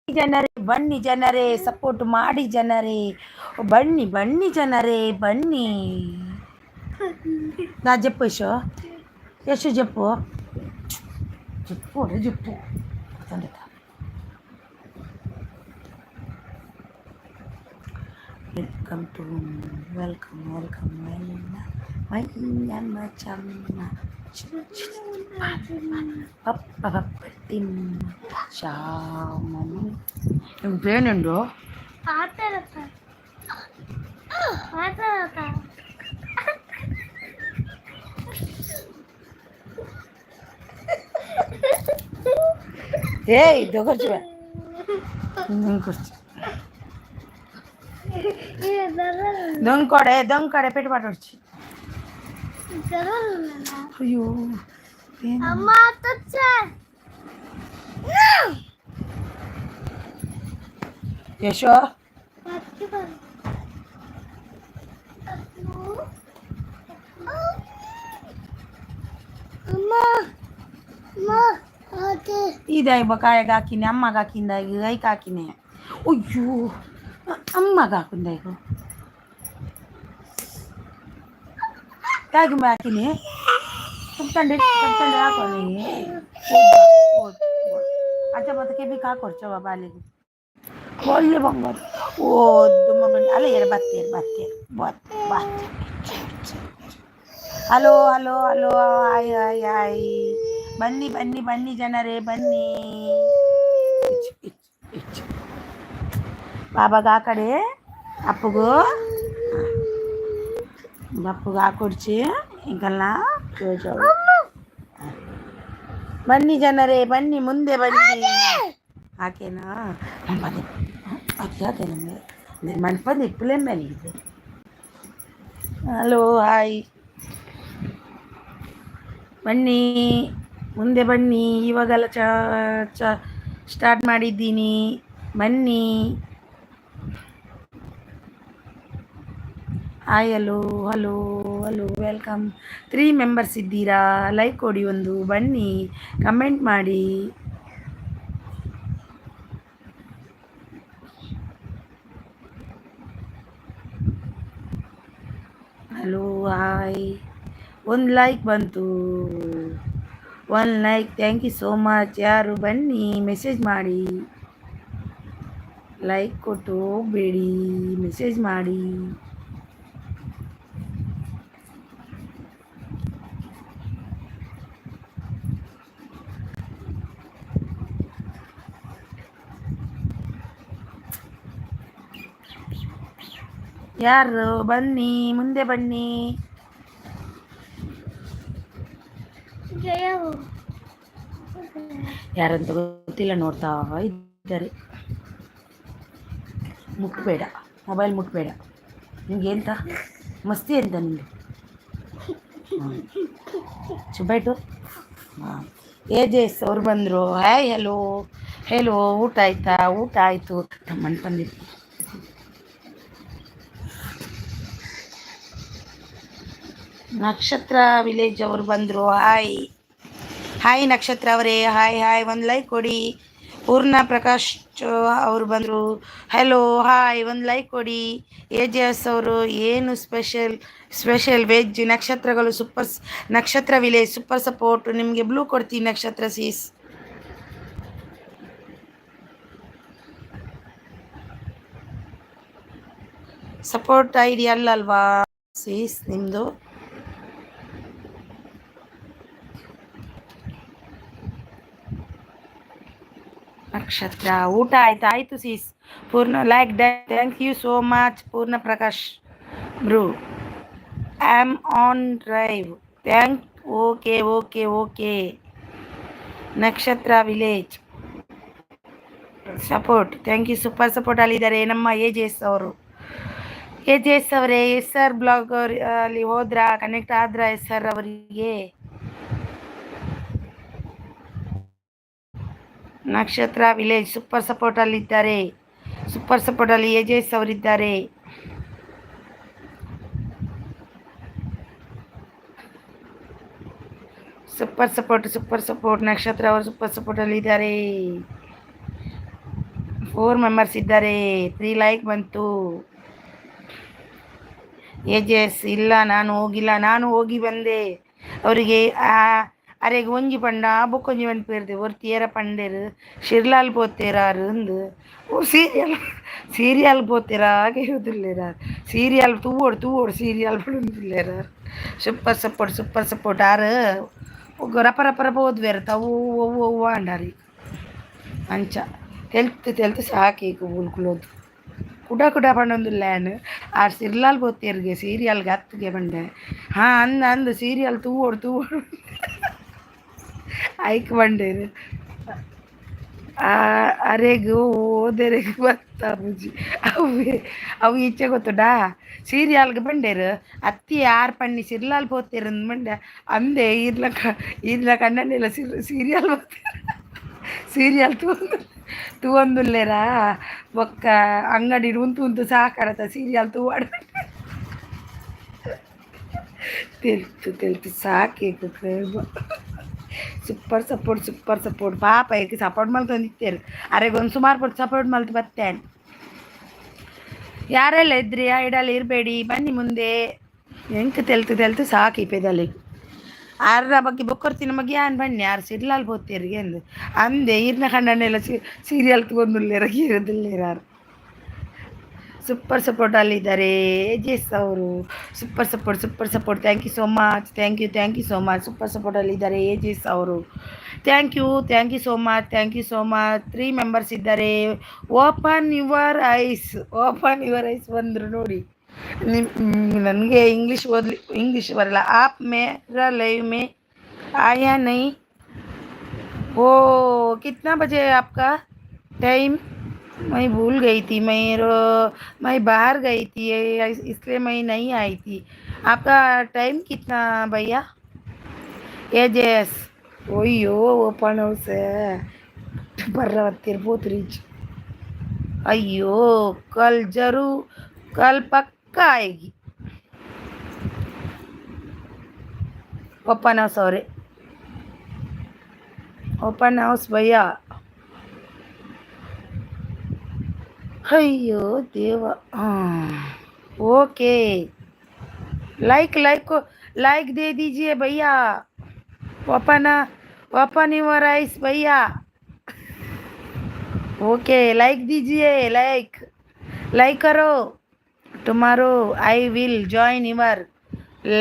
ಜನರೇ ಬನ್ನಿ, ಜನರೇ ಸಪೋರ್ಟ್ ಮಾಡಿ ಜನರೇ, ಬನ್ನಿ ಬನ್ನಿ ಜನರೇ ಬನ್ನಿ. నా చెప్పు యశు చెప్పు చెప్పు చెప్పు. వెల్కమ్ శ్యామము పేనుండు ఏయ్ దొగర్చు దొంగకోడే పెట్టి పట్టొచ్చు. అయ్యో యశో ఇది బకాయగా ಹಾಕಿನಿ ಅಮ್ಮಗ ಹಾಕಿಂದ ಈಗ ಐಕ್ ಹಾಕಿನಿ. ಅಯ್ಯೋ ಅಮ್ಮಗ ಹಾಕಿಂದ ಈಗ ಯಾಕೆ ಹಾಕಿನಿ చెప్తాండి ಹಾಕೋನಿ అచ్చా బతకే బి కాకొచ్చా బాలికి ಒಳ್ಳೆ ಬಂಗಾರ ಓದ್ದು ಮಗನಿ ಅಲ್ಲ ಏರ್ ಬತ್ತೇರ್ ಬತ್. Hello hello hello hi hi hi ಬನ್ನಿ ಬನ್ನಿ ಬನ್ನಿ ಜನರೇ ಬನ್ನಿ. ಬಾಬಾಗ ಆ ಕಡೆ ಅಪ್ಪಗೂ ಹಾಕೊಡ್ಚಿ ಇಂಕಲ್ಲ ಬನ್ನಿ ಜನರೇ ಬನ್ನಿ ಮುಂದೆ ಬನ್ನಿ. ಹಾಕೇನಾ ಬನ್ನಿ ಹಾಕೆ ನಮಗೆ ಮನ್ಪಂದು ಇಪ್ಪಲೇ ಮೇಲೆ ಇದೆ. ಹಲೋ ಹಾಯ್ ಬನ್ನಿ ಮುಂದೆ ಬನ್ನಿ. ಇವಾಗೆಲ್ಲ ಸ್ಟಾರ್ಟ್ ಮಾಡಿದ್ದೀನಿ ಬನ್ನಿ. Hi hello hello hello welcome. 3 members ಇದ್ದೀರಾ? ಲೈಕ್ ಕೊಡಿ ಒಂದು, ಬನ್ನಿ ಕಮೆಂಟ್ ಮಾಡಿ. Hello hi. 1 ಲೈಕ್ ಬಂತು, 1 like. Thank you so much. ಯಾರು ಬನ್ನಿ ಮೆಸೇಜ್ ಮಾಡಿ, ಲೈಕ್ ಕೊಟ್ಟು ಹೋಗಬೇಡಿ, ಮೆಸೇಜ್ ಮಾಡಿ. ಯಾರು ಬನ್ನಿ ಮುಂದೆ ಬನ್ನಿ. ಯಾರಂತ ಗೊತ್ತಿಲ್ಲ, ನೋಡ್ತಾ ಇದ್ದಾರೆ. ಮುಟ್ಬೇಡ, ಮೊಬೈಲ್ ಮುಟ್ಬೇಡ. ನಿಮ್ಗೆ ಎಂತ ಮಸ್ತಿ ಅಂತ ನಿಮಗೆ ಚುಬಾಯ್ತು. ಹಾಂ AJS ಅವ್ರು ಬಂದರು. Hi hello hello. ಊಟ ಆಯ್ತಾ? ಊಟ ಆಯಿತು. ನಮ್ಮ ಬಂದಿತ್ತು. ನಕ್ಷತ್ರ ವಿಲೇಜ್ ಅವರು ಬಂದರು. ಹಾಯ್ ಹಾಯ್ ನಕ್ಷತ್ರ ಅವರೇ, ಹಾಯ್ ಹಾಯ್. 1 ಲೈಕ್ ಕೊಡಿ. ಪೂರ್ಣ ಪ್ರಕಾಶ್ ಅವರು ಬಂದರು. Hello hi. 1 ಲೈಕ್ ಕೊಡಿ. AJS ಅವರು ಏನು ಸ್ಪೆಷಲ್ ವೆಜ್ ನಕ್ಷತ್ರಗಳು super. Nakshatra village super support. ನಿಮಗೆ ಬ್ಲೂ ಕೊಡ್ತೀನಿ ನಕ್ಷತ್ರ ಸೀಸ್. ಸಪೋರ್ಟ್ ID ಅಲ್ಲಲ್ವಾ ಸೀಸ್ ನಿಮ್ಮದು? ನಕ್ಷತ್ರ ಊಟ ಆಯ್ತು sis. Poorna like thank you so much Poorna Prakash bro. I am on drive. Thank okay okay okay. Nakshatra village support thank you. Super support ಅಲ್ಲಿದ್ದಾರೆ ನಮ್ಮ AJS ಅವರು. AJS ಅವರೇ, SR ಬ್ಲಾಗ್ ಅಲ್ಲಿ ಹೋದ್ರಾ? ಕನೆಕ್ಟ್ ಆದ್ರ SR ಅವರಿಗೆ? ನಕ್ಷತ್ರ ವಿಲೇಜ್ ಸೂಪರ್ ಸಪೋರ್ಟ್ ಅಲ್ಲಿದ್ದಾರೆ. ಸೂಪರ್ ಸಪೋರ್ಟ್ ಅಲ್ಲಿ AJS ಅವರಿದ್ದಾರೆ. ಸೂಪರ್ ಸಪೋರ್ಟ್ ನಕ್ಷತ್ರ ಅವರು ಸೂಪರ್ ಸಪೋರ್ಟ್ ಅಲ್ಲಿದ್ದಾರೆ. 4 ಮೆಂಬರ್ಸ್ ಇದ್ದಾರೆ. 3 ಲೈಕ್ ಬಂತು. ಏಜಸ್ ಇಲ್ಲ, ನಾನು ಹೋಗಿಲ್ಲ, ನಾನು ಹೋಗಿ ಬಂದೆ. ಅವರಿಗೆ ಅರೆಗೆ ಒಂಜಿ ಪಂಡ ಬೊಕ್ಕೊಂಜಿ ಪಂಪೇರ್ದೆ ಒರ್ತಿಯರ ಪಂಡೇರು ಶಿರ್ಲಾಲ್ ಪೋತೇರಾರು ಅಂದು ಓ ಸೀರಿಯಲ್ ಪೋತೇರಾಗೆ ಹೇಳುದಿಲ್ಲೇರಾರು ಸೀರಿಯಲ್ ತೂವೋಡು ಸೀರಿಯಲ್ ಬಿಡುದಿಲ್ಲೇರಾರು ಸೂಪರ್ ಸಪೋರ್ಟ್ ಆರು ರಪ ರಪ ರಪ ಓದ್ವೇರು ತಾವು ಅವ್ವ ಅಂಡಾರಿ ಅಂಚ ತೆಲ್ತು ಸಾಕೇಕು ಬುಲ್ಕುಲೋದು ಕುಡ ಪಂಡೊಂದು ಲ್ಯಾನ್ ಆ ಸಿರ್ಲಾಲ್ ಪೋತೇರ್ಗೆ ಸೀರಿಯಲ್ಗೆ ಹತ್ತಿಗೆ ಬಂಡೆ ಅಂದು ಸೀರಿಯಲ್ ತೂವೋಡು ಐಕ್ ಬಂಡೇರು ಅರೆಗು ಓದರೆಗೆ ಬರ್ತಾ ಬುಜಿ ಅವು ಈಚೆ ಗೊತ್ತುಡಾ ಸೀರಿಯಲ್ಗೆ ಬಂಡೇರು ಅತ್ತಿ ಯಾರು ಪಣ್ಣಿ ಸಿರ್ಲಾಲ್ ಪೋತೇರು ಮಂಡ್ಯ ಅಂದೆ ಈರ್ಲ ಕಣ್ಣನ್ನೆಲ್ಲ ಸೀರಿಯಲ್ ಸೀರಿಯಲ್ ತೂವೊಂದುಲ್ಲೇರಾ ಒಕ್ಕ ಅಂಗಡಿ ಉಂತು ಸಾಕಾರತ ಸೀರಿಯಲ್ ತೂವಾಡ ತೆಲ್ತು ಸಾಕೇಕು ಸೂಪರ್ ಸಪೋರ್ಟ್ ಪಾಪ ಏಕೆ ಸಪೋರ್ಟ್ ಮಲ್ತೊಂದಿತ್ತೇರು ಅರೆಗೊಂದು ಸುಮಾರು ಪಟ್ಟು ಸಪೋರ್ಟ್ ಮಲ್ತು ಬರ್ತೇನೆ. ಯಾರೆಲ್ಲ ಇದ್ರಿ ಐಡಲ್ಲಿ ಇರಬೇಡಿ, ಬನ್ನಿ ಮುಂದೆ. ಎಂಕ್ ತೆಲ್ತು ಸಾಕಿ ಪೆದಲಿ ಆರ ಬಗ್ಗೆ ಬೊಕ್ಕೊರ್ತಿನ ಬಗ್ಗೆ ಯಾನ್ ಬನ್ನಿ ಯಾರು ಸಿರ್ಲಾಲ್ ಬೋತೀರಿಗೆ ಅಂದು ಅಂದೆ ಈರ್ನ ಕಣ್ಣನ್ನೆಲ್ಲ ಸೀರಿಯಲ್ ತಗೊಂಡುಲ್ಲೇರ ಗೀರದಿಲ್ಲೇರಾರು ಸೂಪರ್ ಸಪೋರ್ಟ್ ಅಲ್ಲಿದ್ದಾರೆ ಜೆಸ್ ಅವರು. Super support thank you so much. Super support ಅಲ್ಲಿದ್ದಾರೆ ಜೆಸ್ ಅವರು. Thank you so much 3 members ಇದ್ದಾರೆ. ಓಪನ್ ಯುವರ್ ಐಸ್ ಬಂದರು ನೋಡಿ. ನನಗೆ ಇಂಗ್ಲೀಷ್ ಬರಲ್ಲ. ಆಪ್ ಮೇರಾ ಲೈವ್ ಮೇ ಆಯಾ ನೈ ಓ ಕಿತ್ನಾ ಬಜೆ ಆಪ್ಕಾ ಟೈಮ್ मैं भूल गई थी, मैं बाहर गई थी इसलिए मैं नहीं आई थी. आपका टाइम कितना भैया? एजेस ओयो ओपन हाउस है बहुत रिच. अयो कल पक्का आएगी ओपन हाउस भैया. अयो देवा ओके लाइक दे दीजिए भैया. ओपन योर आइस भैया. ओके लाइक दीजिए, लाइक करो. Tomorrow I will join your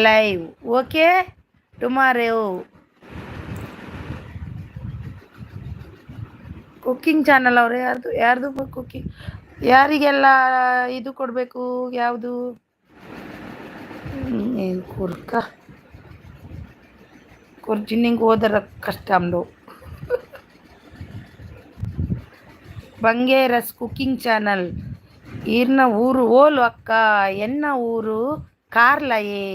live. Okay tomorrow cooking channel ಅವ್ರೆ ಯಾರ್ದು ಕುಕ್ಕಿಂಗ್ ಯಾರಿಗೆಲ್ಲ ಇದು ಕೊಡಬೇಕು ಯಾವುದು ಕುರ್ಜಿನಿಂಗ್ ಓದರ ಕಷ್ಟ ಅಂದು ಬಂಗೇರಸ್ ಕುಕ್ಕಿಂಗ್ ಚಾನಲ್. ಈರ್ನ ಊರು ಓಲು ಅಕ್ಕ ಎನ್ನ ಊರು ಕಾರ್ಲಯೇ.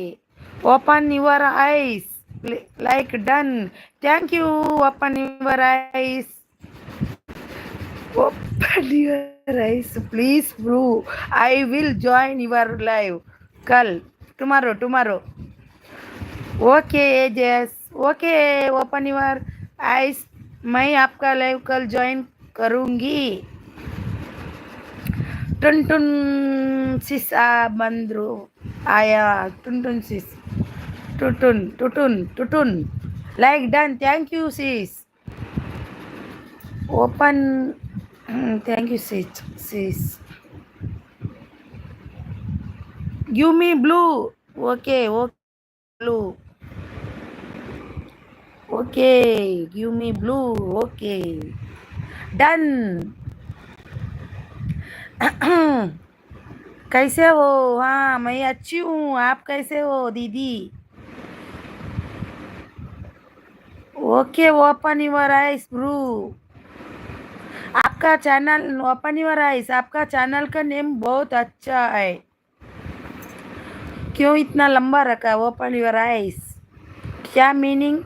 Open your eyes like done. Thank you. Open your eyes. Open your eyes, please, bro. I will join your live. Tomorrow. Okay, yes. Okay, open your eyes. मैं आपका लाइव कल ज्वाइन करूँगी. टुन सिस बंद्रू आया. टुन सिस टुटुन like done. Thank you sis. Open. Thank you sis. Give me blue. Okay blue. Okay give me blue. Okay done. कैसे हो? हाँ मैं अच्छी हूँ. आप कैसे हो दीदी? Okay open your eyes bro. आपका चैनल ओपन योर आइस. आपका चैनल का नेम बहुत अच्छा है. क्यों इतना लंबा रखा? ओपन योर आइस क्या मीनिंग?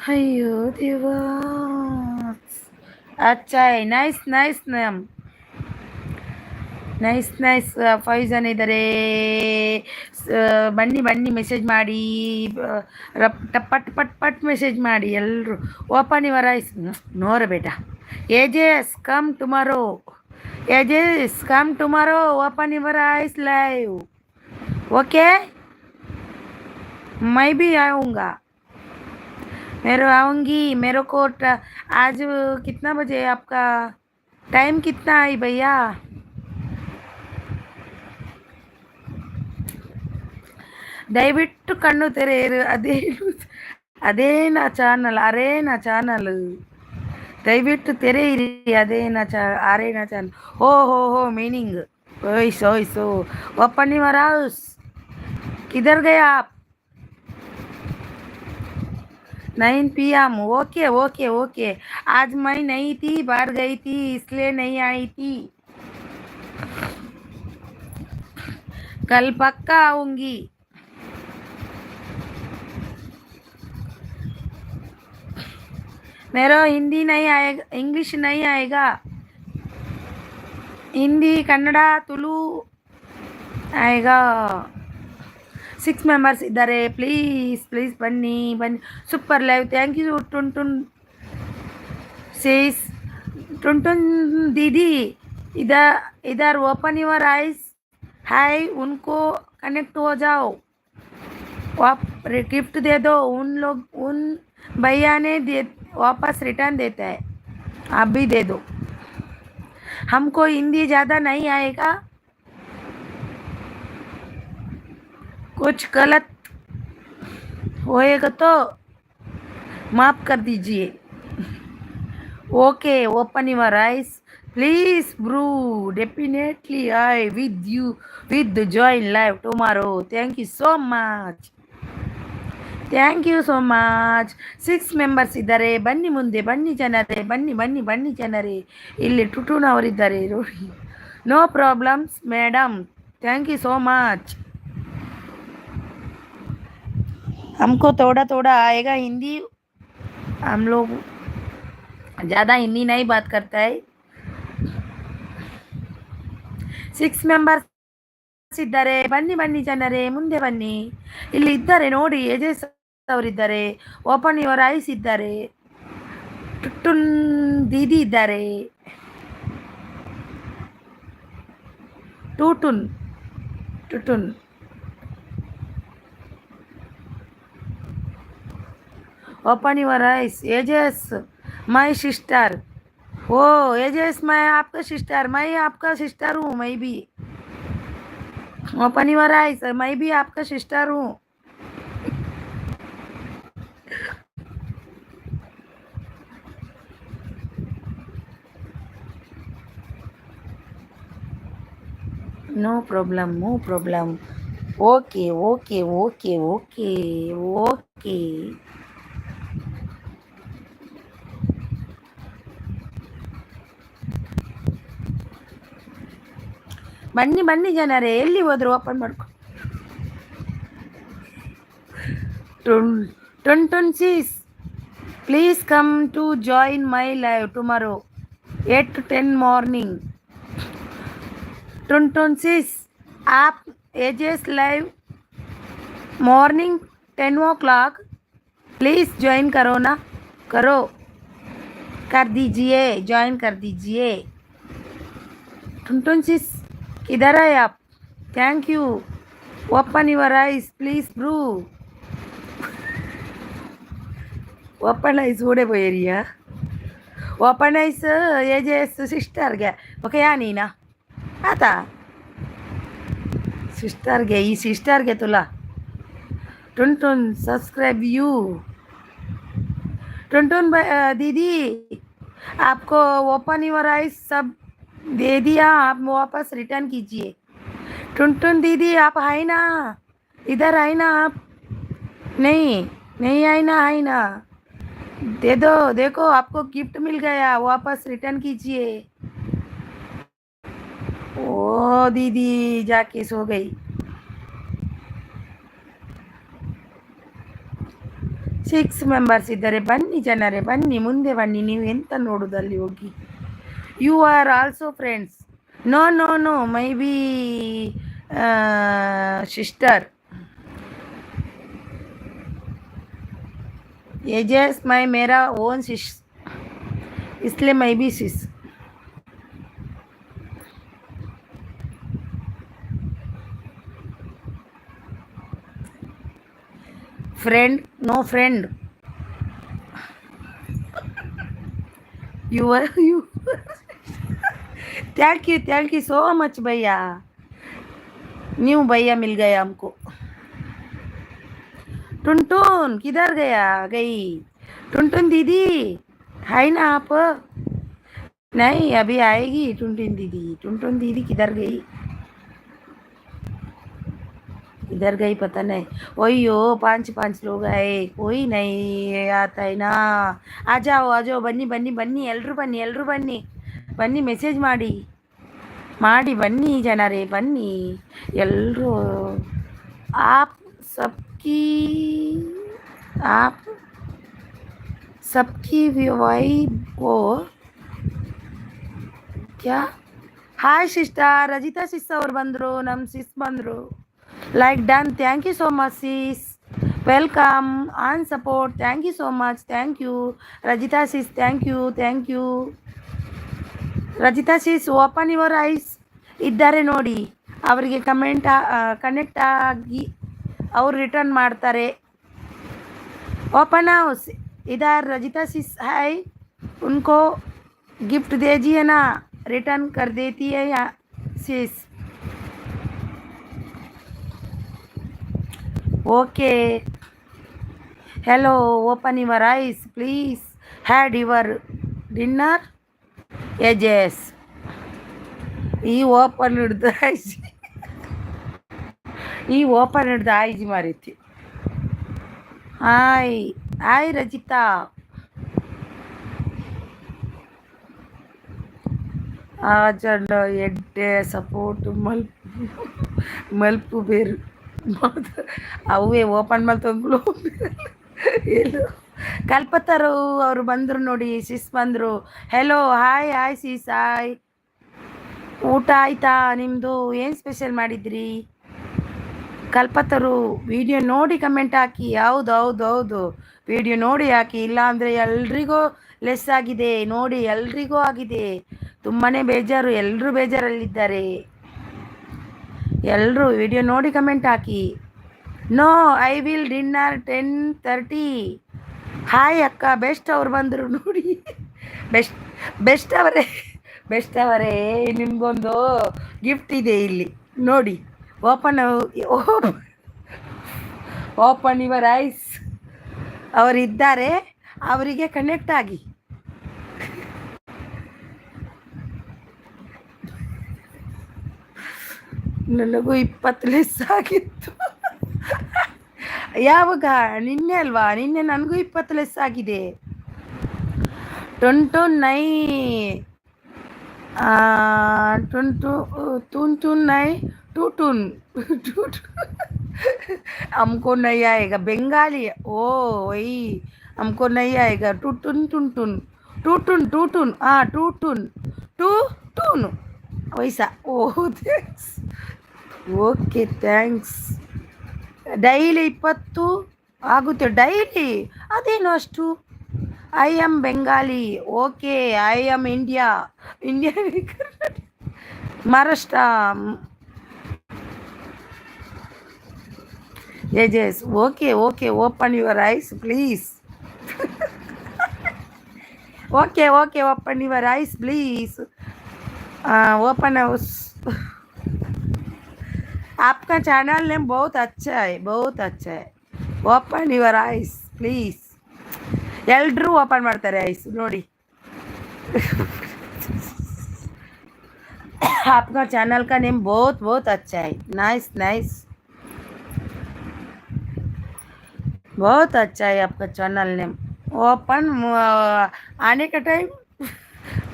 अयो देवा अच्छा है. Nice name. Nice nice. 5 ಜನ ಇದ್ದಾರೆ. ಬನ್ನಿ ಬನ್ನಿ ಮೆಸೇಜ್ ಮಾಡಿ. ಪಟ್ ಪಟ್ ಪಟ್ ಮೆಸೇಜ್ ಮಾಡಿ ಎಲ್ಲರೂ. Open your eyes. ನೋರ ಬೇಟ. AJS come tomorrow. AJS come tomorrow. Open your eyes live. Okay मैं भी आऊँगा. मेरे आऊँगी. मेरे को आज कितना बजे आपका टाइम कितना है भैया? ದಯವಿಟ್ಟು ಕಣ್ಣು ತೆರೆಯಿರು. ಅದೇನಾ ಚಾನಲ್? Arena channel? ದಯವಿಟ್ಟು ತೆರೆಯಿರಿ. ಅದೇನಾ ಅರೇನಾ ಚಾನಲ್? ಓ ಹೋ ಹೋ मीनिंग. ओइस ओइस ओ. Open your house. किधर गए आप? 9 PM. Okay okay okay. आज मैं नहीं थी, बाहर गई थी, इसलिए नहीं आई थी. कल पक्का आऊंगी. मेरा हिंदी नहीं आएगा, इंग्लिश नहीं आएगा. हिंदी कन्नड़ा तुलु आएगा. 6 ಮೆಂಬರ್ಸ್ ಇದ್ದಾರೆ. ಪ್ಲೀಸ್ ಪ್ಲೀಸ್ ಬನ್ನಿ ಬನ್ನಿ. Super live. ಥ್ಯಾಂಕ್ ಯು ಟುನ್ ಸೇಸ್. टुन दीदी इधर ओपन योर आइज. हाय. उनको कनेक्ट हो जाओ. आप गिफ्ट दे दो. उन भैया ने वापस रिटर्न देता है. आप भी दे दो. हमको हिंदी ज़्यादा नहीं आएगा. कुछ गलत होएगा तो माफ़ कर दीजिए. Okay. Open your eyes please bro. Definitely I with you with join live tomorrow. Thank you so much. Thank you so much. 6 members ಇದ್ದಾರೆ. ಬನ್ನಿ ಮುಂದೆ ಬನ್ನಿ ಜನರೇ. ಬನ್ನಿ ಬನ್ನಿ ಬನ್ನಿ ಜನರೇ. ಇಲ್ಲಿ ಟುಟುನವರಿದ್ದಾರೆ ನೋಡಿ. No problems madam. Thank you so much. हमको थोड़ा थोड़ा आएगा हिंदी. हम लोग ज़्यादा हिंदी नहीं बात करता है. 6 ಮೆಂಬರ್ಸ್ ಇದ್ದಾರೆ. ಬನ್ನಿ ಬನ್ನಿ ಜನರೇ ಮುಂದೆ ಬನ್ನಿ. ಇಲ್ಲಿ ಇದ್ದಾರೆ ನೋಡಿ. ಏಜೆಸ್ ಅವರಿದ್ದಾರೆ. ಓಪನ್ ಯುವರ್ ಐಸ್ ಇದ್ದಾರೆ. ಟುನ್ ದೀದಿ ಇದ್ದಾರೆ. ಟುಟುನ್ ಟುಟುನ್. Open your eyes. AJS my sister. Oh AJS मैं आपका सिस्टर. मैं आपका सिस्टर हूँ. मैं भी. Open your eyes. मैं भी आपका सिस्टर हूँ. No problem no problem. Okay okay okay okay okay. ಬನ್ನಿ ಬನ್ನಿ ಜನರೇ. ಎಲ್ಲಿ ಹೋದ್ರು? ಓಪನ್ ಮಾಡ್ಕೊ. ಟುನ್ sis please come to join my live tomorrow 8 to 10 morning. टुन सೀಸ್ आप AJS live morning 10 o'clock. Please join करो ना. करो. कर दीजिए. ज्वाइन कर दीजिए. टुन सೀಸ್ किधर है आप? Thank you. Open your eyes please bro. Open eyes ओडे बोयरिया. ओपन आइज एजेस सिस्टर गे. ओके या नीना आता सिस्टर गे. ई सिस्टर गे तुला. टुन सब्सक्राइब यू. टुन दीदी आपको ओपन योर आइज सब दे दिया. आप वापस रिटर्न कीजिए. टुन दीदी आप आए ना. इधर आए ना आप. नहीं नहीं आए ना. आए ना. दे दो. देखो आपको गिफ्ट मिल गया. वापस रिटर्न कीजिए. ओ दीदी जाके सो गई. 6 ಮೆಂಬರ್ಸ್ ಇದ್ದಾರೆ. ಬನ್ನಿ ಜನರೇ ಬನ್ನಿ ಮುಂದೆ ಬನ್ನಿ. ನೀವು ಎಂತ ನೋಡೋದಲ್ಲಿ ಹೋಗಿ. You are also friends. No, no, no. Maybe sister. AJS मैं मेरा ओन सिस इसलिए मैं भी sis friend no friend you are you thank you so much भैया न्यू भैया मिल गया हमको टुनटुन किधर गया गई टुनटुन दीदी है ना आप नहीं अभी आएगी टुनटुन दीदी किधर गई इधर गई पता नहीं ओयो पांच पांच लोग आए कोई नहीं आता है ना आ जाओ बन्नी बन्नी बन्नी ಎಲ್ರು ಬನ್ನಿ ಬನ್ನಿ ಮೆಸೇಜ್ ಮಾಡಿ ಮಾಡಿ ಬನ್ನಿ ಜನರೇ ಬನ್ನಿ ಎಲ್ಲರೂ आप सबकी आप सबकी वाइब को क्या ಹಾಯ್ ಸಿಸ್ಟರ್ ರಜಿತಾ ಸಿಸ್ ಅವ್ರು ಬಂದರು ನಮ್ಮ ಸಿಸ್ ಬಂದರು like done thank you so much sis welcome on support thank you so much thank you Rajitha sis thank you Rajitha sis open your eyes ಇದ್ದಾರೆ ನೋಡಿ ಅವರಿಗೆ ಕನೆಕ್ಟ್ ಆಗಿ ಅವ್ರು ರಿಟರ್ನ್ ಮಾಡ್ತಾರೆ ओपन हाउस इधर रजिता सिस है उनको गिफ्ट दीजिए ना रिटर्न कर देती है या sis okay hello open your eyes please had your dinner AJS ಈ ಓಪನ್ ಹಿಡ್ದು ಆಯ್ಸಿ ಈ ಓಪನ್ ಹಿಡ್ದು ಆಯ್ಸಿ ಮಾರೈತಿ ಹಾಯ್ ರಜಿತಾ ಆ ಜಂಡ ಎಡ್ಡೆ ಸಪೋರ್ಟ್ ಮಲ್ಪು ಬೇರು ಅವೇ ಓಪನ್ ಮಾಡಿ ತಂಗ್ಳು ಏನು ಕಲ್ಪತರು ಅವರು ಬಂದರು ನೋಡಿ ಸಿಸ್ ಬಂದರು ಹೆಲೋ ಹಾಯ್ ಸಿಸ್ ಹಾಯ್ ಊಟ ಆಯ್ತಾ ನಿಮ್ಮದು ಏನು ಸ್ಪೆಷಲ್ ಮಾಡಿದ್ರಿ ಕಲ್ಪತರು ವಿಡಿಯೋ ನೋಡಿ ಕಮೆಂಟ್ ಹಾಕಿ ಹೌದು ವಿಡಿಯೋ ನೋಡಿ ಹಾಕಿ ಇಲ್ಲಾಂದರೆ ಎಲ್ರಿಗೂ ಲೆಸ್ ಆಗಿದೆ ನೋಡಿ ಎಲ್ರಿಗೂ ಆಗಿದೆ ತುಂಬಾ ಬೇಜಾರು ಎಲ್ಲರೂ ಬೇಜಾರಲ್ಲಿದ್ದಾರೆ ಎಲ್ಲರೂ ವಿಡಿಯೋ ನೋಡಿ ಕಮೆಂಟ್ ಹಾಕಿ no I will dinner 10:30 hi ಅಕ್ಕ ಬೆಸ್ಟ್ ಅವ್ರು ಬಂದರು ನೋಡಿ ಬೆಸ್ಟ್ ಅವರೇ ನಿಮಗೊಂದು ಗಿಫ್ಟ್ ಇದೆ ಇಲ್ಲಿ ನೋಡಿ ಓಪನ್ ಯುವರ್ ಐಸ್ ಅವರಿದ್ದಾರೆ ಅವರಿಗೆ ಕನೆಕ್ಟ್ ಆಗಿ ನನಗೂ 20 ಲೆಸ್ ಆಗಿತ್ತು ಯಾವಾಗ ನಿನ್ನೆ ಅಲ್ವಾ ನಿನ್ನೆ ನನಗೂ 20 ಲೆಸ್ ಆಗಿದೆ 29 टूटून हमको नहीं आएगा बंगाली ओ वही हमको नहीं आएगा टूटून हाँ टूटून वैसा ओ थैंक्स ओके थैंक्स ಡೈಲಿ 20 ಆಗುತ್ತೆ ಡೈಲಿ ಅದೇನು ಅಷ್ಟು I am Bengali okay I am India Maharashtra yes okay open your eyes please okay open your eyes please open house आपका चैनल नेम बहुत अच्छा है ओपन योर आइस प्लीज एल्रू ओपन ಮಾಡ್ತಾರೆ eyes ನೋಡಿ आपका चैनल का नेम बहुत अच्छा है नाइस बहुत अच्छा है आपका चैनल नेम ओपन आने का टाइम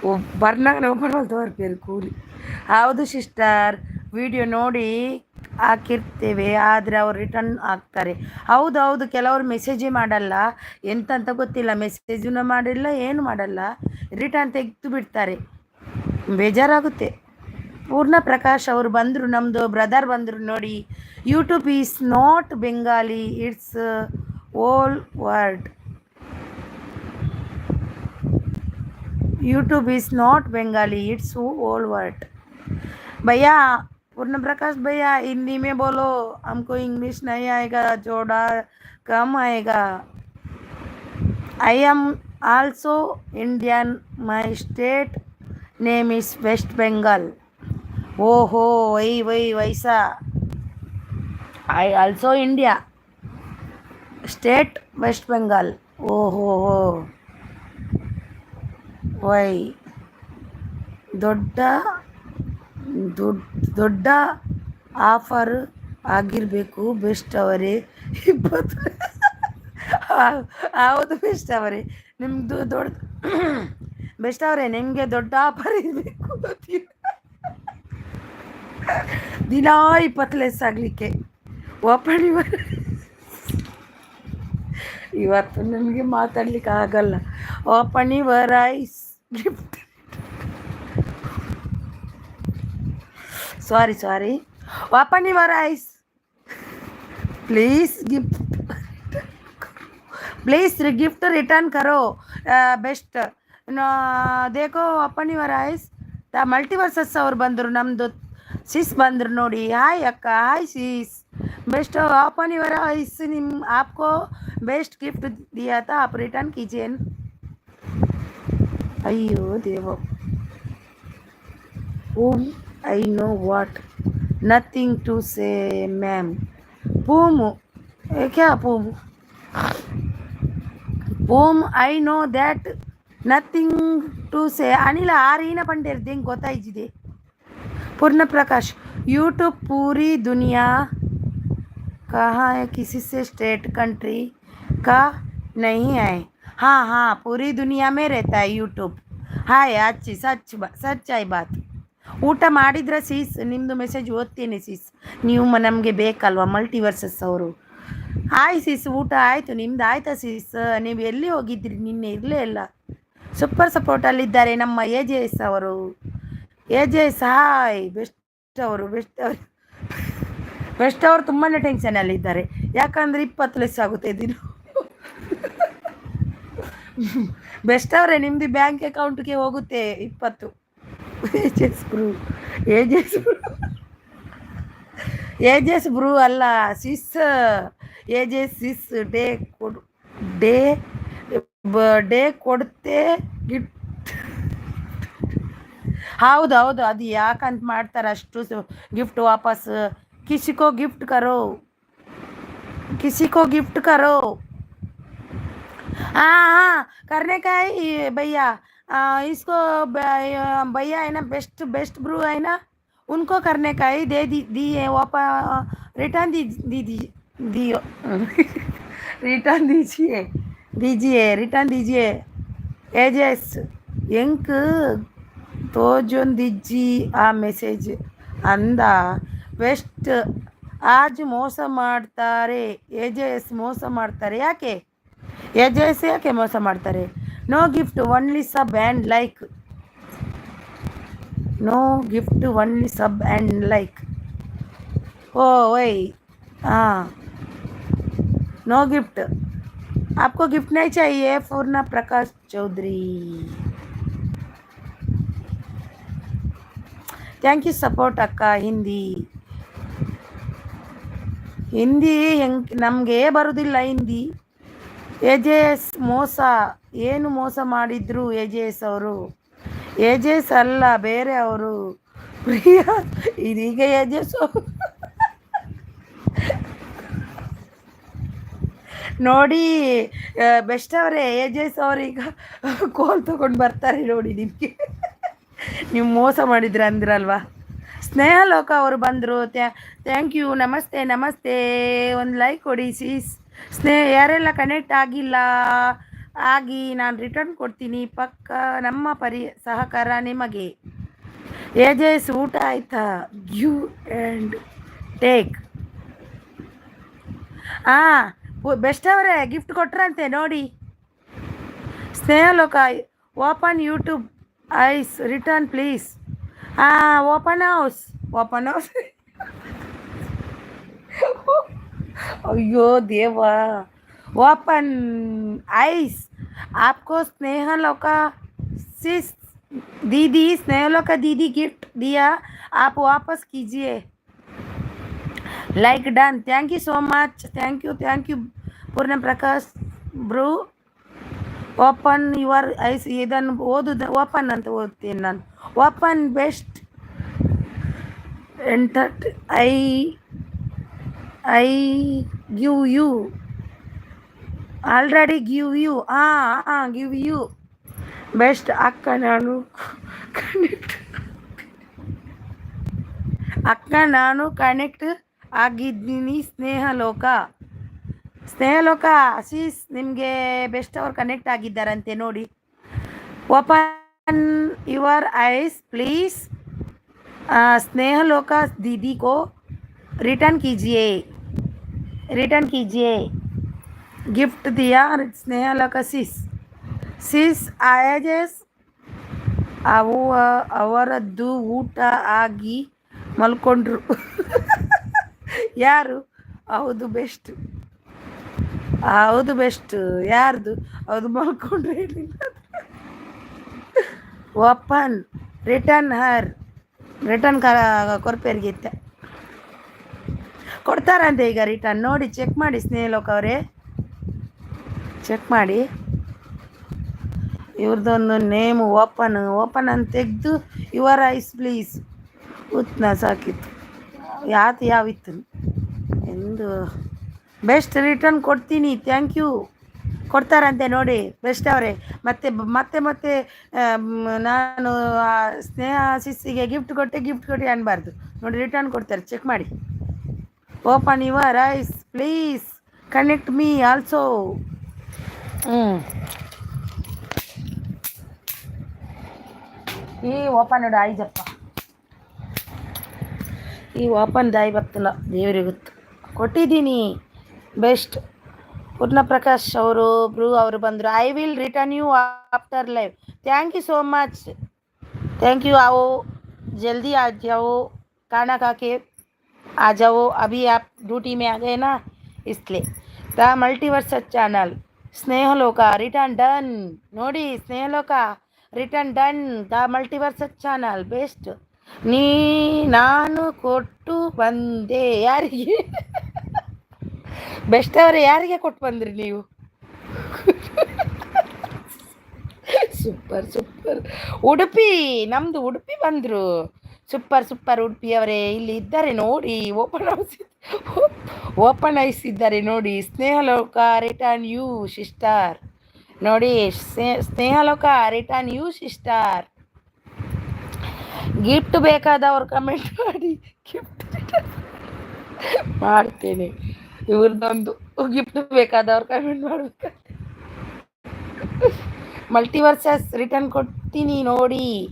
वो ಬರ್ನಾಗ ಓಪನ್ ಮಾಡ್ತವ್ರ ಪೇರು ಕೂಲಿ ಹೌದು ಸಿಸ್ಟರ್ ವಿಡಿಯೋ ನೋಡಿ ಹಾಕಿರ್ತೇವೆ ಆದರೆ ಅವ್ರು ರಿಟರ್ನ್ ಆಗ್ತಾರೆ ಹೌದು ಕೆಲವರು ಮೆಸೇಜೇ ಮಾಡಲ್ಲ ಎಂತಂತ ಗೊತ್ತಿಲ್ಲ ಮೆಸೇಜನ್ನು ಮಾಡಿಲ್ಲ ಏನು ಮಾಡಲ್ಲ ರಿಟರ್ನ್ ತೆಗೆದು ಬಿಡ್ತಾರೆ ಬೇಜಾರಾಗುತ್ತೆ ಪೂರ್ಣ ಪ್ರಕಾಶ್ ಅವರು ಬಂದರು, ನಮ್ಮದು ಬ್ರದರ್ ಬಂದರು ನೋಡಿ. YouTube is not Bengali, it's whole world. YouTube is not Bengali, it's whole world. भैया पूर्ण प्रकाश भैया हिंदी में बोलो, हमको इंग्लिश नहीं आएगा, जोड़ा कम आएगा. I am also Indian, my state name is West Bengal. ओहो वही वही वैसा. I also India, state West Bengal. ओहो हो ವೈ ದೊಡ್ಡ ದೊಡ್ಡ ಆಫರ್ ಆಗಿರಬೇಕು ಬೆಸ್ಟ್ ಅವರೇ. 20 ಹೌದು ಬೆಸ್ಟ್ ಅವರೇ, ನಿಮ್ಮದು ದೊಡ್ಡ ಬೆಸ್ಟ್ ಅವರೇ, ನಿಮಗೆ ದೊಡ್ಡ ಆಫರ್ ಇರಬೇಕು. ದಿನ 20 ಲೆಸ್ ಆಗಲಿಕ್ಕೆ ಓಪನ್ ಇವತ್ತು ನಮಗೆ ಮಾತಾಡ್ಲಿಕ್ಕೆ ಆಗಲ್ಲ. Open your eyes gift. Sorry open your eyes please. Please gift return करो बेस्ट. देखो ओपन ಯುವರ್ ಐಸ್. ಮಲ್ಟಿವರ್ಸಸ್ ಅವ್ರು ಬಂದರು, ನಮ್ಮದು ಸಿಸ್ ಬಂದರು ನೋಡಿ. ಹಾಯ್ ಅಕ್ಕ, hi sis. Best open your eyes. निम आपको बेस्ट गिफ्ट दिया था, आप रिटर्न कीजिए. अयो देवो, I know what, nothing to say ma'am. पूमू क्या पूमू? पूम I know that, nothing to say. Anil आरीना Pander दिन ಗೊತ್ತಾಯಿಸಿದೆ. पूर्ण प्रकाश यूट्यूब पूरी दुनिया कहाँ है, किसी से स्टेट कंट्री का नहीं है. हाँ हाँ पूरी दुनिया में रहता है यूट्यूब. ಹಾಯ್ ಅಚ್ಚಿ ಸಚ್ಚಾಯಿ ಬಾತ್. ಊಟ ಮಾಡಿದ್ರೆ ಸೀಸ್, ನಿಮ್ಮದು ಮೆಸೇಜ್ ಓದ್ತೇನೆ ಸೀಸ್. ನೀವು ನಮಗೆ ಬೇಕಲ್ವಾ ಮಲ್ಟಿವರ್ಸಸ್ ಅವರು. ಹಾಯ್ ಸೀಸ್, ಊಟ ಆಯಿತು, ನಿಮ್ದು ಆಯ್ತಾ ಸೀಸ್? ನೀವು ಎಲ್ಲಿ ಹೋಗಿದ್ರಿ ನಿನ್ನೆ? ಇರಲೇ ಇಲ್ಲ. ಸೂಪರ್ ಸಪೋರ್ಟಲ್ಲಿದ್ದಾರೆ ನಮ್ಮ AJS ಅವರು. AJS hi. ಬೆಸ್ಟ್ ಅವರು ತುಂಬಾ ಟೆನ್ಷನಲ್ಲಿದ್ದಾರೆ, ಯಾಕಂದರೆ 20 ಲೆಸ್ ಆಗುತ್ತೆ ದಿನ. ಬೆಸ್ಟ್ ಅವರೇ, ನಿಮ್ಮದು ಬ್ಯಾಂಕ್ ಅಕೌಂಟ್ಗೆ ಹೋಗುತ್ತೆ 20. ಏಜಸ್ ಬ್ರೂ ಅಲ್ಲ ಸಿಸ್. ಏಜಸ್ ಸಿಸ್ ಡೇ ಕೊಡುತ್ತೆ ಗಿಫ್ಟ್. ಹೌದು ಅದು ಯಾಕಂತ ಮಾಡ್ತಾರೆ ಅಷ್ಟು ಗಿಫ್ಟ್ ವಾಪಸ್. ಕಿಸಿಕೋ ಗಿಫ್ಟ್ ಕರೋ. हाँ करने का है भैया. इसको भैया है ना, बेस्ट ब्रू है ना, उनको करने का है. दे दिए वापस, रिटर्न दियो. रिटर्न दीजिए. एजेस ಎಂಕ್ ತೋಜೊಂದಿಜ್ಜಿ ಆ ಮೆಸೇಜ್ ಅಂದ. ಬೆಸ್ಟ್ ಆಜ್ ಮೋಸ ಮಾಡ್ತಾರೆ, AJS ಮೋಸ ಮಾಡ್ತಾರೆ. ಯಾಕೆ AJS ಯಾಕೆ ಮೋಸ ಮಾಡ್ತಾರೆ? No gift only sub and like. No gift only sub and like. ओ वही हाँ, नो गिफ्ट. आपको गिफ्ट नहीं चाहिए? Purna Prakash Chaudhary, thank you support ಅಕ್ಕ. ಹಿಂದಿ ನಮಗೆ ಬರೋದಿಲ್ಲ ಹಿಂದಿ. AJS ಮೋಸ, ಏನು ಮೋಸ ಮಾಡಿದ್ರು AJS ಅವರು? AJS ಅಲ್ಲ, ಬೇರೆ ಅವರು. ಪ್ರಿಯಾ ಇದೀಗ AJS ನೋಡಿ. ಬೆಸ್ಟ್ ಅವರೇ, AJS ಅವರೀಗ ಕೋಲ್ ತಗೊಂಡು ಬರ್ತಾರೆ ನೋಡಿ ನಿಮಗೆ. ನೀವು ಮೋಸ ಮಾಡಿದ್ರೆ ಅಂದ್ರಲ್ವಾ. ಸ್ನೇಹ ಲೋಕ ಅವರು ಬಂದರು. Thank you. ನಮಸ್ತೆ. ಒಂದು ಲೈಕ್ ಕೊಡಿ ಸೀಸ್. ಯಾರೆಲ್ಲ ಕನೆಕ್ಟ್ ಆಗಿಲ್ಲ ಆಗಿ ನಾನು ರಿಟರ್ನ್ ಕೊಡ್ತೀನಿ ಪಕ್ಕ. ನಮ್ಮ ಸಹಕಾರ ನಿಮಗೆ. AJS ಊಟ ಆಯ್ತಾ? Give and take. ಬೆಸ್ಟ್ ಅವರೇ ಗಿಫ್ಟ್ ಕೊಟ್ರಂತೆ ನೋಡಿ. ಸ್ನೇಹ ಲೋಕ open YouTube ice return please. Open house open house ಅಯ್ಯೋ ದೇವಾ ओपन आइस आपको स्नेहलोका सिस दीदी स्नेहलोका दीदी गिफ्ट दिया आप वापस कीजिए like done thank you so much thank you Poorna Prakash bro open your eyes ಇದನ್ನು ಓಪನ್ ಅಂತ ಓದ್ತೀನಿ ನಾನು open best enter I I give you already give you give you best ಅಕ್ಕ ನಾನು ಕನೆಕ್ಟ್ ಆಗಿದ್ದೀನಿ ಸ್ನೇಹಲೋಕ ಆಶೀಸ್ ನಿಮಗೆ ಬೆಸ್ಟ್ ಅವ್ರು ಕನೆಕ್ಟ್ ಆಗಿದ್ದಾರಂತೆ ನೋಡಿ ಓಪನ್ ಯುವರ್ ಐಸ್ ಪ್ಲೀಸ್ स्नेहलोका दीदी को रिटर्न कीजिए गिफ्ट दिया स्नेहलोका सिस आयजेस ಅವರದ್ದು ಊಟ ಆಗಿ ಮಲ್ಕೊಂಡ್ರು ಯಾರು ಹೌದು ಬೆಸ್ಟ್ ಯಾರ್ದು ಹೌದು ಮಲ್ಕೊಂಡ್ರು ಹೇಳಿಲ್ಲ ಓಪನ್ ರಿಟರ್ನ್ ರಿಟರ್ನ್ ಕೊರ್ಪೇರಿಗಿತ್ತೆ ಕೊಡ್ತಾರಂತೆ ಈಗ ರಿಟರ್ನ್ ನೋಡಿ ಚೆಕ್ ಮಾಡಿ ಸ್ನೇಹಲೋಕ ಅವರೇ ಚೆಕ್ ಮಾಡಿ ಇವ್ರದ್ದೊಂದು ನೇಮು ಓಪನ್ ಅಂತ ತೆಗೆದು ಯುವರ್ ಐಸ್ ಪ್ಲೀಸ್ ಉತ್ನ ಸಾಕಿತ್ತು ಯಾವಿತ್ತು ಎಂದು ಬೆಸ್ಟ್ ರಿಟರ್ನ್ ಕೊಡ್ತೀನಿ ಥ್ಯಾಂಕ್ ಯು ಕೊಡ್ತಾರಂತೆ ನೋಡಿ ಬೆಸ್ಟ್ ಅವರೇ ಮತ್ತೆ ನಾನು ಸ್ನೇಹ ಶಿಸ್ಸಿಗೆ ಗಿಫ್ಟ್ ಕೊಟ್ಟೆ ಅನ್ಬಾರ್ದು ನೋಡಿ ರಿಟರ್ನ್ ಕೊಡ್ತಾರೆ ಚೆಕ್ ಮಾಡಿ open your eyes please connect me also ಈ ಓಪನ್ ನೋಡು ಆಯ್ಜಪ್ಪ ಈ ಓಪನ್ ದಾಯಿ ಬರ್ತಲ್ಲ ದೇವರಿಗೆ ಗೊತ್ತು ಕೊಟ್ಟಿದ್ದೀನಿ ಬೆಸ್ಟ್ ಪೂರ್ಣ ಪ್ರಕಾಶ್ ಅವರು ಬಂದರು I will return you after live thank you so much thank you आओ जल्दी आ जाओ खाना खा के आ जाओ अभी आप ड्यूटी में आ गए ना इसलिए the multiverse channel Snehaloka return done ನೋಡಿ Snehaloka return done the multiverse channel best ನಾನು ಕೊಟ್ಟು ಬಂದೆ ಯಾರಿಗೆ ಬೆಸ್ಟ್ ಅವರೇ ಯಾರಿಗೆ ಕೊಟ್ಟು ಬಂದ್ರಿ ನೀವು ಸೂಪರ್ ಉಡುಪಿ ನಮ್ಮದು ಉಡುಪಿ ಬಂದರು ಸೂಪರ್ ಉಡುಪಿ ಅವರೇ ಇಲ್ಲಿ ಇದ್ದಾರೆ ನೋಡಿ ಓಪನ್ ಐಸ್ ಇದ್ದಾರೆ ನೋಡಿ ಸ್ನೇಹಲೋಕ ರಿಟರ್ನ್ ಯು ಸಿಸ್ಟರ್ ನೋಡಿ Snehaloka return you sister gift ಬೇಕಾದವ್ರು ಕಮೆಂಟ್ ಮಾಡಿ ಗಿಫ್ಟ್ ಮಾಡ್ತೇನೆ ಇವ್ರದ್ದೊಂದು ಗಿಫ್ಟ್ ಬೇಕಾದವ್ರು ಕಮೆಂಟ್ ಮಾಡ್ಬೇಕು ಮಲ್ಟಿವರ್ಸಸ್ ರಿಟರ್ನ್ ಕೊಡ್ತೀನಿ ನೋಡಿ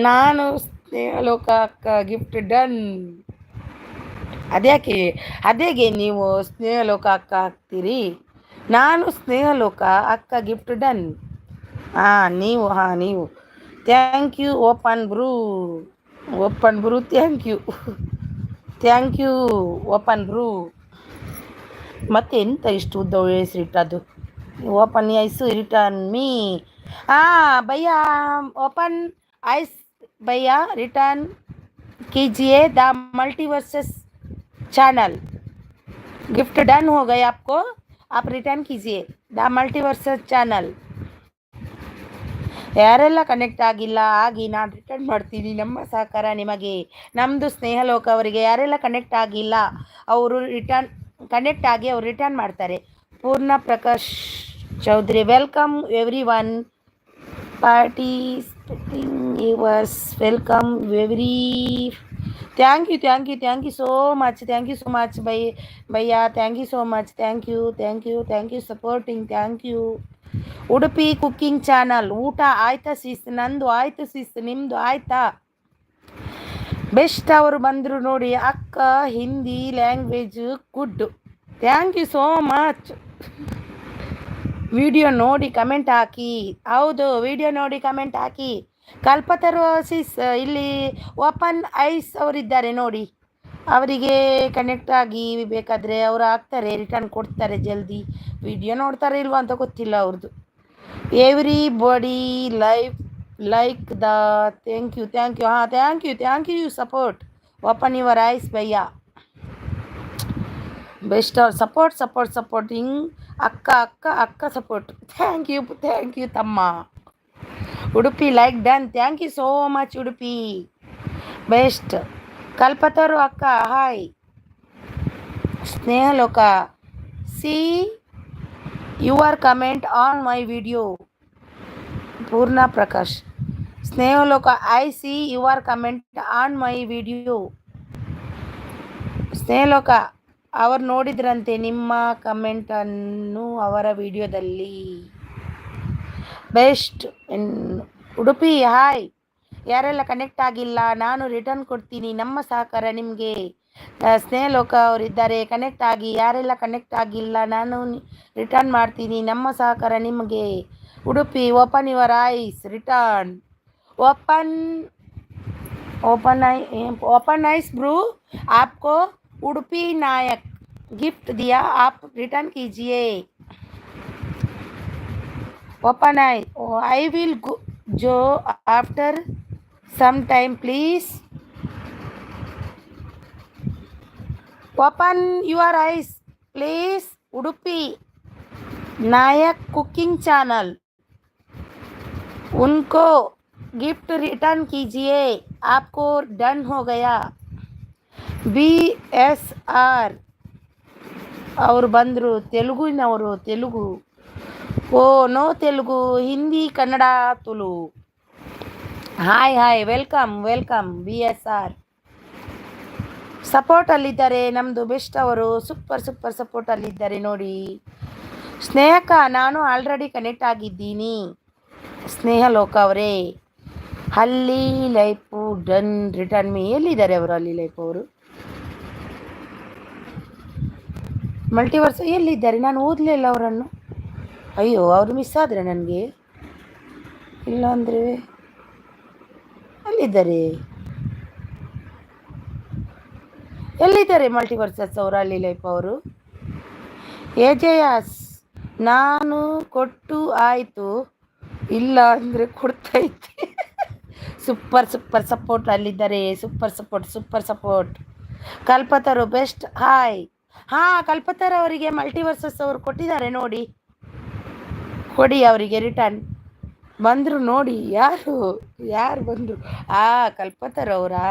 ನಾನು ಸ್ನೇಹಲೋಕ ಅಕ್ಕ ಗಿಫ್ಟ್ ಡನ್ ಅದೇಗೆ ನೀವು ಸ್ನೇಹಲೋಕ ಅಕ್ಕ ಹಾಕ್ತೀರಿ ನಾನು ಸ್ನೇಹಲೋಕ ಅಕ್ಕ ಗಿಫ್ಟ್ ಡನ್ ನೀವು thank you open bro thank you open bro ಮತ್ತೆ ಎಂತ ಇಷ್ಟು ಉದ್ದ ಹೆಸರಿಟ್ಟದ್ದು ಓಪನ್ ಐಸ್ ರಿಟರ್ನ್ ಮೀ भैया ओपन आइस भैया रिटर्न कीजिए the multiverses channel gift done हो गए आपको आप रिटर्न कीजिए द मल्टीवर्सेस ಚಾನಲ್ ಯಾರೆಲ್ಲ ಕನೆಕ್ಟ್ ಆಗಿಲ್ಲ ಆಗಿ ನಾನು ರಿಟರ್ನ್ ಮಾಡ್ತೀನಿ ನಮ್ಮ ಸಹಕಾರ ನಿಮಗೆ ನಮ್ಮದು ಸ್ನೇಹಲೋಕ ಅವರಿಗೆ ಯಾರೆಲ್ಲ ಕನೆಕ್ಟ್ ಆಗಿಲ್ಲ ಅವರು ಕನೆಕ್ಟ್ ಆಗಿ ಅವರು ರಿಟರ್ನ್ ಮಾಡ್ತಾರೆ Purna Prakash Chaudhary welcome everyone participating viewers welcome every thank you so much भैया thank you so much thank you supporting thank you Udupi cooking channel ಊಟ ಆಯ್ತಾ ಸಿಸ್ ನಂದು ಆಯ್ತು ಸಿಸ್ ನಿಮ್ಮದು ಆಯ್ತಾ ಬೆಸ್ಟ್ ಅವರು ಬಂದರು ನೋಡಿ ಅಕ್ಕ Hindi language good thank you so much video ನೋಡಿ ಕಮೆಂಟ್ ಹಾಕಿ ಹೌದು ವಿಡಿಯೋ ನೋಡಿ ಕಮೆಂಟ್ ಹಾಕಿ ಕಲ್ಪತರು ಸಿಸ್ ಇಲ್ಲಿ ಓಪನ್ ಐಸ್ ಅವರಿದ್ದಾರೆ ನೋಡಿ, ಅವರಿಗೆ ಕನೆಕ್ಟ್ ಆಗಿ ಬೇಕಾದರೆ ಅವರು ಆಗ್ತಾರೆ, ರಿಟರ್ನ್ ಕೊಡ್ತಾರೆ ಜಲ್ದಿ. ವಿಡಿಯೋ ನೋಡ್ತಾರೆ ಇಲ್ವಾ ಅಂತ ಗೊತ್ತಿಲ್ಲ ಅವ್ರದ್ದು. Everybody like the thank you ಹಾಂ thank you support. Open your eyes ಭಯ್ಯ. ಬೆಸ್ಟ್ ಅವ್ರ ಸಪೋರ್ಟಿಂಗ್ ಅಕ್ಕ ಸಪೋರ್ಟ್. ಥ್ಯಾಂಕ್ ಯು ತಮ್ಮ. Udupi like done, thank you so much Udupi, best. Kalpataru ಅಕ್ಕ hi. Snehaloka see your comment on my video. Poorna Prakash Snehaloka I see your comment on my video. Snehaloka ಅವರು ನೋಡಿದ್ರಂತೆ ನಿಮ್ಮ ಕಮೆಂಟನ್ನು ಅವರ ವಿಡಿಯೋದಲ್ಲಿ. ಬೆಸ್ಟ್. ಉಡುಪಿ ಹಾಯ್. ಯಾರೆಲ್ಲ ಕನೆಕ್ಟ್ ಆಗಿಲ್ಲ ನಾನು ರಿಟರ್ನ್ ಕೊಡ್ತೀನಿ, ನಮ್ಮ ಸಹಕಾರ ನಿಮಗೆ. ಸ್ನೇಹಲೋಕ ಅವರಿದ್ದಾರೆ, ಕನೆಕ್ಟ್ ಆಗಿ. ಯಾರೆಲ್ಲ ಕನೆಕ್ಟ್ ಆಗಿಲ್ಲ ನಾನು ರಿಟರ್ನ್ ಮಾಡ್ತೀನಿ, ನಮ್ಮ ಸಹಕಾರ ನಿಮಗೆ. Udupi open your eyes return. Open eyes bro, आपको उडुपी नायक गिफ्ट दिया, आप रिटर्न कीजिए. Open I will join after some time please open your eyes please. Udupi Nayak cooking channel, उनको गिफ्ट रिटर्न कीजिए, आपको डन हो गया. BSR ಅವರು ಬಂದರು, ತೆಲುಗುನವರು. Telugu no Telugu, Hindi, Kannada, Tulu. Hi welcome BSR. ಸಪೋರ್ಟಲ್ಲಿದ್ದಾರೆ ನಮ್ಮದು ಬೆಸ್ಟ್ ಅವರು, ಸೂಪರ್ ಸಪೋರ್ಟಲ್ಲಿದ್ದಾರೆ ನೋಡಿ. ಸ್ನೇಹಕ್ಕ ನಾನು ಆಲ್ರೆಡಿ ಕನೆಕ್ಟ್ ಆಗಿದ್ದೀನಿ. ಸ್ನೇಹಲೋಕ ಅವರೇ ಹಲ್ಲಿ ಲೈಫು ಡನ್ ರಿಟರ್ನ್ ಮೀ. ಎಲ್ಲಿದ್ದಾರೆ ಅವರು ಹಲ್ಲಿ ಲೈಫ್ ಅವರು? ಮಲ್ಟಿವರ್ಸ್ ಎಲ್ಲಿದ್ದಾರೆ? ನಾನು ಓದಲೇ ಇಲ್ಲ ಅವರನ್ನು. ಅಯ್ಯೋ ಅವರು ಮಿಸ್ ಆದರೆ ನನಗೆ. ಇಲ್ಲ ಅಂದರೆ ಎಲ್ಲಿದ್ದಾರೆ ಮಲ್ಟಿವರ್ಸಸ್ ಅವರು ಹಲ್ಲಿ ಲೈಫ್ ಅವರು? ಎಜೆಯಸ್ ನಾನು ಕೊಟ್ಟು ಆಯಿತು, ಇಲ್ಲ ಅಂದರೆ ಕೊಡ್ತಾ ಇದ್ದೆ. ಸೂಪರ್ ಸಪೋರ್ಟ್ ಅಲ್ಲಿದ್ದಾರೆ. Super support. Kalpataru best hi. Kalpataru ಅವರಿಗೆ ಮಲ್ಟಿವರ್ಸಸ್ ಅವರು ಕೊಟ್ಟಿದ್ದಾರೆ ನೋಡಿ, ಕೊಡಿ ಅವರಿಗೆ ರಿಟರ್ನ್. ಬಂದರು ನೋಡಿ, ಯಾರು ಬಂದರು? ಕಲ್ಪತರು ಅವರಾ?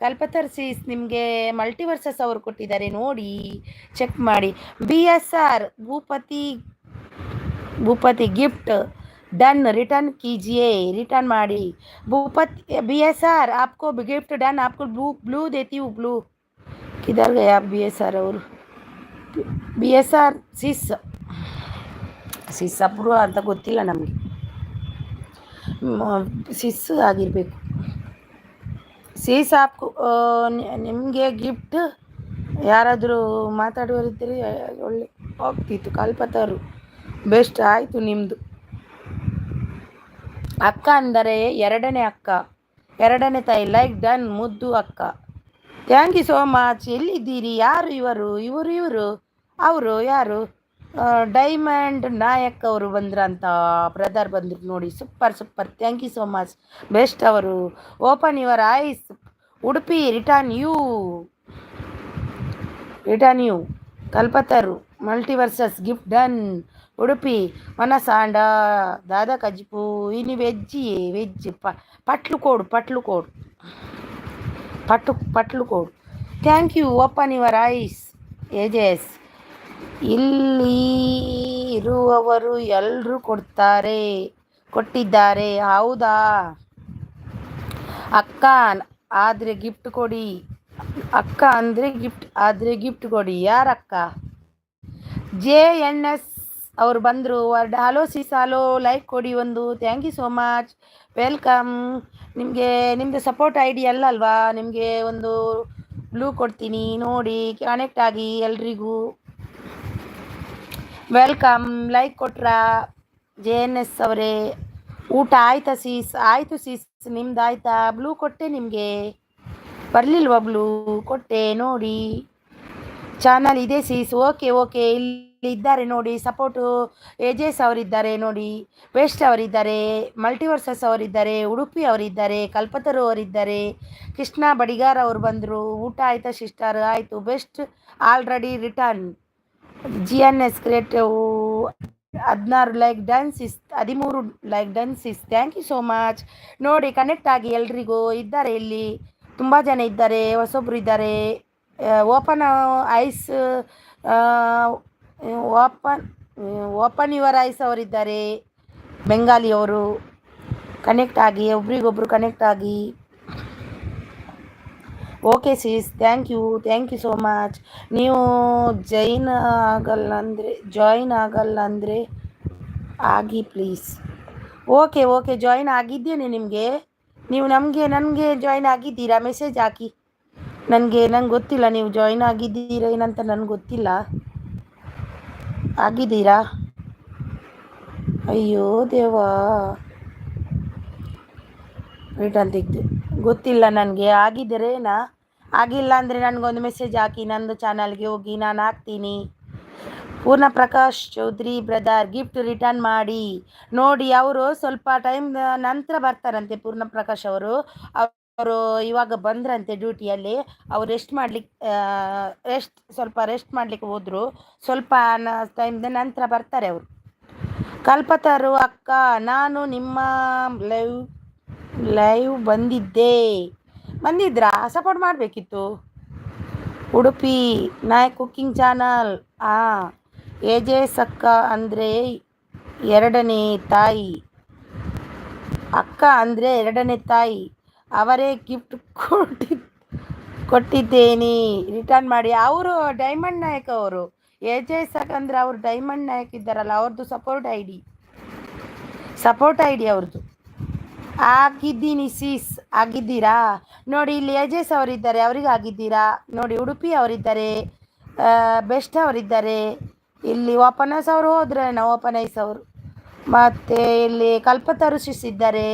ಕಲ್ಪತರು ಸೀಸ್ ನಿಮಗೆ ಮಲ್ಟಿವರ್ಸಸ್ ಅವರು ಕೊಟ್ಟಿದ್ದಾರೆ ನೋಡಿ, ಚೆಕ್ ಮಾಡಿ. BSR ಭೂಪತಿ ಗಿಫ್ಟ್ डन, रिटर्न कीजिए, रिटर्न माड़ी. भूपति BSR आपको गिफ्ट डन, आपको ब्लू देती हूँ. ब्लू किधर गए आप BSR? और BSR ಸಿಸ್ಸಬ್ರು ಅಂತ ಗೊತ್ತಿಲ್ಲ ನಮಗೆ, ಸಿಸ್ ಆಗಿರಬೇಕು. ಆಪ್ಕು ನಿಮಗೆ ಗಿಫ್ಟ್ ಯಾರಾದರೂ ಮಾತಾಡುವರಿದ್ದರೆ ಒಳ್ಳೆ ಹೋಗ್ತಿತ್ತು. ಕಲ್ಪತರು ಬೆಸ್ಟ್ ಆಯಿತು ನಿಮ್ಮದು. ಅಕ್ಕ ಅಂದರೆ ಎರಡನೇ ತಾಯಿ. ಲೈಕ್ ಡನ್ ಮುದ್ದು ಅಕ್ಕ. Thank you so much. ಎಲ್ಲಿದ್ದೀರಿ? ಯಾರು ಇವರು ಅವರು ಯಾರು? ಡೈಮಂಡ್ ನಾಯಕ್ ಅವರು ಬಂದ್ರಂತ, ಬ್ರದರ್ ಬಂದರು ನೋಡಿ. Super thank you so much, best ಅವರು. Open your eyes Udupi return you. Kalpataru multiverses gift done. Udupi ಮನಸಾಂಡ ದಾದಾ ಕಜ್ಪು ಇನಿ ವೆಜ್ ಪಟ್ಲು ಕೋಡು. Thank you. Open your eyes AJS. ಇಲ್ಲಿ ಇರುವವರು ಎಲ್ಲರೂ ಕೊಟ್ಟಿದ್ದಾರೆ. ಹೌದಾ ಅಕ್ಕ? ಆದರೆ ಗಿಫ್ಟ್ ಕೊಡಿ. ಅಕ್ಕ ಅಂದರೆ ಗಿಫ್ಟ್ ಕೊಡಿ. ಯಾರಕ್ಕ? JNS ಅವರು ಬಂದರು. ಹಲೋ ಸಿಸ್, ಹಲೋ, ಲೈಕ್ ಕೊಡಿ ಒಂದು. Thank you so much, welcome. ನಿಮ್ಮದು ಸಪೋರ್ಟ್ ID ಅಲ್ವಾ, ನಿಮಗೆ ಒಂದು ಬ್ಲೂ ಕೊಡ್ತೀನಿ ನೋಡಿ, ಕನೆಕ್ಟ್ ಆಗಿ. ಎಲ್ರಿಗೂ ವೆಲ್ಕಮ್. ಲೈಕ್ ಕೊಟ್ರಾ JNS ಅವರೇ? ಊಟ ಆಯ್ತಾ ಸೀಸ್? ಆಯಿತು ಸೀಸ್, ನಿಮ್ದು ಆಯ್ತಾ? ಬ್ಲೂ ಕೊಟ್ಟೆ ನಿಮಗೆ, ಬರಲಿಲ್ವಾ ಬ್ಲೂ? ಕೊಟ್ಟೆ ನೋಡಿ. ಚಾನಲ್ ಇದೆ ಸೀಸ್. ಓಕೆ ಓಕೆ, ಇಲ್ಲಿ ಇದ್ದಾರೆ ನೋಡಿ ಸಪೋರ್ಟು. ಎಜೆಸ್ ಅವರಿದ್ದಾರೆ ನೋಡಿ, ಬೆಸ್ಟ್ ಅವರಿದ್ದಾರೆ, ಮಲ್ಟಿವರ್ಸಸ್ ಅವರಿದ್ದಾರೆ, ಉಡುಪಿ ಅವರಿದ್ದಾರೆ, ಕಲ್ಪತರು ಅವರಿದ್ದಾರೆ, ಕೃಷ್ಣ ಬಡಿಗಾರ್ ಅವರು ಬಂದರು. ಊಟ ಆಯ್ತಾ ಸಿಸ್ಟರ್? ಆಯಿತು. Best already return. GNS creative 16 like done sis, 13 like done sis. Thank you so much. ನೋಡಿ ಕನೆಕ್ಟ್ ಆಗಿ ಎಲ್ರಿಗೂ. ಇದ್ದಾರೆ ಇಲ್ಲಿ ತುಂಬ ಜನ ಇದ್ದಾರೆ, ಹೊಸೊಬ್ರು ಇದ್ದಾರೆ. Open eyes, open open your eyes ಅವರಿದ್ದಾರೆ, ಬೆಂಗಾಲಿಯವರು. ಕನೆಕ್ಟ್ ಆಗಿ, ಒಬ್ರಿಗೊಬ್ರು ಕನೆಕ್ಟ್ ಆಗಿ. Okay sis, thank you so much. ನೀವು ಜಾಯಿನ್ ಆಗಲ್ಲ ಅಂದರೆ ಆಗಿ ಪ್ಲೀಸ್. ಓಕೆ ಓಕೆ, ಜಾಯಿನ್ ಆಗಿದ್ದೇನೆ ನಿಮಗೆ. ನೀವು ನನಗೆ ಜಾಯಿನ್ ಆಗಿದ್ದೀರಾ? ಮೆಸೇಜ್ ಹಾಕಿ ನಂಗೆ ಗೊತ್ತಿಲ್ಲ ನೀವು ಜಾಯಿನ್ ಆಗಿದ್ದೀರಾ ಏನಂತ, ನನಗೆ ಗೊತ್ತಿಲ್ಲ. ಆಗಿದ್ದೀರಾ? ಅಯ್ಯೋ ದೇವಾ, ರಿಟರ್ನ್ ತೆಗೆದು ಗೊತ್ತಿಲ್ಲ ನನಗೆ. ಆಗಿದ್ದರೇನಾ? ಆಗಿಲ್ಲ ಅಂದರೆ ನನಗೊಂದು ಮೆಸೇಜ್ ಹಾಕಿ, ನಂದು ಚಾನಲ್ಗೆ ಹೋಗಿ ನಾನು ಹಾಕ್ತೀನಿ. Purna Prakash Chaudhary brother gift return ಮಾಡಿ ನೋಡಿ. ಅವರು ಸ್ವಲ್ಪ ಟೈಮ್ ನಂತರ ಬರ್ತಾರಂತೆ. ಪೂರ್ಣ ಪ್ರಕಾಶ್ ಅವರು ಇವಾಗ ಬಂದ್ರಂತೆ ಡ್ಯೂಟಿಯಲ್ಲಿ. ಅವ್ರು ಸ್ವಲ್ಪ ರೆಸ್ಟ್ ಮಾಡಲಿಕ್ಕೆ ಹೋದರು. ಸ್ವಲ್ಪ ಟೈಮ್ದ ನಂತರ ಬರ್ತಾರೆ ಅವರು. ಕಲ್ಪತರು ಅಕ್ಕ, ನಾನು ನಿಮ್ಮ ಲೈವ್ ಬಂದಿದ್ರಾ? ಸಪೋರ್ಟ್ ಮಾಡಬೇಕಿತ್ತು. Udupi Nayak cooking channel. AJS ಅಕ್ಕ ಅಂದರೆ ಎರಡನೇ ತಾಯಿ. ಅಕ್ಕ ಅಂದರೆ ಎರಡನೇ ತಾಯಿ. ಅವರೇ ಗಿಫ್ಟ್ ಕೊಟ್ಟಿದ್ದೇನೆ, ರಿಟರ್ನ್ ಮಾಡಿ. ಅವರು ಡೈಮಂಡ್ ನಾಯಕ್. ಅವರು ಏಜೆಸ್ ಅಕ್ಕ ಅಂದರೆ ಅವರು ಡೈಮಂಡ್ ನಾಯಕ್ ಇದ್ದಾರಲ್ಲ, ಅವ್ರದ್ದು ಸಪೋರ್ಟ್ ಐ ಡಿ ಅವ್ರದ್ದು. ಆಗಿದ್ದೀನಿ ಸೀಸ್. ಆಗಿದ್ದೀರಾ? ನೋಡಿ ಇಲ್ಲಿ ಏಜೆಸ್ ಅವರಿದ್ದಾರೆ, ಅವರಿಗೆ ಆಗಿದ್ದೀರಾ ನೋಡಿ. ಉಡುಪಿ ಅವರಿದ್ದಾರೆ, ಬೆಸ್ಟ್ ಅವರಿದ್ದಾರೆ. ಇಲ್ಲಿ ಓಪನೈಸ್ ಅವರು ಹೋದ್ರೆ ಓಪನೈಸ್ ಅವರು. ಮತ್ತು ಇಲ್ಲಿ ಕಲ್ಪತರುಷಿಸ್ ಇದ್ದಾರೆ,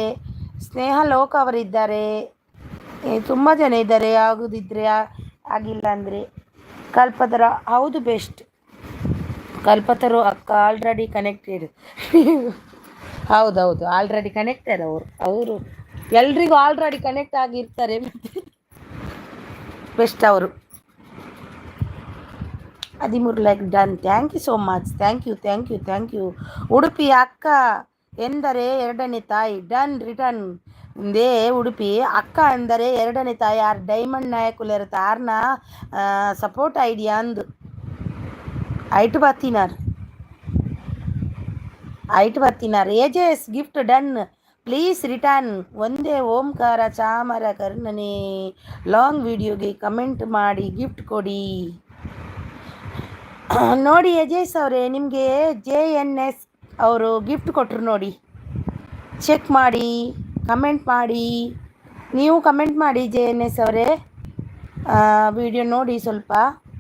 ಸ್ನೇಹ ಲೋಕ ಅವರಿದ್ದಾರೆ. ತುಂಬ ಜನ ಇದ್ದಾರೆ. ಆಗೋದಿದ್ರೆ ಆಗಿಲ್ಲ ಅಂದರೆ ಕಲ್ಪತರ. ಹೌದು ಬೆಸ್ಟ್. ಕಲ್ಪತರು ಅಕ್ಕ ಆಲ್ರೆಡಿ ಕನೆಕ್ಟೆಡ್. ಹೌದೌದು, ಆಲ್ರೆಡಿ ಕನೆಕ್ಟೆಡ್ ಅವರು ಎಲ್ರಿಗೂ ಆಲ್ರೆಡಿ ಕನೆಕ್ಟ್ ಆಗಿರ್ತಾರೆ. ಬೆಸ್ಟ್ ಅವರು 13 like done. Thank you so much. Thank you. Udupi ಅಕ್ಕ ಎಂದರೆ ಎರಡನೇ ತಾಯಿ. Done return they. ಉಡುಪಿ ಅಕ್ಕ ಅಂದರೆ ಎರಡನೇ ತಾಯಿ. ಆರ್ ಡೈಮಂಡ್ ನಾಯಕುಲು ಇರುತ್ತೆ, ಆರ್ನ ಸಪೋರ್ಟ್ ಐಡಿಯಾ ಅಂದು ಐಟು ಬರ್ತಿನಾರ್. ಏಜೆಸ್ ಗಿಫ್ಟ್ ಡನ್, ಪ್ಲೀಸ್ ರಿಟರ್ನ್. ಒಂದೇ ಓಂಕಾರ ಚಾಮರ ಕರ್ಣನೆ ಲಾಂಗ್ ವಿಡಿಯೋಗೆ ಕಮೆಂಟ್ ಮಾಡಿ ಗಿಫ್ಟ್ ಕೊಡಿ. ನೋಡಿ ಏಜೆಸ್ ಅವರೇ, ನಿಮಗೆ JNS ಅವರು ಗಿಫ್ಟ್ ಕೊಟ್ಟರು ನೋಡಿ. ಚೆಕ್ ಮಾಡಿ, ಕಮೆಂಟ್ ಮಾಡಿ. ನೀವು ಕಮೆಂಟ್ ಮಾಡಿ JNS ಅವರೇ, ವಿಡಿಯೋ ನೋಡಿ ಸ್ವಲ್ಪ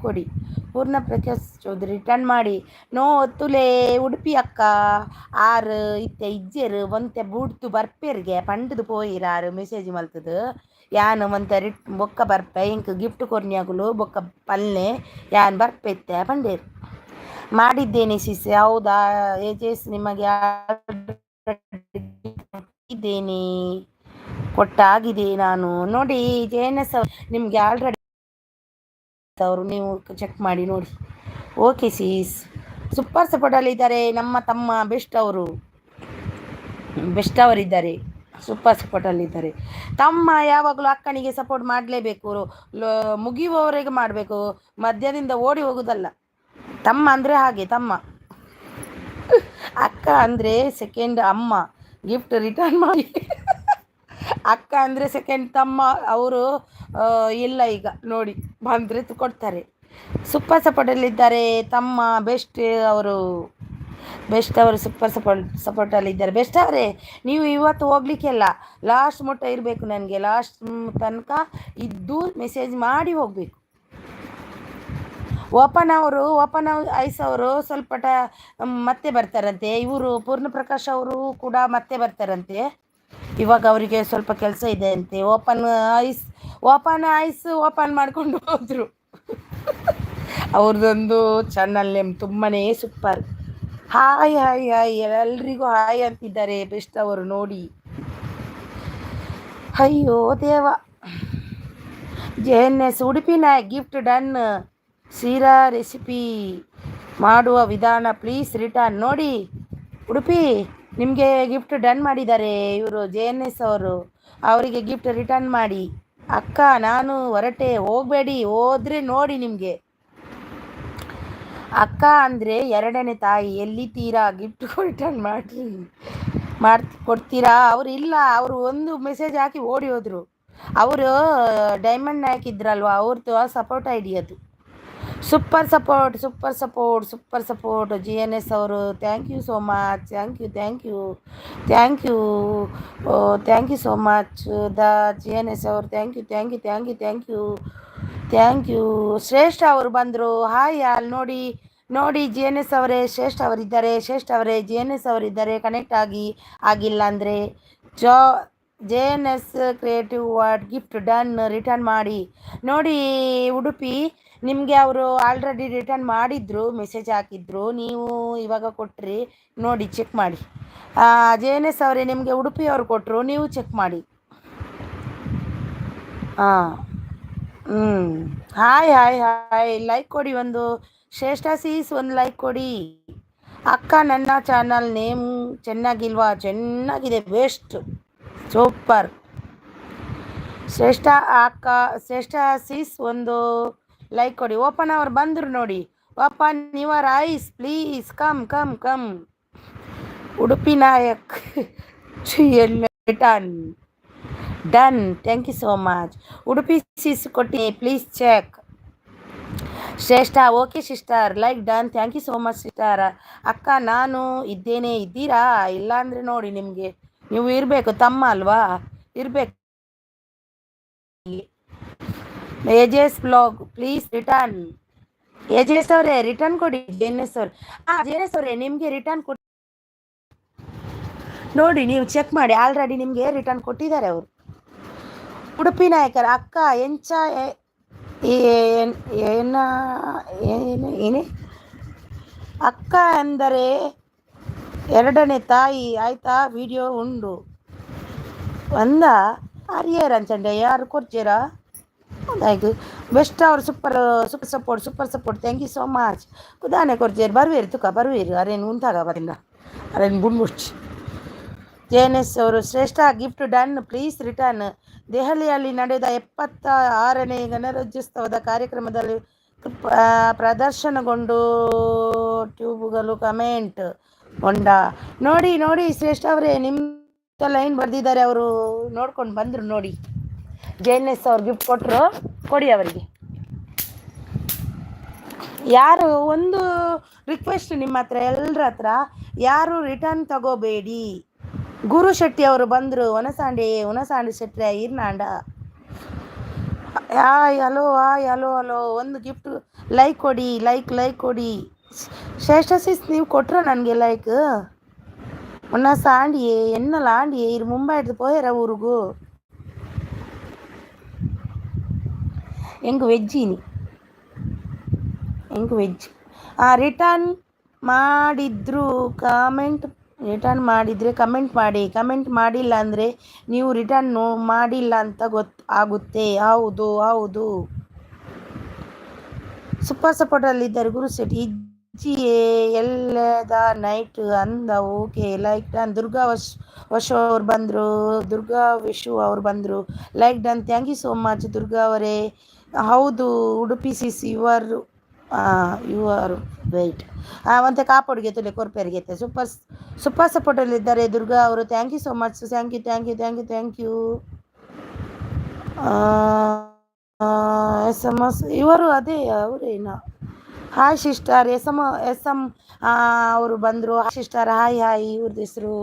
ಕೊಡಿ. ಪೂರ್ಣ ಪ್ರಕಾಶ್ ಚೌಧರಿ ರಿಟರ್ನ್ ಮಾಡಿ. ನೋ ತುಲೆ ಉಡುಪಿ ಅಕ್ಕ ಆರು ಇತ್ತೆ ಇಜ್ಜೆರು ಒಂತೆ ಬೂಡ್ತು ಬರ್ಪೇರಿಗೆ ಪಂಡದು ಪೋಯಿರಾರು ಮೆಸೇಜ್ ಮಲ್ತದು. ಯಾನು ಒಂತೆ ಬೊಕ್ಕ ಬರ್ಪೆ ಇಂಕ್ ಗಿಫ್ಟ್ ಕೊರ್ನಿಯಾಗುಲು ಬೊಕ್ಕ ಪಲ್ಲೆ ಯಾನ್ ಬರ್ಪೆತ್ತೆ ಪಂಡೇರು ಮಾಡಿದ್ದೇನೆ ಸಿಸ್. ಹೌದಾ ಏಜೆಸ್, ನಿಮಗೆ ಇದ್ದೇನೆ, ಕೊಟ್ಟಾಗಿದೆ ನಾನು ನೋಡಿ. JNS ನಿಮಗೆ ಆಲ್ರೆಡಿ ಅವರು, ನೀವು ಚೆಕ್ ಮಾಡಿ ನೋಡಿ. Okay seize. ಸೂಪರ್ ಸಪೋರ್ಟಲ್ಲಿ ಇದ್ದಾರೆ ನಮ್ಮ ತಮ್ಮ ಬೆಸ್ಟ್ ಅವರಿದ್ದಾರೆ. ಸೂಪರ್ ಸಪೋರ್ಟಲ್ಲಿದ್ದಾರೆ. ತಮ್ಮ ಯಾವಾಗಲೂ ಅಕ್ಕನಿಗೆ ಸಪೋರ್ಟ್ ಮಾಡಲೇಬೇಕು, ಮುಗಿಯುವವರೆಗೆ ಮಾಡಬೇಕು, ಮಧ್ಯದಿಂದ ಓಡಿ ಹೋಗೋದಲ್ಲ. ತಮ್ಮ ಅಂದರೆ ಹಾಗೆ. ತಮ್ಮ ಅಕ್ಕ ಅಂದರೆ ಸೆಕೆಂಡ್ ಅಮ್ಮ. ಗಿಫ್ಟ್ ರಿಟರ್ನ್ ಮಾಡಿ. ಅಕ್ಕ ಅಂದರೆ ಸೆಕೆಂಡ್ ತಮ್ಮ. ಅವರು ಇಲ್ಲ ಈಗ ನೋಡಿ, ಬಂದರೆ ಕೊಡ್ತಾರೆ. ಸೂಪರ್ ಸಪೋರ್ಟಲ್ಲಿದ್ದಾರೆ ತಮ್ಮ ಬೆಸ್ಟ್ ಅವರು. ಸೂಪರ್ ಸಪೋರ್ಟಲ್ಲಿದ್ದಾರೆ. ಬೆಸ್ಟ್ ಅವರೇ, ನೀವು ಇವತ್ತು ಹೋಗ್ಲಿಕ್ಕೆಲ್ಲ ಲಾಸ್ಟ್ ಮೊಟ್ಟ ಇರಬೇಕು. ನನಗೆ ಲಾಸ್ಟ್ ತನಕ ಇದ್ದು ಮೆಸೇಜ್ ಮಾಡಿ ಹೋಗಬೇಕು. ಓಪನ್ ಐಸ್ ಅವರು ಸ್ವಲ್ಪ ಮತ್ತೆ ಬರ್ತಾರಂತೆ. ಇವರು ಪೂರ್ಣಪ್ರಕಾಶ್ ಅವರು ಕೂಡ ಮತ್ತೆ ಬರ್ತಾರಂತೆ. ಇವಾಗ ಅವರಿಗೆ ಸ್ವಲ್ಪ ಕೆಲಸ ಇದೆ ಅಂತೆ. ಓಪನ್ ಮಾಡ್ಕೊಂಡು ಹೋದ್ರು. ಅವ್ರದ್ದೊಂದು ಚಾನಲ್ ನೇಮ್ ತುಂಬಾ ಸೂಪರ್. ಹಾಯ್ ಹಾಯ್ ಹಾಯ್ ಎಲ್ರಿಗೂ ಹಾಯ್ ಅಂತಿದ್ದಾರೆ ಬೆಸ್ಟ್ ಅವರು ನೋಡಿ. ಅಯ್ಯೋ ದೇವ. JNS ಉಡುಪಿನ ಗಿಫ್ಟ್ ಡನ್. ಸೀರಾ ರೆಸಿಪಿ ಮಾಡುವ ವಿಧಾನ ಪ್ಲೀಸ್ ರಿಟರ್ನ್ ನೋಡಿ. ಉಡುಪಿ ನಿಮಗೆ ಗಿಫ್ಟ್ ಡನ್ ಮಾಡಿದ್ದಾರೆ ಇವರು JNS ಅವರು. ಅವರಿಗೆ ಗಿಫ್ಟ್ ರಿಟರ್ನ್ ಮಾಡಿ. ಅಕ್ಕ ನಾನು ಹೊರಟೆ, ಹೋಗಬೇಡಿ, ಹೋದರೆ ನೋಡಿ ನಿಮಗೆ. ಅಕ್ಕ ಅಂದರೆ ಎರಡನೇ ತಾಯಿ. ಎಲ್ಲಿದ್ದೀರಾ? ಗಿಫ್ಟ್ ರಿಟರ್ನ್ ಕೊಡ್ತೀರಾ? ಅವರು ಇಲ್ಲ, ಅವರು ಒಂದು ಮೆಸೇಜ್ ಹಾಕಿ ಓಡಿ ಹೋದರು. ಅವರು ಡೈಮಂಡ್ ಹಾಕಿದ್ರಲ್ವ, ಅವ್ರದ್ದು ಸಪೋರ್ಟ್ ಐಡಿ ಅದು. ಸೂಪರ್ ಸಪೋರ್ಟ್ JNS ಅವರು. Thank you so much. Thank you so much JNS ಅವರು. Thank you. ಶ್ರೇಷ್ಠ ಅವರು ಬಂದರು. Hi all. ನೋಡಿ JNS ಅವರೇ, ಶ್ರೇಷ್ಠ ಅವರಿದ್ದಾರೆ. JNS ಅವರಿದ್ದಾರೆ. ಕನೆಕ್ಟ್ ಆಗಿಲ್ಲ ಅಂದರೆ JNS creative word gift done return ಮಾಡಿ ನೋಡಿ. ಉಡುಪಿ ನಿಮಗೆ ಅವರು ಆಲ್ರೆಡಿ ರಿಟರ್ನ್ ಮಾಡಿದ್ರು, ಮೆಸೇಜ್ ಹಾಕಿದ್ರು. ನೀವು ಇವಾಗ ಕೊಟ್ರಿ ನೋಡಿ, ಚೆಕ್ ಮಾಡಿ. JNS ಅವರೇ ನಿಮಗೆ ಉಡುಪಿ ಅವರು ಕೊಟ್ಟರು, ನೀವು ಚೆಕ್ ಮಾಡಿ. ಹಾಯ್ ಲೈಕ್ ಕೊಡಿ ಒಂದು. ಶ್ರೇಷ್ಠ ಸೀಸ್ ಒಂದು ಲೈಕ್ ಕೊಡಿ. ಅಕ್ಕ ನನ್ನ ಚಾನಲ್ ನೇಮ್ ಚೆನ್ನಾಗಿಲ್ವಾ? ಚೆನ್ನಾಗಿದೆ, ಬೆಸ್ಟ್, ಸೂಪರ್. ಶ್ರೇಷ್ಠ ಸೀಸ್ ಒಂದು ಲೈಕ್ ಕೊಡಿ. ಓಪನ್ ಅವ್ರು ಬಂದರು ನೋಡಿ. Open your eyes please. Come. Udupi Nayak done. Thank you so much. Udupi sis ಕೊಟ್ಟಿ, please check. Shreshtha okay sister, like done. Thank you so much sister. ಅಕ್ಕ ನಾನು ಇದ್ದೇನೆ, ಇದ್ದೀರಾ? ಇಲ್ಲ ಅಂದರೆ ನೋಡಿ, ನಿಮಗೆ ನೀವು ಇರಬೇಕು, ತಮ್ಮ ಅಲ್ವಾ, ಇರಬೇಕು. ಏಜೆಸ್ ಬ್ಲಾಗ್ ಪ್ಲೀಸ್ ರಿಟರ್ನ್. ಏಜೆಸ್ ಅವರೇ ರಿಟರ್ನ್ ಕೊಡಿ. JNS ಅವರೇ ನಿಮಗೆ ರಿಟರ್ನ್ ಕೊಡಿ ನೋಡಿ, ನೀವು ಚೆಕ್ ಮಾಡಿ. ಆಲ್ರೆಡಿ ನಿಮಗೆ ರಿಟರ್ನ್ ಕೊಟ್ಟಿದ್ದಾರೆ ಅವರು. ಉಡುಪಿ ನಾಯಕರ ಅಕ್ಕ ಎಂಚ ಏನೇ ಅಕ್ಕ ಅಂದರೆ ಎರಡನೇ ತಾಯಿ ಆಯ್ತಾ? ವಿಡಿಯೋ ಉಂಡು ಒಂದ ಹರಿಯರ್ ಅಂಚಂಡೆ ಯಾರು ಕೊರ್ಚೇರಾ ಆಯ್ತು. ಬೆಸ್ಟ್ ಅವರು super support. Thank you so much. ಕುದಾನೆ ಕೊರ್ಚೇರು ಬರುವೇರು ತುಕ ಬರುವೇರು. ಅರೇನು ಉಂಟಾಗ ಬರಿಂದ ಅರೇನು ಬುಣ್ಮುಡ್ಚಿ. JNS ಅವರು ಶ್ರೇಷ್ಠ ಗಿಫ್ಟ್ ಡನ್ ಪ್ಲೀಸ್ ರಿಟರ್ನ್. ದೆಹಲಿಯಲ್ಲಿ ನಡೆದ 76ನೇ ಗಣರಾಜ್ಯೋತ್ಸವದ ಕಾರ್ಯಕ್ರಮದಲ್ಲಿ ಪ್ರದರ್ಶನಗೊಂಡು ಟ್ಯೂಬ್ಗಳು ಕಮೆಂಟ್ ಹೊಂಡ ನೋಡಿ. ಶ್ರೇಷ್ಠ ಅವರೇ ನಿಮ್ಮ ಲೈನ್ ಬರೆದಿದ್ದಾರೆ, ಅವರು ನೋಡ್ಕೊಂಡು ಬಂದರು ನೋಡಿ. JNS ಅವ್ರು ಗಿಫ್ಟ್ ಕೊಟ್ಟರು, ಕೊಡಿ ಅವರಿಗೆ. ಯಾರು ಒಂದು ರಿಕ್ವೆಸ್ಟ್ ನಿಮ್ಮ ಹತ್ರ, ಎಲ್ಲರ ಹತ್ರ, ಯಾರು ರಿಟರ್ನ್ ತಗೋಬೇಡಿ. ಗುರು ಶೆಟ್ಟಿ ಅವರು ಬಂದರು. ಉನಸಾಂಡಿ ಶೆಟ್ಟಿ ಇರ್ನಾಂಡ. ಹಾಯ್ ಹಲೋ ಒಂದು ಗಿಫ್ಟ್ ಲೈಕ್ ಕೊಡಿ. ಲೈಕ್ ಕೊಡಿ. ಶ್ರೇಷ್ಠ ಸಿಸ್ ನೀವು ಕೊಟ್ರ ನನಗೆ ಲೈಕ್. ಉನಸಾಂಡಿಯೇ ಎನ್ನಲ್ಲ ಆಂಡಿಯೇ ಇರು ಮುಂಬೈ ಹಿಡ್ದು ಪೋಯರ ಊರಿಗೂ ಹೆಂಗೆ ವೆಜ್ಜಿನಿ ವೆಜ್. ರಿಟರ್ನ್ ಮಾಡಿದರೆ ಕಮೆಂಟ್ ಮಾಡಿ. ಕಮೆಂಟ್ ಮಾಡಿಲ್ಲ ಅಂದರೆ ನೀವು ರಿಟರ್ನ್ ಮಾಡಿಲ್ಲ ಅಂತ ಆಗುತ್ತೆ. ಹೌದು. ಸೂಪರ್ ಸಪೋರ್ಟಲ್ಲಿದ್ದಾರೆ ಗುರು ಶೆಟ್ಟಿ. ಇಜ್ಜಿಯೇ ಎಲ್ಲದ ನೈಟ್ ಅಂದ. Okay like done. Durga Vishu ಅವ್ರು ಬಂದರು. Like done. Thank you so much Durga ಅವರೇ. ಹೌದು Udupi sis you are wait. ಮತ್ತೆ ಕಾಪಾಡಿಗೆ ತುಲೆ ಕೊರ್ಪೇರಿಗೆ ಸೂಪರ್ ಸಪೋರ್ಟಲ್ಲಿದ್ದಾರೆ ದುರ್ಗಾ ಅವರು. Thank you so much. Thank you. SMS ಇವರು ಅದೇ ಅವರೇನಾ? Hi sister. SM ಅವರು ಬಂದರು. Hi sister. ಹಾಯ್ ಇವ್ರದ್ದು ಹೆಸರು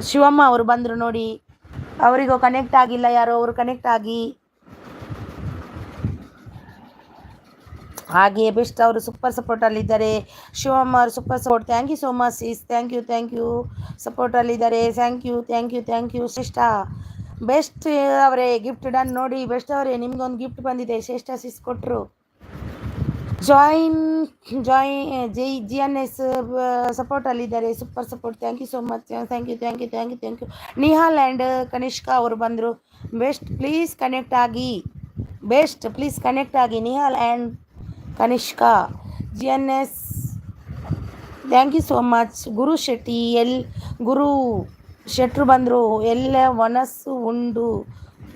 ಶಿವಮ್ಮ ಅವರು ಬಂದರು ನೋಡಿ. ಅವರಿಗೂ ಕನೆಕ್ಟ್ ಆಗಿಲ್ಲ, ಯಾರೋ ಅವರು ಕನೆಕ್ಟ್ ಆಗಿ. ಹಾಗೆಯೇ ಬೆಸ್ಟ್ ಅವರು ಸೂಪರ್ ಸಪೋರ್ಟಲ್ಲಿದ್ದಾರೆ. ಶಿವಮ್ಮ ಅವರು super support, thank you so much is, thank you ಸಪೋರ್ಟಲ್ಲಿದ್ದಾರೆ. Thank you Shreshtha. ಬೆಸ್ಟ್ ಅವರೇ ಗಿಫ್ಟ್ ಡನ್ ನೋಡಿ. ಬೆಸ್ಟ್ ಅವರೇ ನಿಮ್ಗೊಂದು ಗಿಫ್ಟ್ ಬಂದಿದೆ, ಶ್ರೇಷ್ಠ ಸಿಸ್ ಕೊಟ್ಟರು. ಜಾಯಿನ್ ಜಿ ಎನ್ ಎಸ್ ಸಪೋರ್ಟಲ್ಲಿದ್ದಾರೆ, super support, thank you so much, thank you. Nihal and Kanishka ಅವರು ಬಂದರು. ಬೆಸ್ಟ್ ಪ್ಲೀಸ್ ಕನೆಕ್ಟ್ ಆಗಿ, Nihal and Kanishka. G N S thank you so much. Guru Shetty Guru ಶೆಟ್ರು ಬಂದರು. ಎಲ್ಲ ಒನಸ್ಸು ಉಂಡು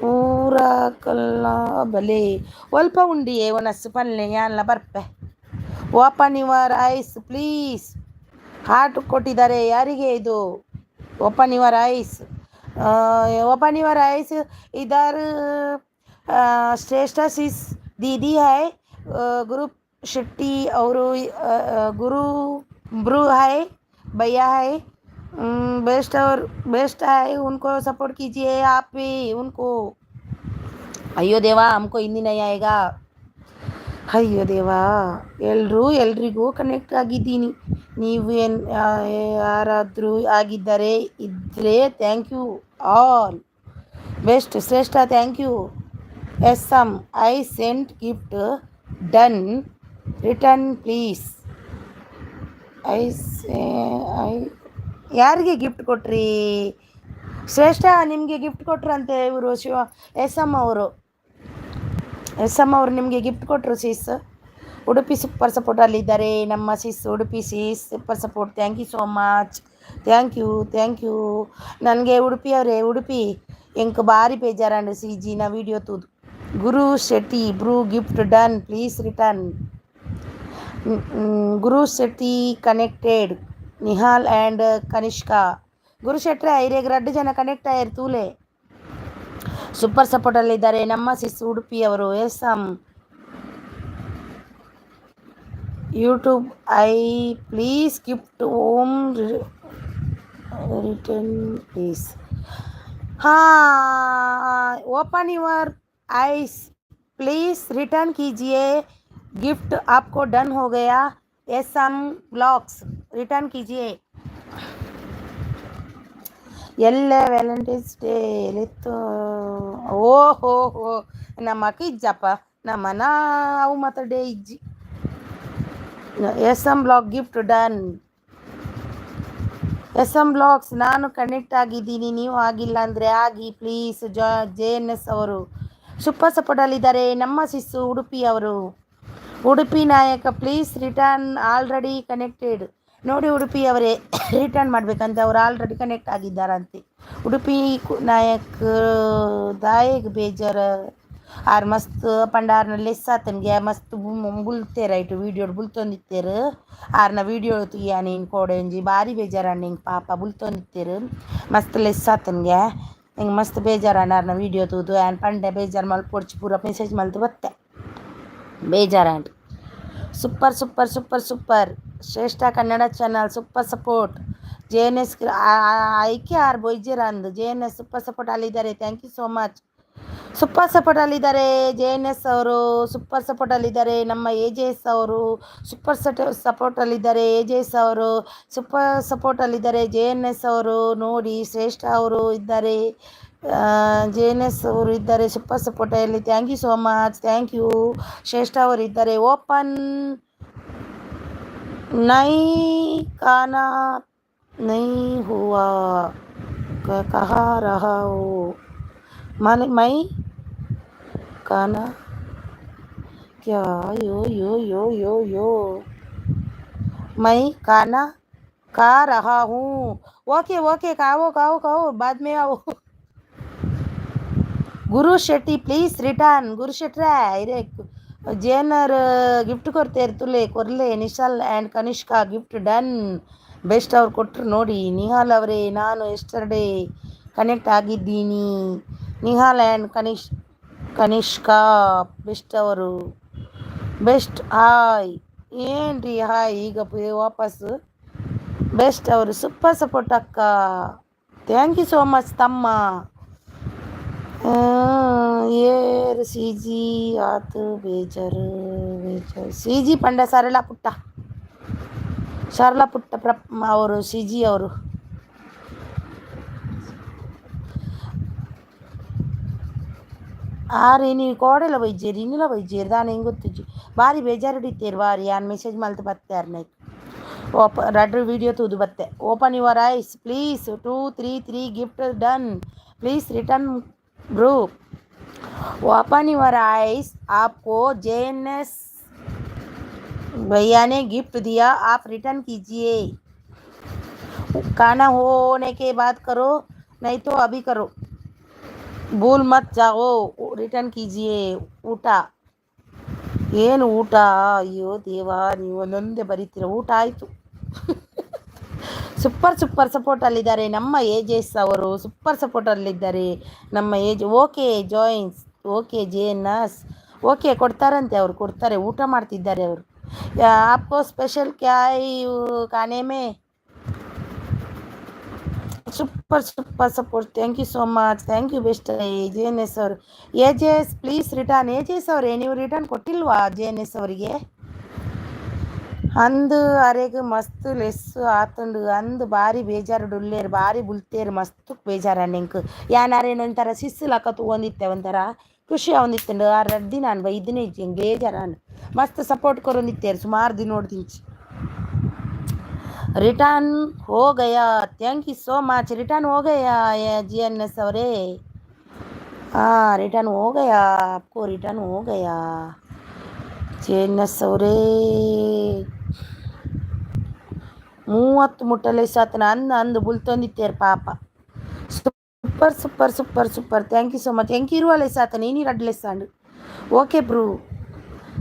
ಊರಕಲ್ಲ ಬಲೆ ಒಲ್ಪ ಉಂಡಿಯೇ ಒನಸ್ಸು ಪಲ್ಲೆ ಎಲ್ಲ ಬರ್ಪೆ. Open your eyes please. Heart ಕೊಟ್ಟಿದ್ದಾರೆ, ಯಾರಿಗೆ ಇದು? ಓಪನ್ ಯುವರ್ ಐಸ್, ಇದರ್ ಶ್ರೇಷ್ಠ ಸಿಸ್ दीदी है, गुरु शेट्टी और गुरु ब्रू है, भैया है, बेस्ट है, उनको सपोर्ट कीजिए आप भी उनको. ಅಯ್ಯೋ ದೇವಾ हमको हिंदी नहीं आएगा. ಅಯ್ಯೋ ದೇವಾ, ಎಲ್ರಿಗೂ ಕನೆಕ್ಟ್ ಆಗಿದ್ದೀನಿ. ನೀವು ಯಾರಾದರೂ ಆಗಿದ್ದರೆ ಇದ್ದರೆ thank you all. Best Shreshtha thank you. Yes I sent gift done return please. ಯಾರಿಗೆ ಗಿಫ್ಟ್ ಕೊಟ್ರಿ? ಶ್ರೇಷ್ಠ ನಿಮಗೆ ಗಿಫ್ಟ್ ಕೊಟ್ರಂತೆ ಇವರು ಎಸ್ ಎಮ್ ಅವರು ನಿಮಗೆ ಗಿಫ್ಟ್ ಕೊಟ್ಟರು ಸಿಸ್. ಉಡುಪಿ ಸೂಪರ್ ಸಪೋರ್ಟಲ್ಲಿದ್ದಾರೆ ನಮ್ಮ sis. Udupi sis super support, thank you so much, thank you. ನನಗೆ ಉಡುಪಿ ಎಂಕ್ ಭಾರಿ ಬೇಜಾರಂಡು ಸಿ ಜಿನ ವಿಡಿಯೋ ತೂದು. Guru Shetty bro gift done please return. Guru Shetty connected Nihal and Kanishka. Guru ಶೆಟ್ರೆ ಐರೇಗ 2 ಜನ ಕನೆಕ್ಟ್ ಆಯ್ರು ತೂಲೆ. ಸೂಪರ್ ಸಪೋರ್ಟಲ್ಲಿದ್ದಾರೆ ನಮ್ಮ ಸಿಸ್ ಉಡುಪಿಯವರು. ಯೂಟ್ಯೂಬ್ ಐ ಪ್ಲೀಸ್ ಗಿಫ್ಟ್ ಓಮ್ ರಿಟರ್ನ್ प्लीज. हाँ, open your eyes please, return कीजिए. गिफ्ट आपको डन हो गया. SM ब्लॉग्स रिटर्न कीजिए. ಎಲ್ಲ ವ್ಯಾಲೆಂಟೈನ್ಸ್ ಡೇ ಎಲ್ಲಿತ್ತು? ಓಹೋ ನಮ್ಮ ಅಕ್ಕ ಇಜ್ಜಪ್ಪ, ನಮ್ಮನ ಅವು ಮತ್ತು ಡೇ ಇಜ್ಜಿ. SM blog gift done. SM blogs ನಾನು ಕನೆಕ್ಟ್ ಆಗಿದ್ದೀನಿ, ನೀವು ಆಗಿಲ್ಲ ಅಂದರೆ ಆಗಿ ಪ್ಲೀಸ್. JNS ಅವರು ಸೂಪರ್ ಸಪೋರ್ಟಲ್ಲಿದ್ದಾರೆ ನಮ್ಮ ಸಿಸ್ಸು ಉಡುಪಿಯವರು. ಉಡುಪಿ ನಾಯಕ ಪ್ಲೀಸ್ ರಿಟರ್ನ್ ಆಲ್ರೆಡಿ ಕನೆಕ್ಟೆಡ್. ನೋಡಿ ಉಡುಪಿಯವರೇ ರಿಟರ್ನ್ ಮಾಡಬೇಕಂತ, ಅವರು ಆಲ್ರೆಡಿ ಕನೆಕ್ಟ್ ಆಗಿದ್ದಾರಂತೆ. ಉಡುಪಿ ನಾಯಕ್ ದಾಯಕ್ ಬೇಜಾರ ಆರ್ ಮಸ್ತ್ ಪಂಡಾರ್ನಲ್ಲಿ ಎಸ್ಸಾತನ್ಗೆ ಮಸ್ತ್ ಬುಲ್ತೇರ ಇಟ್ಟು ವೀಡಿಯೋ ಬುಲ್ತೊಂದಿತ್ತೇರು. ಆರ್ನ ವೀಡಿಯೋ ತುಯ್ಯ ನೀನು ಕೋಡೆಂಜಿ ಭಾರಿ ಬೇಜಾರಣ್ಣ ಹಿಂಗೆ ಪಾಪ ಬುಲ್ತೊಂದಿತ್ತೇರು. ಮಸ್ತ್ ಲೆಸ್ಸಾತನ್ಗೆ ಹಿಂಗೆ ಮಸ್ತ್ ಬೇಜಾರಣ್ಣ ಆರ್ನ ವೀಡಿಯೋ ತೂದು ಆ್ಯನ್ ಪಂಡೆ ಬೇಜಾರು ಮಲ್ ಪೊಡ್ಚಿ ಪೂರ ಮೆಸೇಜ್ ಮಲ್ತು ಬತ್ತೆ ಬೇಜಾರಂಡ್. Super Shreshtha Kannada channel super support. JNS ಐಕೆ ಆರ್ ಬೊಯ್ಜೆರ ಅಂದು JNS ಸೂಪರ್ ಸಪೋರ್ಟ್ ಅಲ್ಲಿದ್ದಾರೆ, thank you so much. Super ಸಪೋರ್ಟಲ್ಲಿದ್ದಾರೆ JNS ಅವರು. ಸೂಪರ್ ಸಪೋರ್ಟಲ್ಲಿದ್ದಾರೆ ನಮ್ಮ AJS ಅವರು. ಸೂಪರ್ ಸಪೋರ್ಟಲ್ಲಿದ್ದಾರೆ AJS ಅವರು. ಸೂಪರ್ ಸಪೋರ್ಟಲ್ಲಿದ್ದಾರೆ JNS ಅವರು. ನೋಡಿ ಶ್ರೇಷ್ಠ ಅವರು ಇದ್ದಾರೆ, JNS ಅವರು ಇದ್ದಾರೆ ಸೂಪರ್ ಸಪೋರ್ಟಲ್ಲಿ, thank you so much, thank you. Shreshtha ಅವರು ಇದ್ದಾರೆ. ಓಪನ್ ನೈ ಕಾನಾ ನೈ ಹುವಾ ಕಹಾ ರಹಾ ಹೋ माने मई काना क्या यो मैं काना का रहा हूँ. ओके कहो बाद में आओ. गुरु शेट्टी प्लीज रिटर्न. गुरु शेट्रा इरे जेनर ಗಿಫ್ಟ್ ಕೊಡ್ತೇರು ತುಲೆ ಕೊರ್ಲೆ. Nishal and Kanishka gift done. Best ಅವ್ರು ಕೊಟ್ಟರು ನೋಡಿ. ನಿಹಾಲ್ ಅವರೇ ನಾನು ಎಸ್ಟರ್ಡೇ ಕನೆಕ್ಟ್ ಆಗಿದ್ದೀನಿ. ನಿಹಾಲ್ ಆ್ಯಂಡ್ ಕನಿಷ್ಕಾ ಬೆಸ್ಟ್ ಅವರು. ಬೆಸ್ಟ್ ಹಾಯ್ ಏನ್ರಿ ಹಾಯ್ ಈಗ ವಾಪಸ್ಸು. ಬೆಸ್ಟ್ ಅವರು ಸೂಪರ್ ಸಪೋರ್ಟ್ ಅಕ್ಕ, ಥ್ಯಾಂಕ್ ಯು ಸೋ ಮಚ್ ತಮ್ಮ. ಏರ್ ಸಿ ಜಿ ಆತು ಬೇಜಾರು ಸಿ ಜಿ ಪಂಡ ಸರಳ ಪುಟ್ಟ ಅವರು ಸಿ ಜಿ ಅವರು ಆರು ನೀವು ಕೋಡೆಲ್ಲ ಬೈಜೇರಿ ಇನ್ನಿಲ್ಲ ಬೈಜೇರಿ ದಾನ ಹೆಂಗೆ ಗೊತ್ತಿಜ್ಜಿ ಭಾರಿ ಬೇಜಾರು ಹಿಡಿತೀರಿ ಬಾರಿ ಯಾನ್ ಮೆಸೇಜ್ ಮಲ್ತು ಬತ್ತೆ ಯಾರನ್ನೈತು ರಡ್ರು ವಿಡಿಯೋ ತೂದು ಬತ್ತೆ open your eyes please 2 3 gift done please return bro open your ice आपको जेएनएस भैया ने गिफ्ट दिया आप रिटर्न कीजिए खाना होने के बाद करो नहीं तो अभी करो भूल मत जाओ रिटर्न कीजिए ಊಟ ಏನು ಊಟ ಅಯ್ಯೋ ದೇವಾ ನೀವು ಒಂದೊಂದೇ ಬರೀತೀರ ಊಟ ಆಯಿತು ಸೂಪರ್ ಸಪೋರ್ಟಲ್ಲಿದ್ದಾರೆ ನಮ್ಮ ಏಜೆಸ್ ಅವರು ಸೂಪರ್ ಸಪೋರ್ಟಲ್ಲಿದ್ದಾರೆ ನಮ್ಮ ಏಜ್ ಓಕೆ ಜಾಯಿನ್ಸ್ ಓಕೆ ಜೇನಸ್ ಓಕೆ ಕೊಡ್ತಾರಂತೆ ಅವರು ಕೊಡ್ತಾರೆ ಊಟ ಮಾಡ್ತಿದ್ದಾರೆ ಅವರು आपको स्पेशल क्या है खाने में super support thank you so much thank you best J N S ಅವರು ಏಜೆಸ್ ಪ್ಲೀಸ್ ರಿಟರ್ನ್ ಏಜೆಸ್ ಅವರೇ ನೀವು ರಿಟರ್ನ್ ಕೊಟ್ಟಿಲ್ವಾ ಜೆ ಎನ್ ಎಸ್ ಅವರಿಗೆ ಅಂದು ಅರೆಗೆ ಮಸ್ತ್ ಲೆಸ್ ಆತಂಡು ಅಂದು ಭಾರಿ ಬೇಜಾರು ಡುಲ್ಲೇರು ಭಾರಿ ಬುಲ್ತೇರು ಮಸ್ತ್ ಬೇಜಾರು ನೆಂಕ್ ಯಾನಾರೇನು ಒಂಥರ ಸಿಸ್ಲಾಕ ತೊಗೊಂಡಿತ್ತೆ ಒಂಥರ ಖುಷಿ ಅವನಿತ್ತಂಡು ಆ ರಡ್ಡಿ ನಾನು ಬೈದನೇ ಇಜ್ಜಿ ಹೆಂಗೆ ಬೇಜಾರಾನು ಮಸ್ತ್ ಸಪೋರ್ಟ್ ಕೊರೊಂದಿತ್ತೇರು ಸುಮಾರು ದಿನ ನೋಡ್ತೀನಿ रिटर्न हो गया thank you so much return हो गया जी एन एस ಅವರೇ हाँ रिटर्न हो गया आपको रिटर्न हो गया जी एन एस ಅವರೇ 30 ಮುಟ್ಟಲೆ ಸಾತನ ಅಂದು ಬುಲ್ತೊಂದಿತ್ತೇರು ಪಾಪ super thank you so much ಹೆಂಗೆ ಇರುವಲೆ ಸಾತ ನೀನು ರಡ್ಲೆಸ್ಸಾಂಡು ಓಕೆ ಬ್ರೂ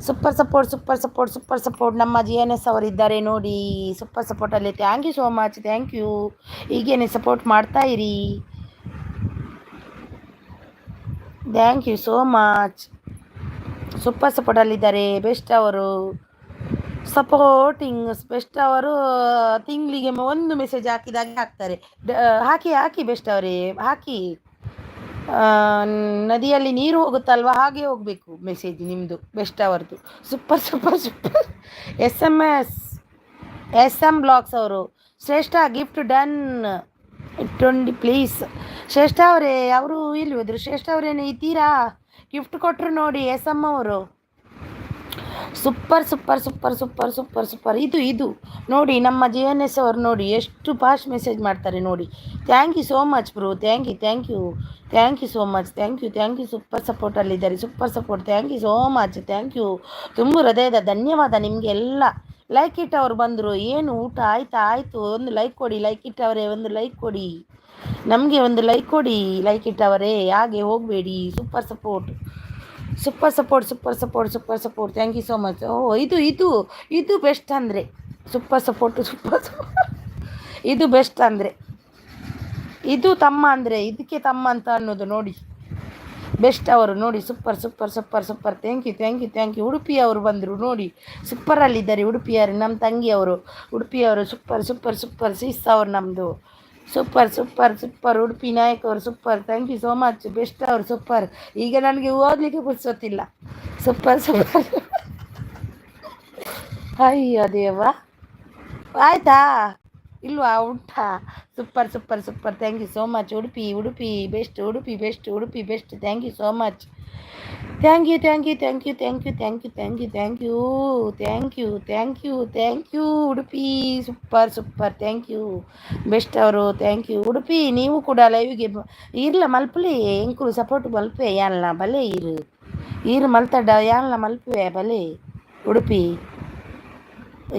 ಸೂಪರ್ ಸಪೋರ್ಟ್ ನಮ್ಮ ಜಿ ಎನ್ ಎಸ್ ಅವರಿದ್ದಾರೆ ನೋಡಿ ಸೂಪರ್ ಸಪೋರ್ಟಲ್ಲಿ thank you so much thank you ಹೀಗೇನೆ ಸಪೋರ್ಟ್ ಮಾಡ್ತಾ ಇರಿ thank you so much super ಸಪೋರ್ಟಲ್ಲಿದ್ದಾರೆ ಬೆಸ್ಟ್ ಅವರು ಸಪೋರ್ಟಿಂಗ್ ಬೆಸ್ಟ್ ಅವರು ತಿಂಗಳಿಗೆ ಒಂದು ಮೆಸೇಜ್ ಹಾಕಿದಾಗ ಹಾಕ್ತಾರೆ ಹಾಕಿ ಬೆಸ್ಟ್ ಅವರೇ ಹಾಕಿ ನದಿಯಲ್ಲಿ ನೀರು ಹೋಗುತ್ತಲ್ವ ಹಾಗೆ ಹೋಗಬೇಕು ಮೆಸೇಜ್ ನಿಮ್ಮದು ಬೆಸ್ಟ್ ಅವರದು ಸೂಪರ್ ಎಸ್ ಎಮ್ ಬ್ಲಾಗ್ಸ್ ಅವರು ಶ್ರೇಷ್ಠ ಗಿಫ್ಟ್ ಡನ್ 20 ಪ್ಲೀಸ್ ಶ್ರೇಷ್ಠ ಅವರೇ ಅವರು ಇಲ್ಲಿ ಹೋದ್ರು ಶ್ರೇಷ್ಠ ಅವರೇನು ಇದ್ದೀರಾ ಗಿಫ್ಟ್ ಕೊಟ್ಟರು ನೋಡಿ ಎಸ್ ಎಮ್ ಅವರು ಸೂಪರ್ ಇದು ನೋಡಿ ನಮ್ಮ ಜಿ ಎನ್ ಎಸ್ ಅವರು ನೋಡಿ ಎಷ್ಟು ಫಾಸ್ಟ್ ಮೆಸೇಜ್ ಮಾಡ್ತಾರೆ ನೋಡಿ thank you so much bro thank you so much thank you super ಸಪೋರ್ಟಲ್ಲಿದ್ದಾರೆ super support thank you so much thank you ತುಂಬ ಹೃದಯದ ಧನ್ಯವಾದ ನಿಮಗೆ ಎಲ್ಲ ಲೈಕ್ ಇಟ್ ಅವ್ರು ಬಂದರು ಏನು ಊಟ ಆಯಿತು ಒಂದು ಲೈಕ್ ಕೊಡಿ ಲೈಕ್ ಇಟ್ಟವರೇ ಒಂದು ಲೈಕ್ ಕೊಡಿ ನಮಗೆ ಒಂದು ಲೈಕ್ ಕೊಡಿ ಲೈಕ್ ಇಟ್ಟವರೇ ಹಾಗೆ ಹೋಗಬೇಡಿ super support thank you so much ಓ ಇದು ಬೆಸ್ಟ್ ಅಂದರೆ ಸೂಪರ್ ಸಪೋರ್ಟ್ ಇದು ಬೆಸ್ಟ್ ಅಂದರೆ ಇದು ತಮ್ಮ ಅಂದರೆ ಇದಕ್ಕೆ ತಮ್ಮ ಅಂತ ಅನ್ನೋದು ನೋಡಿ ಬೆಸ್ಟ್ ಅವರು ನೋಡಿ ಸೂಪರ್ ಥ್ಯಾಂಕ್ ಯು ಉಡುಪಿ ಅವರು ಬಂದರು ನೋಡಿ ಸೂಪರಲ್ಲಿದ್ದಾರೆ ಉಡುಪಿಯವರು ನಮ್ಮ ತಂಗಿಯವರು ಉಡುಪಿಯವರು ಸೂಪರ್ ಸಿಸ್ ಅವರು ನಮ್ಮದು ಸೂಪರ್ ಉಡುಪಿ ನಾಯಕ್ ಅವರು super thank you so much best ಅವರು ಸೂಪರ್ ಈಗ ನನಗೆ ಓದಲಿಕ್ಕೆ ಪುರ್ಸೊತ್ತಿಲ್ಲ ಸೂಪರ್ ಅಯ್ಯೋ ದೇವ ಆಯಿತಾ ಇಲ್ವಾ ಉಂಟಾ super thank you so much Udupi best thank you so much thank you Udupi super thank you best ಅವರು ಥ್ಯಾಂಕ್ ಯು ಉಡುಪಿ ನೀವು ಕೂಡ ಲೈವ್ಗೆ ಇರ್ಲ ಮಲ್ಪಲೆ ಎಂಕುಲು ಸಪೋರ್ಟ್ ಮಲ್ಪೆ ಯಾನ್ಲ ಬಲೆ ಈರು ಮಲ್ತಡ ಯಾನ್ಲ ಮಲ್ಪೆ ಬಲೆ ಉಡುಪಿ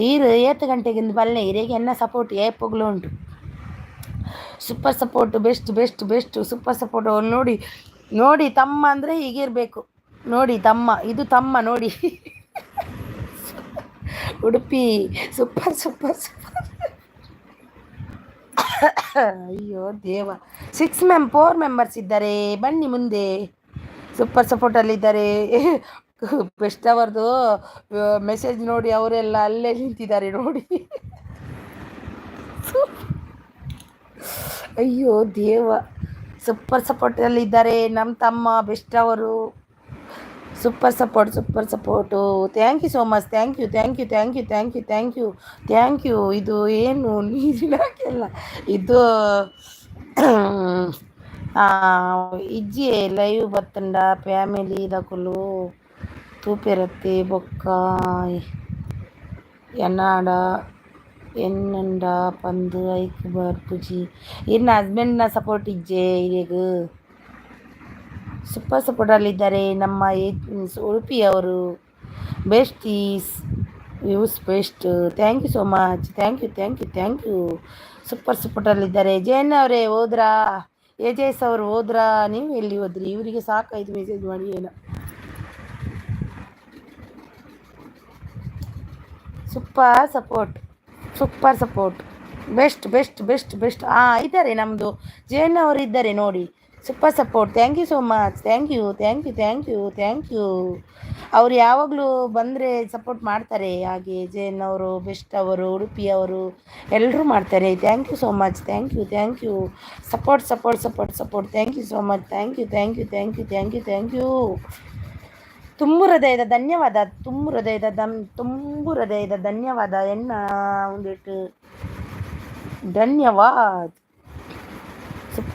ಈರು 7 ಗಂಟೆಗಿಂದ ಬಲ್ಲೆ ಇರೇಗೆ ಎನ್ನ ಸಪೋರ್ಟ್ ಏಪುಗಳು ಉಂಟು super support best super support ನೋಡಿ ತಮ್ಮ ಅಂದರೆ ಹೀಗಿರಬೇಕು ನೋಡಿ ತಮ್ಮ ಇದು ತಮ್ಮ ನೋಡಿ ಉಡುಪಿ ಸೂಪರ್ ಅಯ್ಯೋ ದೇವ 4 ಮೆಂಬರ್ಸ್ ಇದ್ದಾರೆ ಬನ್ನಿ ಮುಂದೆ ಸೂಪರ್ ಸಪೋರ್ಟಲ್ಲಿದ್ದಾರೆ ಬೆಸ್ಟ್ ಅವರದು ಮೆಸೇಜ್ ನೋಡಿ ಅವರೆಲ್ಲ ಅಲ್ಲೇ ನಿಂತಿದ್ದಾರೆ ನೋಡಿ ಅಯ್ಯೋ ದೇವ ಸೂಪರ್ ಸಪೋರ್ಟಲ್ಲಿದ್ದಾರೆ ನಮ್ಮ ತಮ್ಮ ಬೆಸ್ಟ್ ಅವರು super support. Thank you so much. Thank you thank you thank you thank you thank you thank ಯು. ಇದು ಏನು ನೀರಿನಾಗೆಲ್ಲ ಇದು ఇజ్జి లైవ్ బతుండ ఫ్యామిలీ దకులు తూపెరత్తి బొక్క ఎన్నాడ ಎನ್ನಂಡ ಪಂದು ಐಕ್ ಬರ್ಪುಜಿ ಇನ್ನು ಹಸ್ಬೆಂಡ್ನ ಸಪೋರ್ಟ್ ಇಜ್ಜೆ ಇರೇಗು ಸೂಪರ್ ಸಪೋರ್ಟಲ್ಲಿದ್ದಾರೆ ನಮ್ಮ ಉಡುಪಿಯವರು. Best is use best. Thank you so much. Thank you thank you thank you. Super ಸಪೋರ್ಟಲ್ಲಿದ್ದಾರೆ. ಜಯನ್ ಅವರೇ ಹೋದ್ರಾ? ಏಜೇಸ್ ಅವರು ಹೋದ್ರಾ? ನೀವು ಎಲ್ಲಿ ಹೋದ್ರಿ? ಇವರಿಗೆ ಸಾಕಾಯ್ತು ಮೆಸೇಜ್ ಮಾಡಿ. ಏನೋ super support super support. Best best best best. ಇದ್ದಾರೆ ನಮ್ಮದು ಜಯನ್ ಅವರು ಇದ್ದಾರೆ ನೋಡಿ. Super support. Thank you so much. Thank you thank you thank you thank you. ಅವ್ರು ಯಾವಾಗಲೂ ಬಂದರೆ ಸಪೋರ್ಟ್ ಮಾಡ್ತಾರೆ. ಹಾಗೆ ಜಯನ್ ಅವರು, ಬೆಸ್ಟ್ ಅವರು, ಉಡುಪಿಯವರು ಎಲ್ಲರೂ ಮಾಡ್ತಾರೆ. Thank you so much. Thank you thank you. Support support support support. Thank you so much. Thank you thank you thank you thank you thank you. ತುಂಬು ಹೃದಯದ ಧನ್ಯವಾದ. ತುಂಬು ಹೃದಯದ ಧನ್ಯವಾದ. ಎನ್ನ ಒಂದಿಟ್ಟು ಧನ್ಯವಾದ.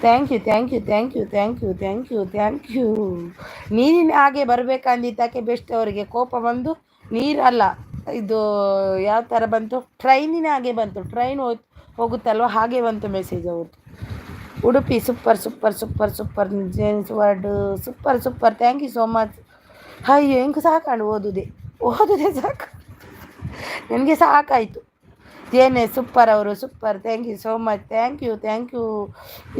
Thank you thank you thank you thank you thank you thank you. ನೀರಿನ ಹಾಗೆ ಬರಬೇಕಂದಿದ್ದಕ್ಕೆ ಬೆಸ್ಟ್ ಅವರಿಗೆ ಕೋಪ ಬಂದು ನೀರಲ್ಲ, ಇದು ಯಾವ ಥರ ಬಂತು, ಟ್ರೈನಿನ ಹಾಗೆ ಬಂತು. ಟ್ರೈನ್ ಹೋಗುತ್ತಲ್ವ ಹಾಗೆ ಬಂತು ಮೆಸೇಜ್ ಅವ್ರದ್ದು. Udupi super super super super. James word super super. Thank you so much. ಅಯ್ಯೋ ಹೆಂಗೆ ಸಾಕಾಂಡು ಓದುದೆ ಸಾಕು, ನನಗೆ ಸಾಕಾಯಿತು. ಜೇನೆ ಸೂಪರ್ ಅವರು super. Thank you so much. Thank you thank you.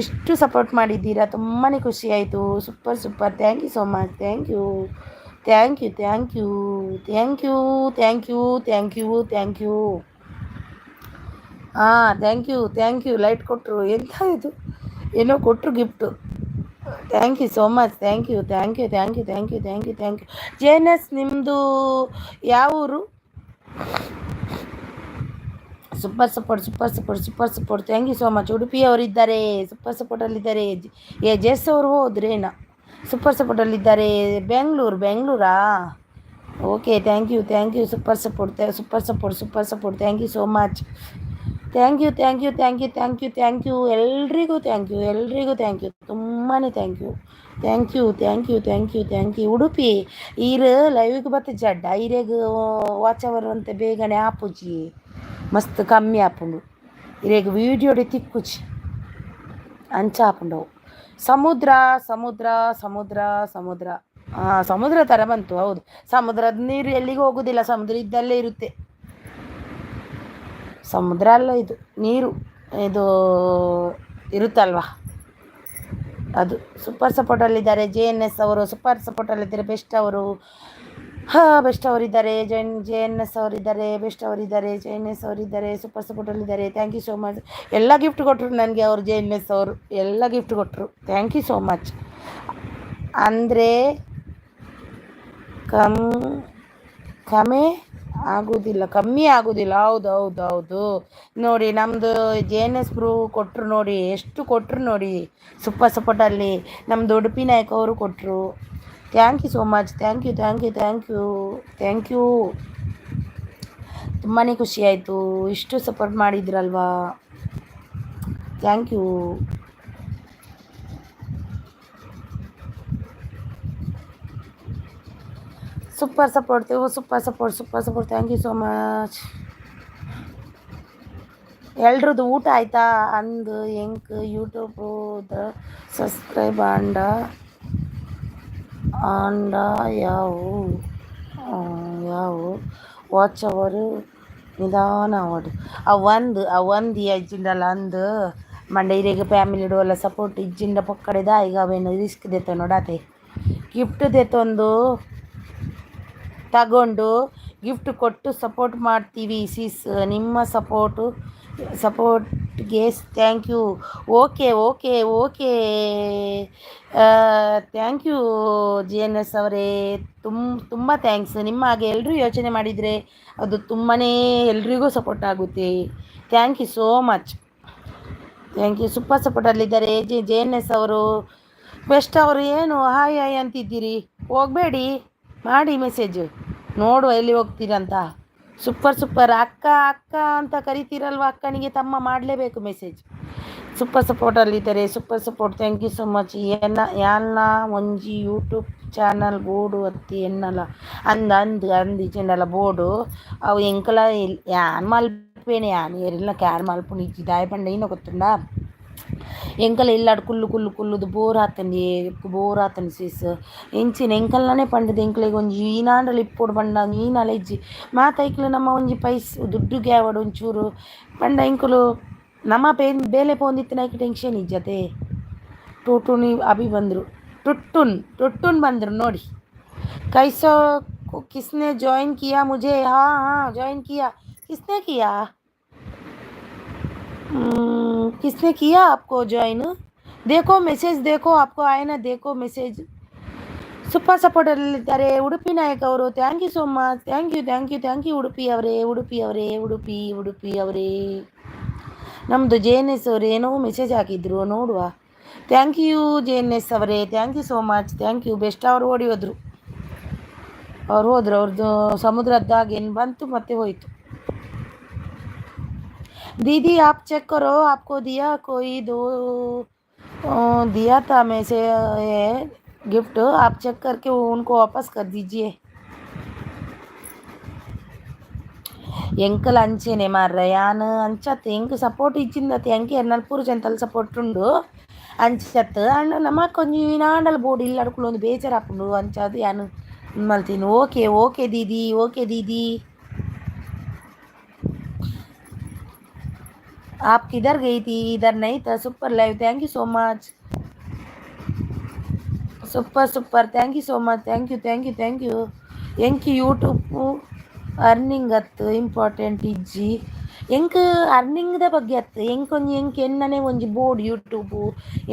ಇಷ್ಟು ಸಪೋರ್ಟ್ ಮಾಡಿದ್ದೀರಾ, ತುಂಬಾ ಖುಷಿ ಆಯಿತು. Super super. Thank you so much. Thank you thank you thank you thank you thank you thank you thank you. Thank you thank you. Light ಕೊಟ್ಟರು, ಎಂಥ ಇದು ಏನೋ ಕೊಟ್ಟರು gift. Thank you so much. Thank you thank you thank you thank you thank you thank you. J N S ನಿಮ್ಮದು ಯಾವ ಊರು? Super support super support super support. Thank you so much. ಉಡುಪಿಯವರಿದ್ದಾರೆ super ಸಪೋರ್ಟಲ್ಲಿದ್ದಾರೆ. ಜೆಸ್ ಅವರು ಹೋದ್ರೇನ super ಸಪೋರ್ಟಲ್ಲಿದ್ದಾರೆ. ಬೆಂಗಳೂರಾ? Okay. Thank you thank you. Super support super support super support. Thank you so much. Thank you thank you thank you thank you thank you. ಎಲ್ರಿಗೂ thank you ಎಲ್ರಿಗೂ thank you. ತುಂಬಾ thank you thank you thank you thank you thank you. Udupi ಈರು ಲೈವ್ಗೆ ಬತ್ತ ಜಡ್ಡ ಇರೇಗ watch hour ಅಂತ ಬೇಗನೆ ಆಪುಜಿ ಮಸ್ತ್ ಕಮ್ಮಿ ಆಪುಂಡು. ಇರೇಗ ವೀಡಿಯೋಡಿ ತಿಕ್ಕುಚಿ ಅಂಚ ಆಪುಂಡವು. ಸಮುದ್ರ ಸಮುದ್ರ ಸಮುದ್ರ ಸಮುದ್ರ ಸಮುದ್ರ ಥರ ಬಂತು. ಹೌದು, ಸಮುದ್ರದ ನೀರು ಎಲ್ಲಿಗೂ ಹೋಗೋದಿಲ್ಲ, ಸಮುದ್ರ ಇದ್ದಲ್ಲೇ ಇರುತ್ತೆ. ಸಮುದ್ರ ಅಲ್ಲ, ಇದು ನೀರು, ಇದು ಇರುತ್ತಲ್ವ ಅದು. ಸೂಪರ್ ಸಪೋರ್ಟಲ್ಲಿದ್ದಾರೆ ಜೆ ಎನ್ ಎಸ್ ಅವರು. ಸೂಪರ್ ಸಪೋರ್ಟಲ್ಲಿದ್ದಾರೆ ಬೆಸ್ಟ್ ಅವರು. ಬೆಸ್ಟ್ ಅವರಿದ್ದಾರೆ. ಜೆ ಎನ್ ಎಸ್ ಅವರಿದ್ದಾರೆ. ಬೆಸ್ಟ್ ಅವರಿದ್ದಾರೆ. ಜೆ ಎನ್ ಎಸ್ ಅವರಿದ್ದಾರೆ. ಸೂಪರ್ ಸಪೋರ್ಟಲ್ಲಿದ್ದಾರೆ. Thank you so much. ಎಲ್ಲ ಗಿಫ್ಟ್ ಕೊಟ್ಟರು ನನಗೆ ಅವರು. ಜೆ ಎನ್ ಎಸ್ ಅವರು ಎಲ್ಲ ಗಿಫ್ಟ್ ಕೊಟ್ಟರು. Thank you so much. ಅಂದರೆ ಕಮ್ಮಿ ಆಗೋದಿಲ್ಲ. ಹೌದು ಹೌದು ಹೌದು. ನೋಡಿ ನಮ್ಮದು ಜೆ ಎನ್ ಎಸ್ ಬ್ರೂ ಕೊಟ್ಟರು ನೋಡಿ, ಎಷ್ಟು ಕೊಟ್ಟರು ನೋಡಿ ಸೂಪರ್ ಸಪೋರ್ಟಲ್ಲಿ. ನಮ್ಮದು ಉಡುಪಿ ನಾಯಕ್ ಅವರು ಕೊಟ್ಟರು. Thank you so much. Thank you thank you thank you thank you. ತುಂಬಾ ಖುಷಿ ಆಯಿತು, ಇಷ್ಟು ಸಪೋರ್ಟ್ ಮಾಡಿದ್ರಲ್ವಾ. Thank you. Super support super support super support. Thank you so much. ಎಲ್ರದ್ದು ಊಟ ಆಯಿತಾ? ಅಂದು ಹೆಂಗ್ ಯೂಟ್ಯೂಬ್ದ ಸಬ್ಸ್ಕ್ರೈಬ್ ಆಂಡ ಯಾವ ವಾಚ್ ಅವರು ನಿಧಾನ ಅವಡು ಅವಂದು ಇಜ್ಜಿಂಡಲ್ಲ ಅಂದು ಮಂಡೆ ಇರೇಗ ಫ್ಯಾಮಿಲಿ ಡೋಲ್ಲ ಸಪೋರ್ಟ್ ಇಜ್ಜಿಂಡ ಪಕ್ಕಡೆದ ಈಗ ಅವೇನು ರಿಸ್ಕ್ ದೇತ ನೋಡಾತೆ ಗಿಫ್ಟ್ ದೇತೊಂದು ತಗೊಂಡು ಗಿಫ್ಟ್ ಕೊಟ್ಟು ಸಪೋರ್ಟ್ ಮಾಡ್ತೀವಿ ಸಿಸ್. ನಿಮ್ಮ ಸಪೋರ್ಟ್ಗೆ thank you. Okay okay okay. Thank you G N S ಅವರೇ. ತುಂಬ ಥ್ಯಾಂಕ್ಸ್. ನಿಮ್ಮ ಹಾಗೆ ಎಲ್ಲರೂ ಯೋಚನೆ ಮಾಡಿದರೆ ಅದು ತುಂಬಾ ಎಲ್ರಿಗೂ ಸಪೋರ್ಟ್ ಆಗುತ್ತೆ. Thank you so much. Thank you. Super ಸಪೋರ್ಟಲ್ಲಿದ್ದಾರೆ ಜೆ ಎನ್ ಎಸ್ ಅವರು. ಬೆಸ್ಟ್ ಅವರು ಏನು ಹಾಯ್ ಹಾಯ್ ಅಂತಿದ್ದೀರಿ, ಹೋಗಬೇಡಿ ಮಾಡಿ ಮೆಸೇಜ್, ನೋಡು ಎಲ್ಲಿ ಹೋಗ್ತೀರಂತ. ಸೂಪರ್ ಸೂಪರ್ ಅಕ್ಕ ಅಕ್ಕ ಅಂತ ಕರಿತೀರಲ್ವ, ಅಕ್ಕನಿಗೆ ತಮ್ಮ ಮಾಡಲೇಬೇಕು ಮೆಸೇಜ್. ಸೂಪರ್ ಸಪೋರ್ಟಲ್ಲಿದ್ದಾರೆ, super support. Thank you so much. ಯಾಲ್ನ ಒಂಜಿ ಯೂಟ್ಯೂಬ್ ಚಾನಲ್ ಬೋರ್ಡು ಅತ್ತಿ ಎನ್ನಲ ಅಂದಿಜೆಂಡಲ ಬೋರ್ಡು ಅವು ಎಂಕಲ ಯಾನ್ ಮಲ್ಪೇನೆ ಯಾನ್ ಏರೆಲ್ಲ ಕ್ಯಾರ್ ಮಲ್ಪುನಿ ಇಜ್ಜಿ ದಾಯ ಪಂಡ ಇನ್ನ ಗೊತ್ತುಂಡ ಎಂಕಲ ಇಲ್ಲಾಡು ಕುಲ್ಲು ಕುಲ್ಲು ಕುಲ್ಲುದು ಬೋರ್ ಆತಂಡಿ ಸೀಸ್ ಎಂಚಿನ ಎಂಕಲ್ನೇ ಪಂಡದು ಎಂಕಲಿಗೆ ಒಂಜಿ ಈನಾಂಡ್ರಲ್ಲಿ ಇಪ್ಪೋಡು ಪಂಡ ಈನಾಲ ಇಜ್ಜಿ ಮಾತೈಕ್ಲು ನಮ್ಮ ಒಂಜಿ ಪೈಸ್ ದುಡ್ಡು ಗ್ಯಾವಡು ಒಂಚೂರು ಪಂಡ ಎಂಕುಲು ನಮ್ಮ ಬೇಲೆ ಪೋಂದಿತ್ತಿನಾಯ್ಕೆ ಟೆನ್ಷನ್ ಇಜ್ಜತೆ. ಟುಟುನಿ ಅಭಿ ಬಂದರು, टुटुन बंदर नोड़ी कैसो किसने ज्वाइन किया मुझे? हाँ ज्वाइन किया। किसने किया? किसने किया आपको ज्वाइन? देखो मैसेज, देखो आपको आए ना, देखो मैसेज. ಸೂಪರ್ ಸಪೋರ್ಟರ್ ಇದ್ದಾರೆ ಉಡುಪಿ ನಾಯಕ್ ಅವರು. Thank you so much. Thank you Udupi ಅವರೇ. ನಮ್ಮದು JNS ಅವರು ಏನೋ ಮೆಸೇಜ್ ಹಾಕಿದ್ರು, ನೋಡುವ. ಥ್ಯಾಂಕ್ ಯು JNS ಅವರೇ, thank you so much. Thank you. Best ಅವರು ಹೋದ್ರು, ಅವ್ರದ್ದು ಸಮುದ್ರದಾಗ ಏನು ಬಂತು ಮತ್ತೆ ಹೋಯಿತು. दीदी आप चेक करो, आपको दिया कोई दो दिया था में से गिफ्ट, आप चेक करके उनको वापस कर दीजिए. ಎಂಕಲ್ ಅಂಚೆನೆ ಮಾರ್ರೆ ಯಾನ್ ಅಂಚತ್ ಎಂಕ್ ಸಪೋರ್ಟ್ ಇಚ್ಚಿಂದತ್ ಎಂಕ್ ಎರ್ನಲ್ಪೂರು ಜಂತಲ್ ಸಪೋರ್ಟ್ ಉಂಡು ಅಂಚತ್ ಅಂಡ್ ನಮಕ್ ಕೊಂಚ ನಾಂಡಲ್ ಬೋರ್ಡ್ ಇಲ್ಲ ಅಡ್ಕುಲು ಒಂದು ಬೇಜಾರಾಪುಂಡು ಅಂಚದು ಯಾನ್ ಮಲ್ತೀನಿ. ಓಕೆ ದೀದಿ. आप किधर गई थी? इधर नहीं था. Super live. Thank you so much. Super thank you so much. Thank you. ಎಂಕ್ ಯೂಟ್ಯೂಬ್ ಅರ್ನಿಂಗ್ ಅತ್ತು ಇಂಪಾರ್ಟೆಂಟ್ ಇಜ್ಜಿ ಎಂಕ್ ಅರ್ನಿಂಗ್ದ ಬಗ್ಗೆ ಅತ್ತು ಎಂಕ್ ಎನ್ನನೆ ಒಂಜಿ ಬೋರ್ಡ್ ಯೂಟ್ಯೂಬು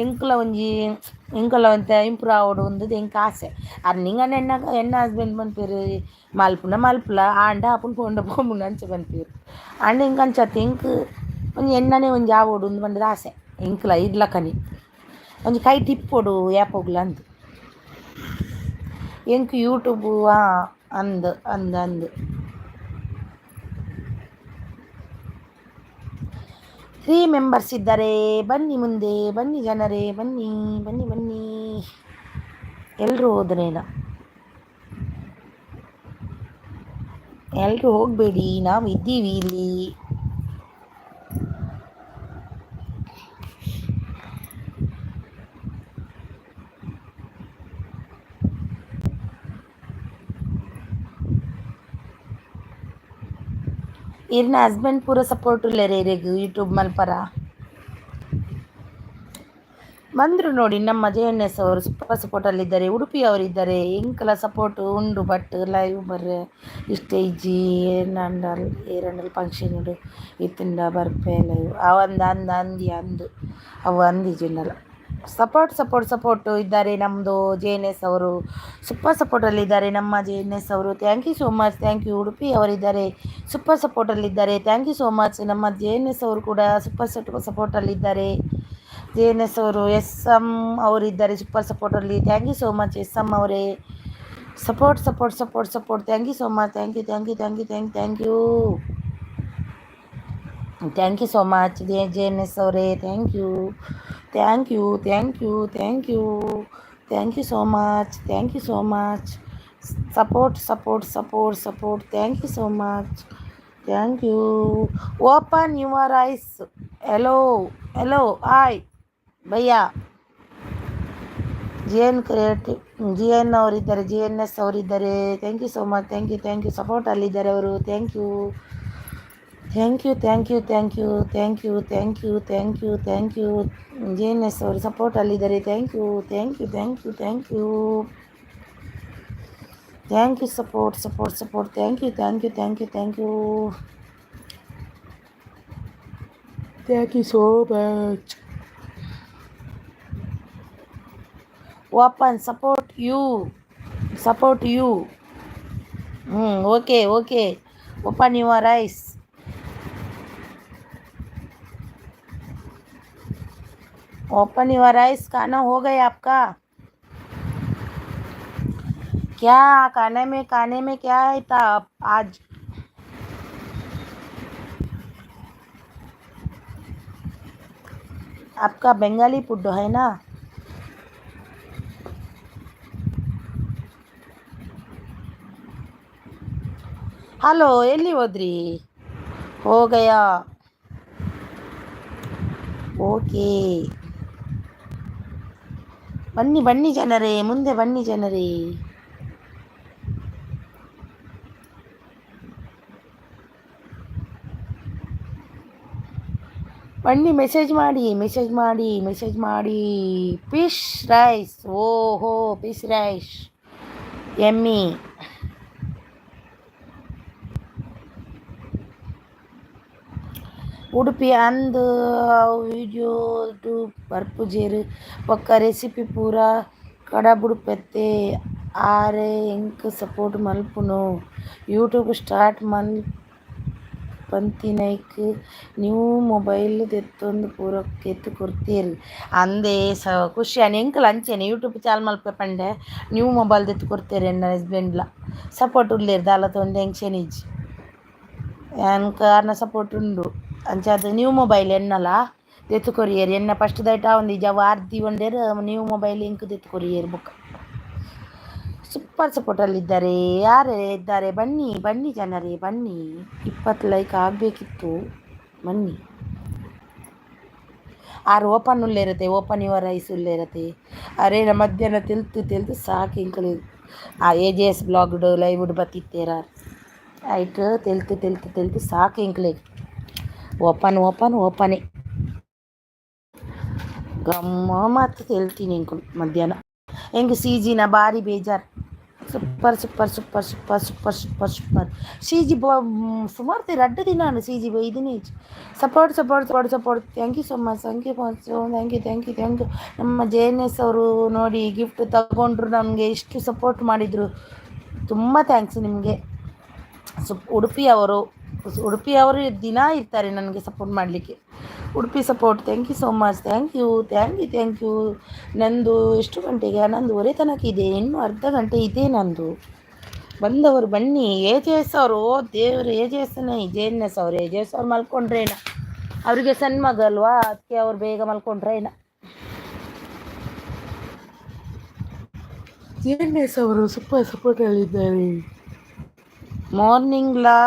ಎಂಕಲ ಒಂತ ಇಂಪ್ರೂವ್ ಆವೋಡು ಒಂದದು ಎಂಕ್ ಆಸೆ. ಅರ್ನಿಂಗ್ ಅನ್ನ ಎನ್ನ ಹಸ್ಬೆಂಡ್ ಬಂದ್ಪೇರು ಮಲ್ಪುಲ ಆಂಡ ಆಪುನ್ ಪೋಂಡ ಅಂಚ ಬಂದ್ಪೇರು ಆಂಡ ಎಂಕ್ ಅಂಚತ್ತು ಎಂಕ್ ಒಂಜಿ ಎನ್ನನೆ ಒಂಜಿ ಆವೋಡು ಒಂದು ಬಂದದ ಆಸೆ ಎಂಕ್ಲ ಇರ್ಲಕನಿ ಒಂಜಿ ಕೈ ಟಿಪ್ಪೋಡು ಯಾಪೋಗ್ಲ ಅಂದು ಎಂಕ್ ಯೂಟ್ಯೂಬು ಅಂದು 3 ಮೆಂಬರ್ಸ್ ಇದ್ದಾರೆ. ಬನ್ನಿ ಮುಂದೆ, ಬನ್ನಿ ಜನರೇ, ಬನ್ನಿ. ಎಲ್ಲರೂ ಹೋದ್ರೇನ? ಎಲ್ಲರೂ ಹೋಗಬೇಡಿ, ನಾವು ಇದ್ದೀವಿ ಇಲ್ಲಿ. ಇರ್ನ ಹಸ್ಬೆಂಡ್ ಪೂರ ಸಪೋರ್ಟ್ ಇಲ್ಲರೇ ಯೂಟ್ಯೂಬ್ ಮಲ್ಪರ ಬಂದರು ನೋಡಿ. ನಮ್ಮ JNS ಅವರು ಸೂಪರ್ ಸಪೋರ್ಟಲ್ಲಿದ್ದಾರೆ. ಉಡುಪಿ ಅವರಿದ್ದಾರೆ. ಎಂಕಲ ಸಪೋರ್ಟ್ ಉಂಡು. ಬಟ್ ಲೈವ್ ಬರ್ರೆ ಇಷ್ಟೇ ಇಜ್ಜಿ ಏರಂಡಲ್ ಫಂಕ್ಷನ್ ಉಂಡು ಇತ್ತಿಂದ ಬರ್ಪೆ ಲೈವ್ ಅಂದು ಅವು ಅಂದಿಜಿಂಡಲ್ಲ ಸಪೋರ್ಟ್ ಇದ್ದಾರೆ. ನಮ್ಮದು JNS ಅವರು ಸೂಪರ್ ಸಪೋರ್ಟಲ್ಲಿದ್ದಾರೆ. ನಮ್ಮ JNS ಅವರು thank you so much. Thank you. ಉಡುಪಿ ಅವರಿದ್ದಾರೆ, ಸೂಪರ್ ಸಪೋರ್ಟಲ್ಲಿದ್ದಾರೆ. Thank you so much. ನಮ್ಮ JNS ಅವರು ಕೂಡ ಸೂಪರ್ ಸಪೋರ್ಟಲ್ಲಿದ್ದಾರೆ. JNS ಅವರು SM ಅವರಿದ್ದಾರೆ ಸೂಪರ್ ಸಪೋರ್ಟಲ್ಲಿ. Thank you so much SM ಅವರೇ. Support. Thank you so much. Thank you so much JNS ಅವರೇ. Thank you so much. Support. Thank you so much. Thank you. Open your eyes. Hello hi ಭಯ್ಯ. GN ಅವರಿದ್ದಾರೆ, JNS ಅವರಿದ್ದಾರೆ. Thank you so much. Thank you support ಅಲ್ಲಿದ್ದಾರೆ ಅವರು. Thank you JNS ಅವರು support ಅಲ್ಲಿದ್ದಾರೆ. Thank you support. Thank you so much. Open support you. Okay open your eyes. खाना हो गया आपका? क्या खाने में क्या है था आज? आपका बंगाली फूड है ना? ಹಲೋ, ಎಲ್ಲಿ ಹೋದ್ರಿ? ಹೋ ಗಯಾ. ಓಕೆ, ಬನ್ನಿ ಬನ್ನಿ ಜನರೇ, ಮುಂದೆ ಬನ್ನಿ ಜನರೇ. ಬನ್ನಿ, ಮೆಸೇಜ್ ಮಾಡಿ ಮೆಸೇಜ್ ಮಾಡಿ ಮೆಸೇಜ್ ಮಾಡಿ. ಫಿಶ್ ರೈಸ್, ಓಹೋ ಫಿಶ್ ರೈಸ್ ಎಮ್ಮಿ. ಉಡುಪಿ ಅಂದ್ ವಿಡಿಯೋ ಟು ಪರ್ಪುಜೇರು ಒಕ್ಕ ರೆಸಿಪಿ ಪೂರ ಕಡಬುಡುಪೆತ್ತೆ ಆರೆ ಎಂಕ್ ಸಪೋರ್ಟ್ ಮಲ್ಪುನು. ಯೂಟ್ಯೂಬ್ ಸ್ಟಾರ್ಟ್ ಪಂತಿನೈಕ್ ನ್ಯೂ ಮೊಬೈಲ್ ತೆತ್ತೊಂದು ಪೂರಕ್ಕೆ ಎತ್ತು ಕೊಡ್ತೀರಿ ಅಂದೇ ಖುಷಿ ಅನ್ ಎಂಕಲ್ ಅಂಚೆನೆ ಯೂಟ್ಯೂಬ್ ಚಾಲ್ ಮಲ್ಪೆ ಪಂಡೆ ನ್ಯೂ ಮೊಬೈಲ್ ತೆತ್ತು ಕೊಡ್ತೀರಿ ಎನ್ನ ಹಸ್ಬೆಂಡ್ಲ ಸಪೋರ್ಟ್ ಉಳ್ಳೇರು ದಾಲತ್ತೊಂದು ಎಂಕ್ಷನ್ ಇಜ್ಜಿ ಎನ್ಕ ಅರ್ನ ಸಪೋರ್ಟ್ ಉಂಡು ಅಂಚಾದ ನ್ಯೂ ಮೊಬೈಲ್ ಎನ್ನಲ ತೆತ್ತು ಕೊರಿಯರ್ ಎನ್ನ ಫಸ್ಟ್ ದೈಟ ಒಂದು ಇಜ ವಾರ್ದಿ ಒಂಡೇರು ನ್ಯೂ ಮೊಬೈಲ್ ಇಂಕ್ ತೆತ್ತು ಕೊರಿಯರ್ ಬುಕ್ ಸೂಪರ್ ಸಪೋರ್ಟಲ್ಲಿದ್ದಾರೆ. ಯಾರೇ ಇದ್ದಾರೆ? ಬನ್ನಿ ಬನ್ನಿ ಜನರೇ ಬನ್ನಿ. 20 ಲೈಕ್ ಆಗಬೇಕಿತ್ತು, ಬನ್ನಿ. ಆರು ಓಪನ್ ಉಳ್ಳೇರತ್ತೆ, ಓಪನ್ ಯುವರ್ ಐಸ್ ಉಳ್ಳೇರತ್ತೆ. ಅರೇ ಮಧ್ಯಾಹ್ನ ತೆಲ್ತು ಸಾಕು ಇಂಕಲು AJS ಬ್ಲಾಗ್ಡು ಲೈವ್ಡ್ ಬತ್ತಿತ್ತೇರ ಆಯ್ತು ತೆಲ್ತು ಸಾಕು ಇಂಕ್ಲೆ ಓಪನೇ ಗಮ್ಮ ಮತ್ತು ತೆಲ್ತೀನಿ ಇಂಕಲು ಮಧ್ಯಾಹ್ನ ಹೆಂಗೆ CGನ ಭಾರಿ ಬೇಜಾರು. ಸೂಪರ್ CG ಸುಮಾರು ರಡ್ಡು ದಿನ CG ಬೈದಿನಿ. Support. Thank you so much. Thank you. ನಮ್ಮ JNS ಅವರು ನೋಡಿ ಗಿಫ್ಟ್ ತಗೊಂಡ್ರು, ನಮಗೆ ಎಷ್ಟು ಸಪೋರ್ಟ್ ಮಾಡಿದರು. ತುಂಬ ಥ್ಯಾಂಕ್ಸ್ ನಿಮಗೆ. ಉಡುಪಿಯವರು ದಿನ ಇರ್ತಾರೆ ನನಗೆ ಸಪೋರ್ಟ್ ಮಾಡಲಿಕ್ಕೆ. Udupi support, thank you so much. Thank you. ನಂದು ಎಷ್ಟು ಗಂಟೆಗೆ? 11:30 ತನಕ ಇದೆ, ಇನ್ನೂ ಅರ್ಧ ಗಂಟೆ ಇದೆ ನಂದು. ಬಂದವರು ಬನ್ನಿ. AJS ಅವರು ದೇವರು JNS ಅವ್ರು ಮಲ್ಕೊಂಡ್ರೇನ, ಅವರಿಗೆ ಸಣ್ಣ ಮಗ ಅಲ್ವಾ, ಅದಕ್ಕೆ ಅವ್ರು ಬೇಗ ಮಲ್ಕೊಂಡ್ರೇನ. JNS ಅವರು ಸೂಪರ್ ಸಪೋರ್ಟಲ್ಲಿದ್ದಾರೆ. ಮಾರ್ನಿಂಗ್ಲಾ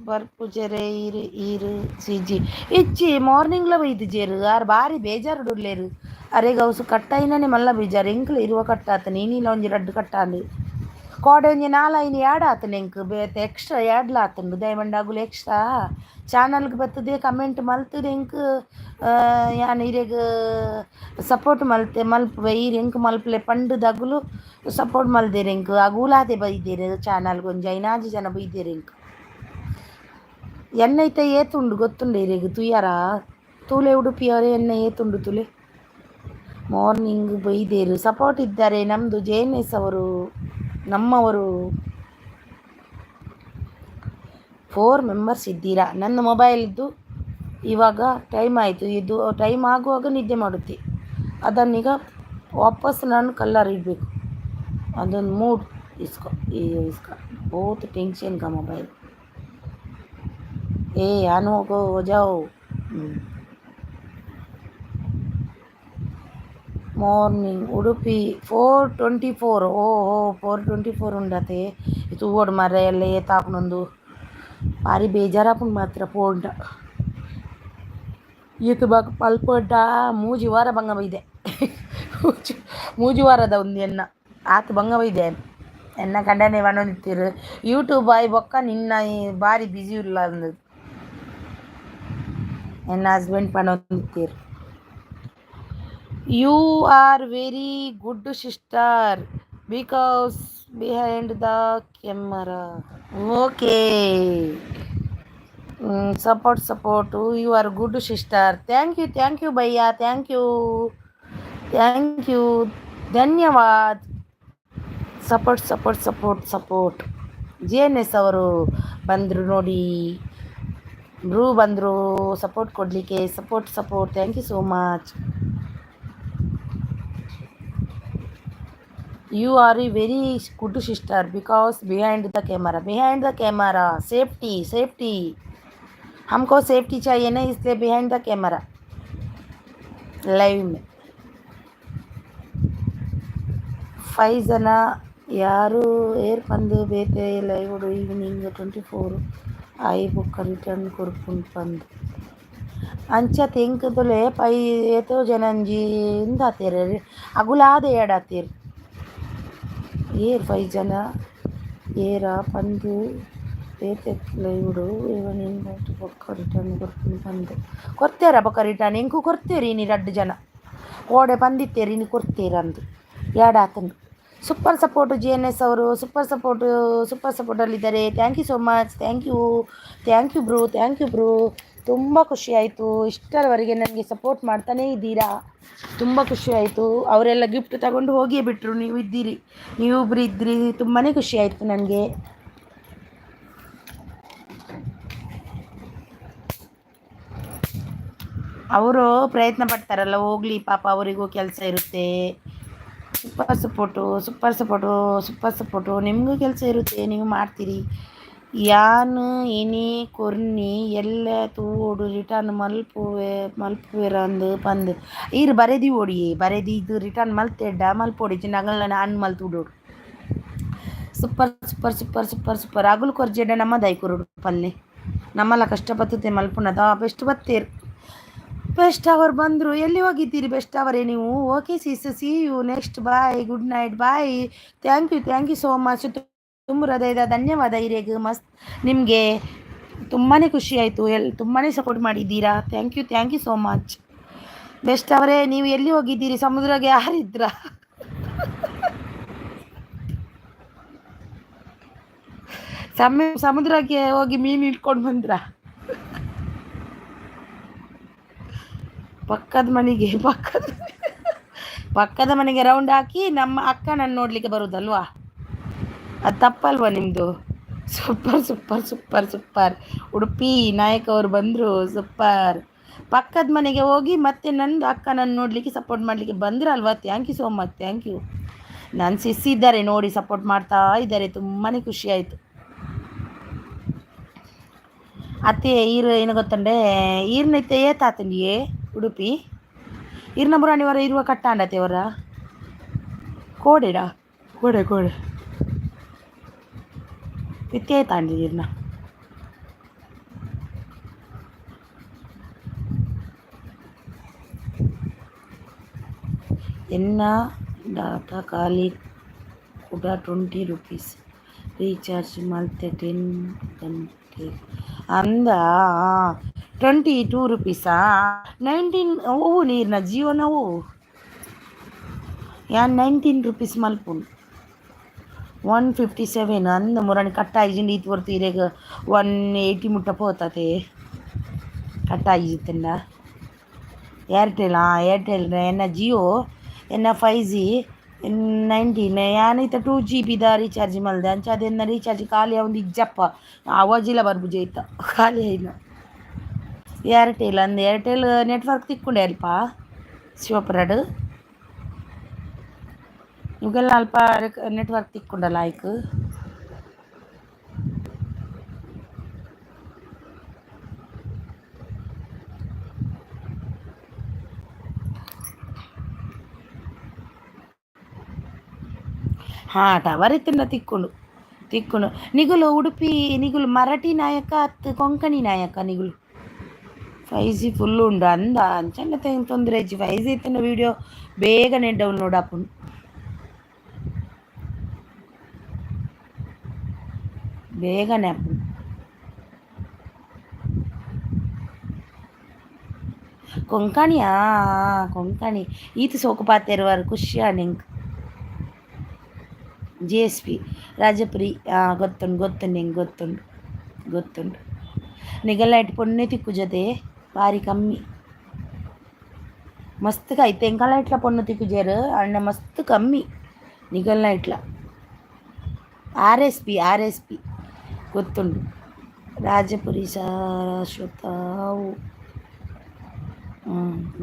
ಬರ್ಪುಜರೆ ಈರು CG ಇಚ್ಚಿ ಮಾರ್ನಿಂಗ್ಲ ಬೈದು ಜೇರು ಯಾರು ಭಾರಿ ಬೇಜಾರು ಡುಲ್ಲೇರು. ಅರೆ ಗೌಸು ಕಟ್ಟಾಯಿನೇ ಮಲ್ಲ ಬೇಜಾರು ಎಂಕ್ಲು ಇರುವ ಕಟ್ಟಾತ ನೀನಿಲ್ಲ ಒಂಜಿ ರಡ್ಡು ಕಟ್ಟಾಂಡು ಕೋಡೆ ಒಂಜಿ 4-5 ಆ್ಯಡ್ ಆತನ ಎಂಕ್ ಬೇತೆ ಎಕ್ಸ್ಟ್ರಾ ಆ್ಯಡ್ಲ ಆತಂಡು ದಯಮಂಡಾಗುಲು ಎಕ್ಸ್ಟ್ರಾ ಚಾನಲ್ಗೆ ಬರ್ತದೆ ಕಮೆಂಟ್ ಮಲ್ತದೆ ಎಂಕ್ ಯಾನ್ ಇರೆಗ್ ಸಪೋರ್ಟ್ ಮಲ್ಪುವೆ ಈರು ಎಂಕ್ ಮಲ್ಪಲೆ ಪಂಡು ದಗುಲು ಸಪೋರ್ಟ್ ಮಲ್ದೇರು ಎಂಕ್ ಅಗೂಲಾದೆ ಬೈದೇರು ಚಾನಲ್ಗೆ ಒಂಜಿ 5 ಜನ ಬೈದೇರು ಎಂಕ್ ಎನ್ನೈತೆ ಏತುಂಡು ಗೊತ್ತುಂಡು ಇರೆಗ್ ತುಯ್ಯಾರ ತೂಲೆ ಉಡುಪಿಯವರೇ ಎನ್ನ ಏತುಂಡು ತುಲೆ ಮಾರ್ನಿಂಗ್ ಬೈದೇರು ಸಪೋರ್ಟ್ ಇದ್ದಾರೆ. ನಮ್ಮದು JNS ಅವರು ನಮ್ಮವರು 4 ಮೆಂಬರ್ಸ್ ಇದ್ದೀರಾ. ನನ್ನ ಮೊಬೈಲ್ದು ಇವಾಗ ಟೈಮ್ ಆಯಿತು, ಇದು ಟೈಮ್ ಆಗುವಾಗ ನಿದ್ದೆ ಮಾಡುತ್ತೆ, ಅದನ್ನೀಗ ವಾಪಸ್ ನಾನು ಕಲ್ಲರ್ ಇಡಬೇಕು. ಅದೊಂದು ಮೂಡ್ ಇಸ್ಕೊ ಬಹುತ್ ಟೆನ್ಷನ್ ಕಾ ಮೊಬೈಲ್ ಆನು ಹೋಗೋ ಜಾओ. ಮಾರ್ನಿಂಗ್ ಉಡುಪಿ 4:24 ಓಹೋ 4:24 ಉಂಡತೆ ತೂವೋಡು ಮರ ಎಲ್ಲ ಏತಾಪುನೊಂದು ಭಾರಿ ಬೇಜಾರಾಪುಂಡು ಮಾತ್ರ ಪೋಂಡ ಈತು ಬಾಗ ಪಲ್ಪಡ್ಡ ಮೂಜಿ ವಾರ ಬಂಗ ಬೈದೆ ಮೂಜಿ ವಾರದ ಒಂದು ಎನ್ನ ಆತು ಬಂಗ ಬೈದೆ ಎನ್ನ ಕಂಡನೆ ಬಣ್ಣೊಂದಿತ್ತಿರು ಯೂಟ್ಯೂಬ್ ಆಯ್ ಬೊಕ್ಕ ನಿನ್ನ ಭಾರಿ ಬ್ಯುಸಿ ಇಲ್ಲ ಅಂದದು ಎನ್ನ husband ಪಣ್ಣೊಂದಿತ್ತಿರು. You are very good sister because behind the camera. Okay. Support. You are good sister. Thank you भैया. Thank you. ಧನ್ಯವಾದ. ಸಪೋರ್ಟ್. JNS ಅವರು ಬಂದರು ನೋಡಿ, ಬ್ರೂ ಬಂದರು ಸಪೋರ್ಟ್ ಕೊಡಲಿಕ್ಕೆ. Support. Thank you so much. You are a very good sister because behind the camera, safety, safety. हमको safety चाहिए ना, इसलिए बिहाइंड द कैमरा लाइव में 5 ಜನ ಯಾರು ಏರ್ ಪಂದು ಬೇತೆ live evening 24 I book return ಕೊರ್ಪುಂಡು ಪಂದು ಅಂಚ ತೆಂಕುದುಲೆ ಪೈ ಏತೋ ಜನಂಜಿ ಇಂದಾತೇರು ಅಗುಲಾದ ಏಡಾತೇರು ಏರ್ 5 ಜನ ಏರ ಪಂದು ಬೇತೆ ಲೈವ್ಡು ಈವ್ನಿಂಗ್ ಬೊಕ್ಕ ರಿಟರ್ನ್ ಕೊರ್ಪುಂಡು ಪಂದು ಕೊರ್ತೇರ ಬೊಕ್ಕ ರಿಟರ್ನ್ ಎಂಕು ಕೊರ್ತೇರಿ ನೀ 2 ಜನ ಓಡೆ ಬಂದಿತ್ತೇರಿ ನೀ ಕೊರ್ತೇರಂದು ಏಡಾತಂಡು super support G N S ಅವರು ಸೂಪರ್ ಸಪೋರ್ಟಲ್ಲಿದ್ದಾರೆ. Thank you so much. Thank you bro. ತುಂಬ ಖುಷಿ ಆಯಿತು. ಇಷ್ಟರವರೆಗೆ ನನಗೆ ಸಪೋರ್ಟ್ ಮಾಡ್ತಾನೇ ಇದ್ದೀರಾ. ತುಂಬ ಖುಷಿ ಆಯಿತು. ಅವರೆಲ್ಲ ಗಿಫ್ಟ್ ತಗೊಂಡು ಹೋಗಿಯೇ ಬಿಟ್ಟರು. ನೀವೊಬ್ಬರು ಇದ್ರಿ. ತುಂಬಾ ಖುಷಿ ಆಯಿತು ನನಗೆ. ಅವರು ಪ್ರಯತ್ನ ಪಡ್ತಾರಲ್ಲ, ಹೋಗಲಿ ಪಾಪ, ಅವರಿಗೂ ಕೆಲಸ ಇರುತ್ತೆ. ಸೂಪರ್ ಸಪೋರ್ಟು ನಿಮಗೂ ಕೆಲಸ ಇರುತ್ತೆ, ನೀವು ಮಾಡ್ತೀರಿ. ಯಾನು ಇನಿ ಕೊರ್ನಿ ಎಲ್ಲ ತೂಡು ರಿಟರ್ನ್ ಮಲ್ಪುವೆರ ಅಂದು ಪಂದು ಇರು ಬರೆದಿ ಓಡಿಯೇ ಬರೆದಿ ಇದು ರಿಟರ್ನ್ ಮಲ್ತೆಡ್ಡ ಮಲ್ಪೊಡಿ ನಗಲ ನಾನು ಮಲ್ತುಡೋಡು. ಸೂಪರ್ ಅಗುಲು ಕೊರ್ಜೆಡ್ಡ ನಮ್ಮ ದೈಕುರುಡು ಪಲ್ಲೆ ನಮ್ಮಲ್ಲ ಕಷ್ಟಪತ್ತೆ ಮಲ್ಪುನದ ಬೆಸ್ಟ್ ಬತ್ತೇರು. ಬೆಸ್ಟ್ ಅವರ್ ಬಂದರು. ಎಲ್ಲಿ ಹೋಗಿದ್ದೀರಿ ಬೆಸ್ಟ್ ಅವರೇ ನೀವು? Okay see you next. Bye, good night, bye. Thank you so much. ತುಂಬ ಹೃದಯದ ಧನ್ಯವಾದ ಹಿರೇಗ. ಮಸ್ತ್, ನಿಮಗೆ ತುಂಬಾ ಖುಷಿ ಆಯಿತು. ತುಂಬಾ ಸಪೋರ್ಟ್ ಮಾಡಿದ್ದೀರಾ. Thank you so much best ಅವರೇ. ನೀವು ಎಲ್ಲಿ ಹೋಗಿದ್ದೀರಿ? ಸಮುದ್ರಗೆ ಯಾರಿದ್ರ? ಸಮುದ್ರಕ್ಕೆ ಹೋಗಿ ಮೀನು ಇಟ್ಕೊಂಡು ಬಂದ್ರ? ಪಕ್ಕದ ಮನೆಗೆ ರೌಂಡ್ ಹಾಕಿ ನಮ್ಮ ಅಕ್ಕ ನನ್ನ ನೋಡಲಿಕ್ಕೆ ಬರುದಲ್ವಾ? ಅದು ತಪ್ಪಲ್ವಾ ನಿಮ್ಮದು? ಸೂಪರ್. ಉಡುಪಿ ನಾಯಕ್ ಅವರು ಬಂದರು. ಸೂಪರ್. ಪಕ್ಕದ ಮನೆಗೆ ಹೋಗಿ ಮತ್ತೆ ನಂದು ಅಕ್ಕ ನನ್ನ ನೋಡಲಿಕ್ಕೆ ಸಪೋರ್ಟ್ ಮಾಡಲಿಕ್ಕೆ ಬಂದ್ರಲ್ವಾ? Thank you so much. Thank you. ನಾನು ಸಿಸ್ಸಿದ್ದಾರೆ ನೋಡಿ ಸಪೋರ್ಟ್ ಮಾಡ್ತಾ ಇದ್ದಾರೆ. ತುಂಬಾ ಖುಷಿ ಆಯಿತು. ಅತ್ತೆ ಈರು ಏನು ಗೊತ್ತಂಡೆ, ಈರ್ನೈತೆ ಏತಾತಂಡಿಯೇ ಉಡುಪಿ ಈರ್ನ ಬುರಾಣಿವರ ಇರುವ ಕಟ್ಟಾಂಡತೆಯವರ ಕೋಡೆಡಾ ಕೋಡೆ ವಿತ್ತೇ ತಾಂಡಿ ಈರ್ನ ಎನ್ನ ಡಾಟಾ ಖಾಲಿ ಕೂಡ 20 ರೂಪೀಸ್ ರೀಚಾರ್ಜ್ ಮಲ್ತೆ 10 ಗಂಟೆ ಅಂದ 22 ರೂಪೀಸಾ? 19 ಓ ನೀರ್ನ ಜಿಯೋ ನಾವು ಯಾನ್ 19 ರೂಪೀಸ್ ಮಲ್ಪುಂಡು. 157 ಅಂದ ಮುರಣಿ ಕಟ್ಟಾಯಿಜಿಂಡಿ ಇದು ಬರ್ತು ಇರೇಗ 180 ಮುಟ್ಟ ಪೋತತೆ ಕಟ್ಟಾಯಿಜಿತ್ತಂಡ. ಏರ್ಟೆಲ್ ಎನ್ನ ಜಿಯೋ ಎನ್ನ 5G 19 ಯಾನೈತ 2GB ರೀಚಾರ್ಜ್ ಮಲ್ದೆ ಅಂಚ ಅದನ್ನ ರೀಚಾರ್ಜ್ ಖಾಲಿ ಒಂದು ಇಜ್ಜಪ್ಪ ಆವಾಜಿಲ್ಲ ಬರ್ಬುಜೆ ಇತ್ತ ಖಾಲಿ ಇಲ್ಲ. ಏರ್ಟೆಲ್ ನೆಟ್ವರ್ಕ್ ತಿಕ್ಕೊಂಡೆ ಅಲ್ಪ ಶಿವಪುರಡು ಇವಾಗೆಲ್ಲ ಅಲ್ಪ ನೆಟ್ವರ್ಕ್ ತಿಕ್ಕೊಂಡಲ್ಲ ಆಯ್ಕೆ. ಟವರ್ ಇತ್ತಿಂದ ತಿಕ್ಕೊಂಡು ನಿಗುಲು ಉಡುಪಿ ನಿಗುಲು ಮರಾಠಿ ನಾಯಕ ಅತ್ತು ಕೊಂಕಣಿ ನಾಯಕ ನಿಗುಲು 5G ಫುಲ್ ಉಂಡು ಅಂದ ಅಂಚಂಡ ತೊಂದರೆ ಇಜ್ಜಿ 5G ಇತ್ತಿನ ವೀಡಿಯೋ ಬೇಗನೆ ಡೌನ್ಲೋಡ್ ಹಾಕೊಂಡು ಬೇಗನೆ ಹಾಕೊಂಡು ಕೊಂಕಣಿ ಈತ ಸೋಕು ಪಾತೇರುವಾರು ಖುಷಿಯಾ ನಿಂಗೆ GSP ರಾಜಪುರಿ ಗೊತ್ತುಂಡು ನಿಗಲ್ಲ ಇಟ್ಟು ಪೊನ್ನೆ ತಿಕ್ಕು ಜೊತೆ ಭಾರಿ ಕಮ್ಮಿ ಮಸ್ತ್ ಐತೆ ಎಂಕಲ್ಲ ಇಟ್ಲ ಪೊಣ್ಣು ತಿಕ್ಕುಜೇರು ಅಣ್ಣ ಮಸ್ತ್ ಕಮ್ಮಿ ನಿಗಲ್ನ ಇಟ್ಲ RSP ಗೊತ್ತುಂಡು ರಾಜಪುರಿ ಶಾಶ್ವತವು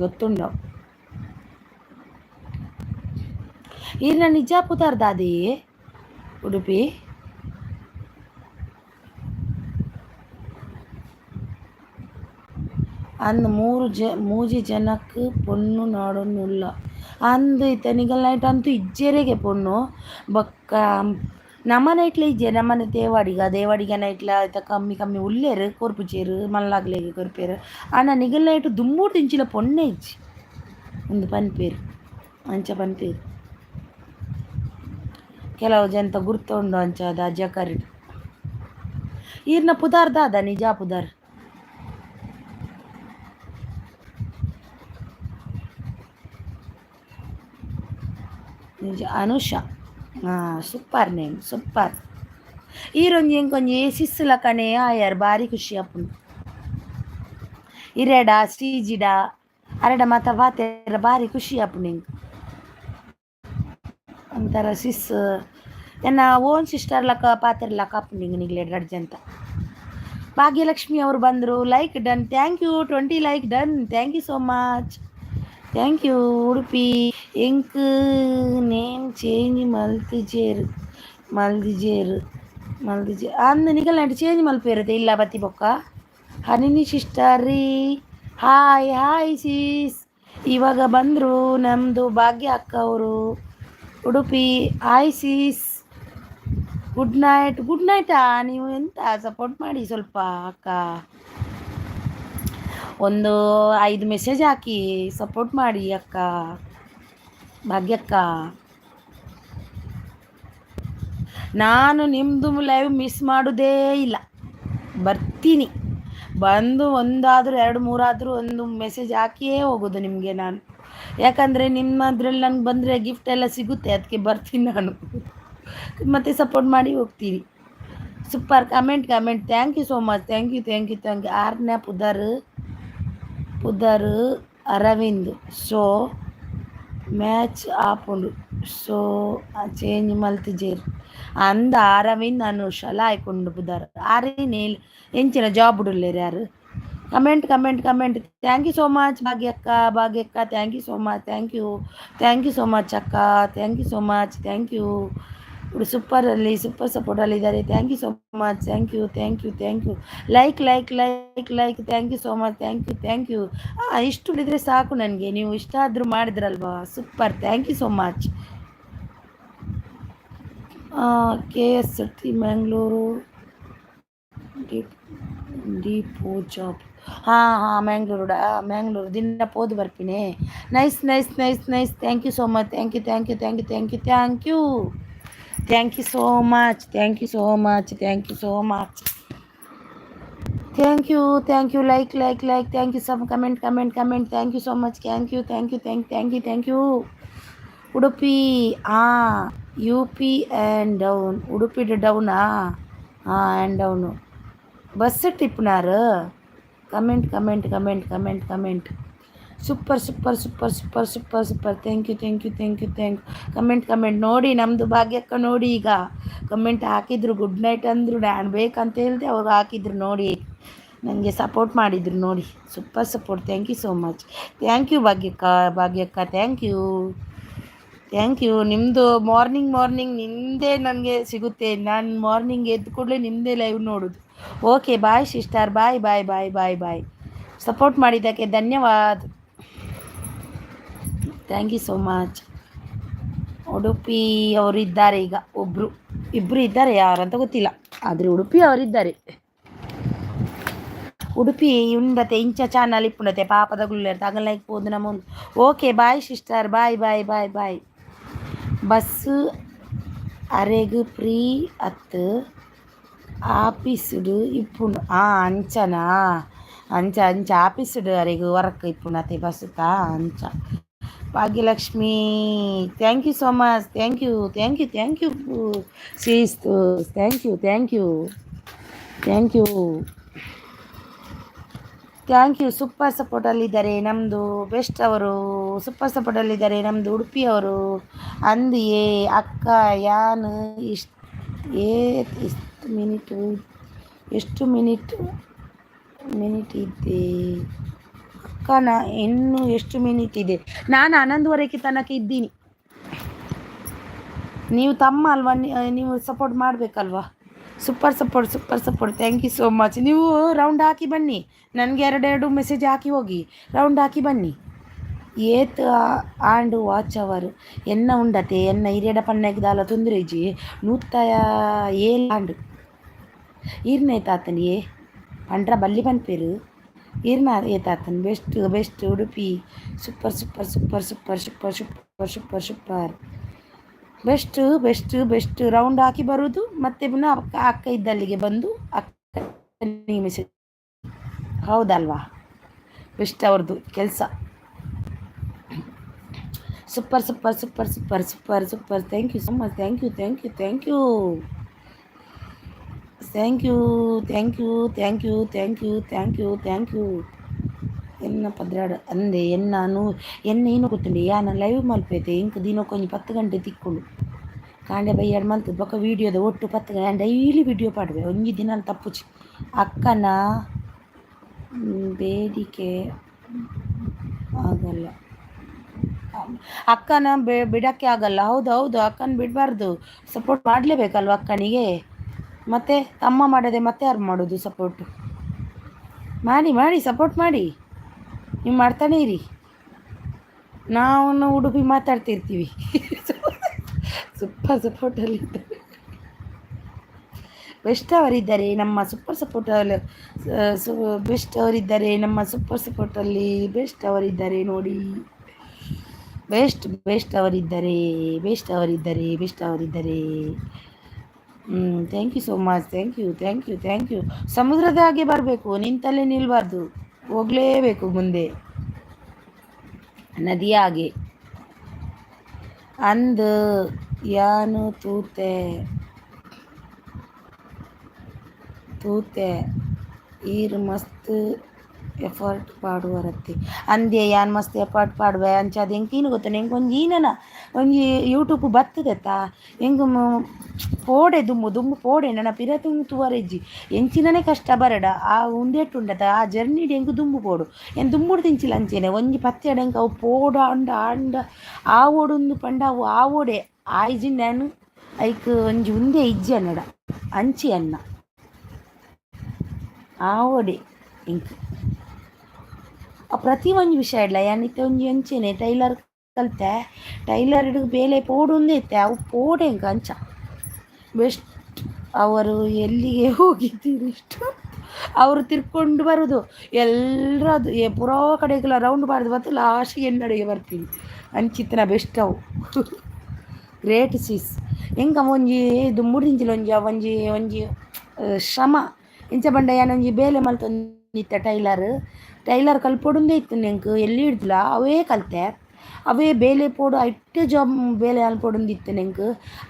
ಗೊತ್ತುಂಡು. ಈರ್ನ ನಿಜಾಪುತಾರ್ದಾದಿ ಉಡುಪಿ ಅಂದು ಮೂಜಿ ಜನಕ್ಕೆ ಪೊಣ್ಣು ನಾಡೊನ್ನುಲ್ಲ ಅಂದು ಇತನಿಗಲ್ ನೈಟ್ ಅಂತೂ ಇಜ್ಜೆರೆಗೆ ಪೊಣ್ಣು ಬೊಕ್ಕ ನಮ್ಮನೆ ಇಟ್ಲ ಇಜ್ಜೆ ನಮ್ಮನೆ ದೇವಾಡಿಗ ನೈಟ್ಲ ಆಯ್ತ ಕಮ್ಮಿ ಕಮ್ಮಿ ಉಲ್ಲೇರು ಕೊರ್ಪುಚೇರು ಮಲ್ಲಾಗ್ಲೆಗೆ ಕೊರ್ಪೇರು ಆನ ನಿಗಲ್ ನೈಟ್ ದುಮ್ಮೂರು ತಿಂಚಿಲ ಪೊಣ್ಣೆ ಇಜ್ಜಿ ಒಂದು ಪನ್ಪೇರು ಅಂಚ ಪನ್ಪೇರು ಕೆಲವು ಜಂತ ಗುರ್ತುಂಡು ಅಂಚದ ಜಕರಿಡು ಈರ್ನ ಪುದಾರ್ದಾದ ನಿಜಾ ಪುದಾರ್ ನಿಜ ಅನುಷಾ ಸೂಪರ್ ನೇಮ್ ಸೂಪರ್ ಈರೊಂಜಿ ಎಂಕೊಂಜಿ ಸಿಸ್ಸುಲ ಕಣೆ ಆಯರ್ ಬಾರಿ ಖುಷಿ ಅಪ್ಪುಂಡು ಇರೆಡ ಶ್ರೀಜಿಡ ಅರೆಡ ಮಾತ ಬಾತೆರ ಬಾರಿ ಖುಷಿ ಅಪ್ಪುಂಡು ಎಂಕ್ ಒಂಥರ ಸಿಸ್ ಎನ್ನ ಓನ್ ಸಿಸ್ಟರ್ ಲಕ್ಕ ಪಾತೆರ್ಲಕ್ಕ ಅಪ್ಪುಂಡು ಇಂಗ್ ನಿಗ್ಲೆಡ್ ರಡ್ಜಂತ ಭಾಗ್ಯಲಕ್ಷ್ಮಿ ಅವರು ಬಂದರು like done thank you 20 like done thank you so much thank you Udupi ಎಂಕ್ ನೇಮ್ ಚೇಂಜ್ ಮಲ್ದಿಜೇರು ಅಂದು ನಿಗಲ್ ನೈಟ್ ಚೇಂಜ್ ಮಲ್ಪೇರದೆ ಇಲ್ಲ ಬತ್ತಿ ಬೊಕ್ಕ ಹನಿನಿ ಸಿಸ್ಟರ್ ರೀ ಹಾಯ್ ಸೀಸ್ ಇವಾಗ ಬಂದರು ನಮ್ಮದು ಭಾಗ್ಯ ಅಕ್ಕ ಅವರು ಉಡುಪಿ ಹಾಯ್ ಸೀಸ್ ಗುಡ್ ನೈಟಾ ನೀವು ಎಂತ ಸಪೋರ್ಟ್ ಮಾಡಿ ಸ್ವಲ್ಪ ಅಕ್ಕ ಒಂದು 5 ಮೆಸೇಜ್ ಹಾಕಿ ಸಪೋರ್ಟ್ ಮಾಡಿ ಅಕ್ಕ ಭಾಗ್ಯಕ್ಕ ನಾನು ನಿಮ್ಮದು ಲೈವ್ ಮಿಸ್ ಮಾಡೋದೇ ಇಲ್ಲ ಬರ್ತೀನಿ ಬಂದು ಒಂದಾದರೂ 2-3 ಆದರೂ ಒಂದು ಮೆಸೇಜ್ ಹಾಕಿಯೇ ಹೋಗೋದು ನಿಮಗೆ ನಾನು ಯಾಕಂದರೆ ನಿಮ್ಮದ್ರಲ್ಲಿ ನನಗೆ ಬಂದರೆ ಗಿಫ್ಟ್ ಎಲ್ಲ ಸಿಗುತ್ತೆ ಅದಕ್ಕೆ ಬರ್ತೀನಿ ನಾನು ಮತ್ತೆ ಸಪೋರ್ಟ್ ಮಾಡಿ ಹೋಗ್ತೀರಿ super comment thank you so much thank you ಆರ್ನ ಪುದರ್ ಅರವಿಂದ್ ಸೊ ಮ್ಯಾಚ್ ಆಪುಂಡು ಸೊ ಚೇಂಜ್ ಮಲ್ತಿಜೇರು ಅಂದ ಅರವಿಂದ್ ಅನುಷ ಲಾಯ್ಕೊಂಡು ಪುದರ್ ಆರಿ ನೇಲ್ ಎಂಚಿನ ಜಾಬ್ ಉಡುಲ್ಲೇರು ಯಾರು comment thank you so much ಭಾಗ್ಯಕ್ಕ thank you so much thank you so much ಅಕ್ಕ thank you so much thank you super support ಅಲ್ಲಿದ್ದಾರೆ thank you so much thank you like thank you so much thank you ಇಷ್ಟು ಹಿಡಿದ್ರೆ ಸಾಕು ನನಗೆ ನೀವು ಇಷ್ಟ ಆದರೂ ಮಾಡಿದ್ರಲ್ವಾ super thank you so much KS Mangalore depot job Mangalore ದಿನ ಪೋದು ಬರ್ತೀನಿ nice thank you so much thank you so much thank you like thank you some comment thank you so much thank you Udupi UP and down Udupi ಡೌನಾ and down bus ಟಿಪ್ನಾರು comment super thank you comment ನೋಡಿ ನಮ್ಮದು ಭಾಗ್ಯಕ್ಕ ನೋಡಿ ಈಗ comment ಹಾಕಿದ್ರು good night ಅಂದರು ನಾನು ಬೇಕಂತ ಹೇಳಿದೆ ಅವ್ರು ಹಾಕಿದ್ರು ನೋಡಿ ನನಗೆ ಸಪೋರ್ಟ್ ಮಾಡಿದ್ರು ನೋಡಿ super support thank you so much thank you ಭಾಗ್ಯಕ್ಕ ಥ್ಯಾಂಕ್ ಯು ನಿಮ್ಮದು ಮಾರ್ನಿಂಗ್ ನಿಮ್ಮದೇ ನನಗೆ ಸಿಗುತ್ತೆ ನಾನು ಮಾರ್ನಿಂಗ್ ಎದ್ದು ಕೂಡಲೇ ನಿಮ್ಮದೇ ಲೈವ್ ನೋಡೋದು okay bye sister bye support ಮಾಡಿದ್ದಕ್ಕೆ ಧನ್ಯವಾದ thank you so much Udupi ಅವರಿದ್ದಾರೆ ಈಗ ಇಬ್ಬರು ಇದ್ದಾರೆ ಯಾರಂತ ಗೊತ್ತಿಲ್ಲ ಆದರೆ ಉಡುಪಿ ಅವರಿದ್ದಾರೆ ಉಡುಪಿ ಉಂಡತೆ ಇಂಚ ಚಾನಲ್ ಇಪ್ಪುಂಡತೆ ಪಾಪದ ಗುಳ್ಳೆರ್ ತಗಲೈಕ್ ಪೋದು ನಮ್ಮ okay bye sister bye bus ಅರೆಗು ಫ್ರೀ ಅತ್ತು ಆಫೀಸುಡು ಇಪ್ಪುಂಡು ಅಂಚನಾ ಅಂಚ ಆಫೀಸುಡು ಅರೆಗು ವರ್ಕ್ ಇಪ್ಪುಂಡತೆ ಬಸ್ಸುತ್ತಾ ಅಂಚ Bhagyalakshmi thank you so much thank you ಸೀಸ್ತು ಥ್ಯಾಂಕ್ ಯು ಸೂಪರ್ ಸಪೋರ್ಟಲ್ಲಿದ್ದಾರೆ ನಮ್ಮದು ಬೆಸ್ಟ್ ಅವರು ಸೂಪರ್ ಸಪೋರ್ಟಲ್ಲಿದ್ದಾರೆ ನಮ್ಮದು ಉಡುಪಿಯವರು ಅಂದಿಯೇ ಅಕ್ಕ ಯಾನು ಎಷ್ಟು ಮಿನಿಟ್ ಇದೆ ಅಕ್ಕ ಇನ್ನು ಎಷ್ಟು ಮಿನಿಟ್ ಇದೆ ನಾನು 11:30 ತನಕ ಇದ್ದೀನಿ ನೀವು ತಮ್ಮ ಅಲ್ವಾ, ನೀವು ಸಪೋರ್ಟ್ ಮಾಡಬೇಕಲ್ವಾ. Super. Thank you so much. ನೀವು ರೌಂಡ್ ಹಾಕಿ ಬನ್ನಿ, ನನಗೆ ಎರಡೆರಡು ಮೆಸೇಜ್ ಹಾಕಿ ಹೋಗಿ, ರೌಂಡ್ ಹಾಕಿ ಬನ್ನಿ. ಏತ್ ಆಂಡ್ ವಾಚ್ ಅವರು ಎನ್ನ ಉಂಡತೆ ಎನ್ನ ಹಿರಿಯಡ ಪಣ್ಣೆಗ್ದಾಲ ತೊಂದರೆಜಿ ನೂತ್ತಾಯ ಏಲಾಂಡ್ ಈರ್ನ ಏತಾತನಿಯೇ ಪಂಡ್ರ ಬಲ್ಲಿ ಪನ್ಪೇರು ಈರ್ನ ಏತಾತನ್ best Udupi super best round ಹಾಕಿ ಬರುವುದು ಮತ್ತೆ ಪುನಃ ಅಕ್ಕ ಇದ್ದಲ್ಲಿಗೆ ಬಂದು ಅಕ್ಕ ಮೆಸೇಜ್. ಹೌದಲ್ವಾ, ಬೆಸ್ಟ್ ಅವ್ರದ್ದು ಕೆಲಸ. Super. Thank you so much. Thank you. ಎನ್ನ ಪದ್ರಾಡು ಅಂದೆ ಎನ್ನಾನು ಏನು ಗೊತ್ತುಂಡೆ ಯಾನ ಲೈವ್ ಮಲ್ಪೈತೆ ಇಂಕ ದಿನಕ್ಕೊಂದು 10 ಗಂಟೆ ತಿಕ್ಕೊಂಡು ಕಾಂಡೆ ಬೈಯಾಡು ಮಲ್ತದ ಬೊಕ್ಕ ವೀಡಿಯೋದ ಒಟ್ಟು 10 ಗಂಟೆ ಡೈಲಿ ವಿಡಿಯೋ ಪಾಡ್ವೆ ಒಂಜಿ ದಿನ ತಪ್ಪುಚಿ ಅಕ್ಕನ ಬೇಡಿಕೆ ಆಗಲ್ಲ, ಅಕ್ಕನ ಬಿಡೋಕ್ಕೆ ಆಗಲ್ಲ. ಹೌದು, ಅಕ್ಕನ ಬಿಡಬಾರ್ದು, ಸಪೋರ್ಟ್ ಮಾಡಲೇಬೇಕಲ್ವ ಅಕ್ಕನಿಗೆ. ಮತ್ತೆ ತಮ್ಮ ಮಾಡದೆ ಮತ್ತೆ ಯಾರು ಮಾಡೋದು ಸಪೋರ್ಟು? ಮಾಡಿ ಸಪೋರ್ಟ್ ಮಾಡಿ, ನೀವು ಮಾಡ್ತಾನೆ ಇರಿ. ನಾವು ಉಡುಪಿ ಮಾತಾಡ್ತಿರ್ತೀವಿ. ಸೂಪರ್ ಸಪೋರ್ಟಲ್ಲಿ ಬೆಸ್ಟ್ ಅವರಿದ್ದಾರೆ ನಮ್ಮ ಸೂಪರ್ ಸಪೋರ್ಟಲ್ಲಿ. ಬೆಸ್ಟ್ ಅವರಿದ್ದಾರೆ ನಮ್ಮ ಸೂಪರ್ ಸಪೋರ್ಟಲ್ಲಿ. ಬೆಸ್ಟ್ ಅವರಿದ್ದಾರೆ ನೋಡಿ, ಬೆಸ್ಟ್ ಅವರಿದ್ದಾರೆ. Thank you so much. Thank you. ಸಮುದ್ರದ ಹಾಗೆ ಬರಬೇಕು, ನಿಂತಲ್ಲೇ ನಿಲ್ಬಾರ್ದು, ಹೋಗಲೇಬೇಕು ಮುಂದೆ ನದಿಯ ಹಾಗೆ. ಅಂದ ಯಾನು ತೂತೆ ಈರು ಮಸ್ತ್ ಎಫರ್ಟ್ ಪಾಡುವರತ್ತೆ ಅಂದೆ ಯಾನ್ ಮಸ್ತ್ ಎಫರ್ಟ್ ಪಾಡುವೆ ಅಂಚದು ಎಂಕೀನು ಗೊತ್ತ ಹೆಂಗೆ ಒಂಜಿ ಯೂಟ್ಯೂಬ್ ಬತ್ತದೆತ್ತ ಹೆಂಗೆ ಪೋಡೆ ದುಮ್ಮು ಪೋಡೆ ನನ್ನ ಪಿರತು ತುವರೆಜ್ಜಿ ಎಂಚಿನನೇ ಕಷ್ಟ ಬರಡ ಆ ಉಂಡೆಟ್ಟುಂಡತ ಆ ಜರ್ನಿಡ್ ಹೆಂಗೆ ದುಮ್ಮು ಪೋಡು ಏನು ದುಮ್ಮುಡು ತಿಂಚಿಲ್ಲ ಅಂಚೇನೆ ಒಂಜಿ ಪತ್ತೆ ಹೆಂಗೆ ಅವು ಪೋಡ ಅಂಡ ಆ ಓಡೊಂದು ಪಂಡ ಅವು ಆ ಓಡೆ ಆಯ್ಜಿಂಡನು ಐಕ್ ಒಂಜಿ ಉಂದೆ ಇಜ್ಜಿ ಅನ್ನಡ ಅಂಚಿ ಅನ್ನ ಆ ಓಡೆ ಇಂಕ್ ಪ್ರತಿ ಒಂದು ವಿಷಯ ಇಲ್ಲ ಯಾನಿತ್ತೆ ಒಂಜಿ ಅಂಚೆನೆ ಟೈಲರ್ ಕಲಿತೆ ಟೈಲರ್ ಬೇಲೆ ಪೋಡೊಂದೇ ಇತ್ತೆ ಅವು ಪೋಡೆ ಇಂಕ ಅಂಚ ಬೆಸ್ಟ್. ಅವರು ಎಲ್ಲಿಗೆ ಹೋಗಿದ್ದೀರಿ ಇಷ್ಟು ಅವರು ತಿರ್ಕೊಂಡು ಬರೋದು ಎಲ್ಲರದು ಪುರಾ ಕಡೆಗೆಲ್ಲ ರೌಂಡ್ ಬಾರ್ದು ಬತ್ತು ಲಾಸ್ಟಿಗೆ ಎನ್ನಡೆಗೆ ಬರ್ತೀನಿ ಅಂಚಿತ್ತನ ಬೆಸ್ಟ್ ಅವು. ಗ್ರೇಟ್ ಸೀಸ್ ಹೆಂಗೆ ಒಂಜಿ ಇದು ಮುಡಿಂಜಿಲ್ಲ ಒಂಜಿ ಶ್ರಮ ಇಂಚ ಬಂಡ ಏನೊಂಜಿ ಬೇಲೆ ಮಲ್ತೊಂದಿತ್ತ ಟೈಲರ್ ಕಲ್ಪೊಡುಂದೇ ಇತ್ತು ನೆಂಕು ಎಲ್ಲಿ ಹಿಡ್ದಿಲ್ಲ ಅವೇ ಕಲಿತೆ ಅವೇ ಬೇಲೆ ಪೋಡು ಐಟ್ಟು ಜಾಬ್ ಬೇಲೆ ಅಲ್ಪೊಡುಂದಿತ್ತು ನೆಂಕು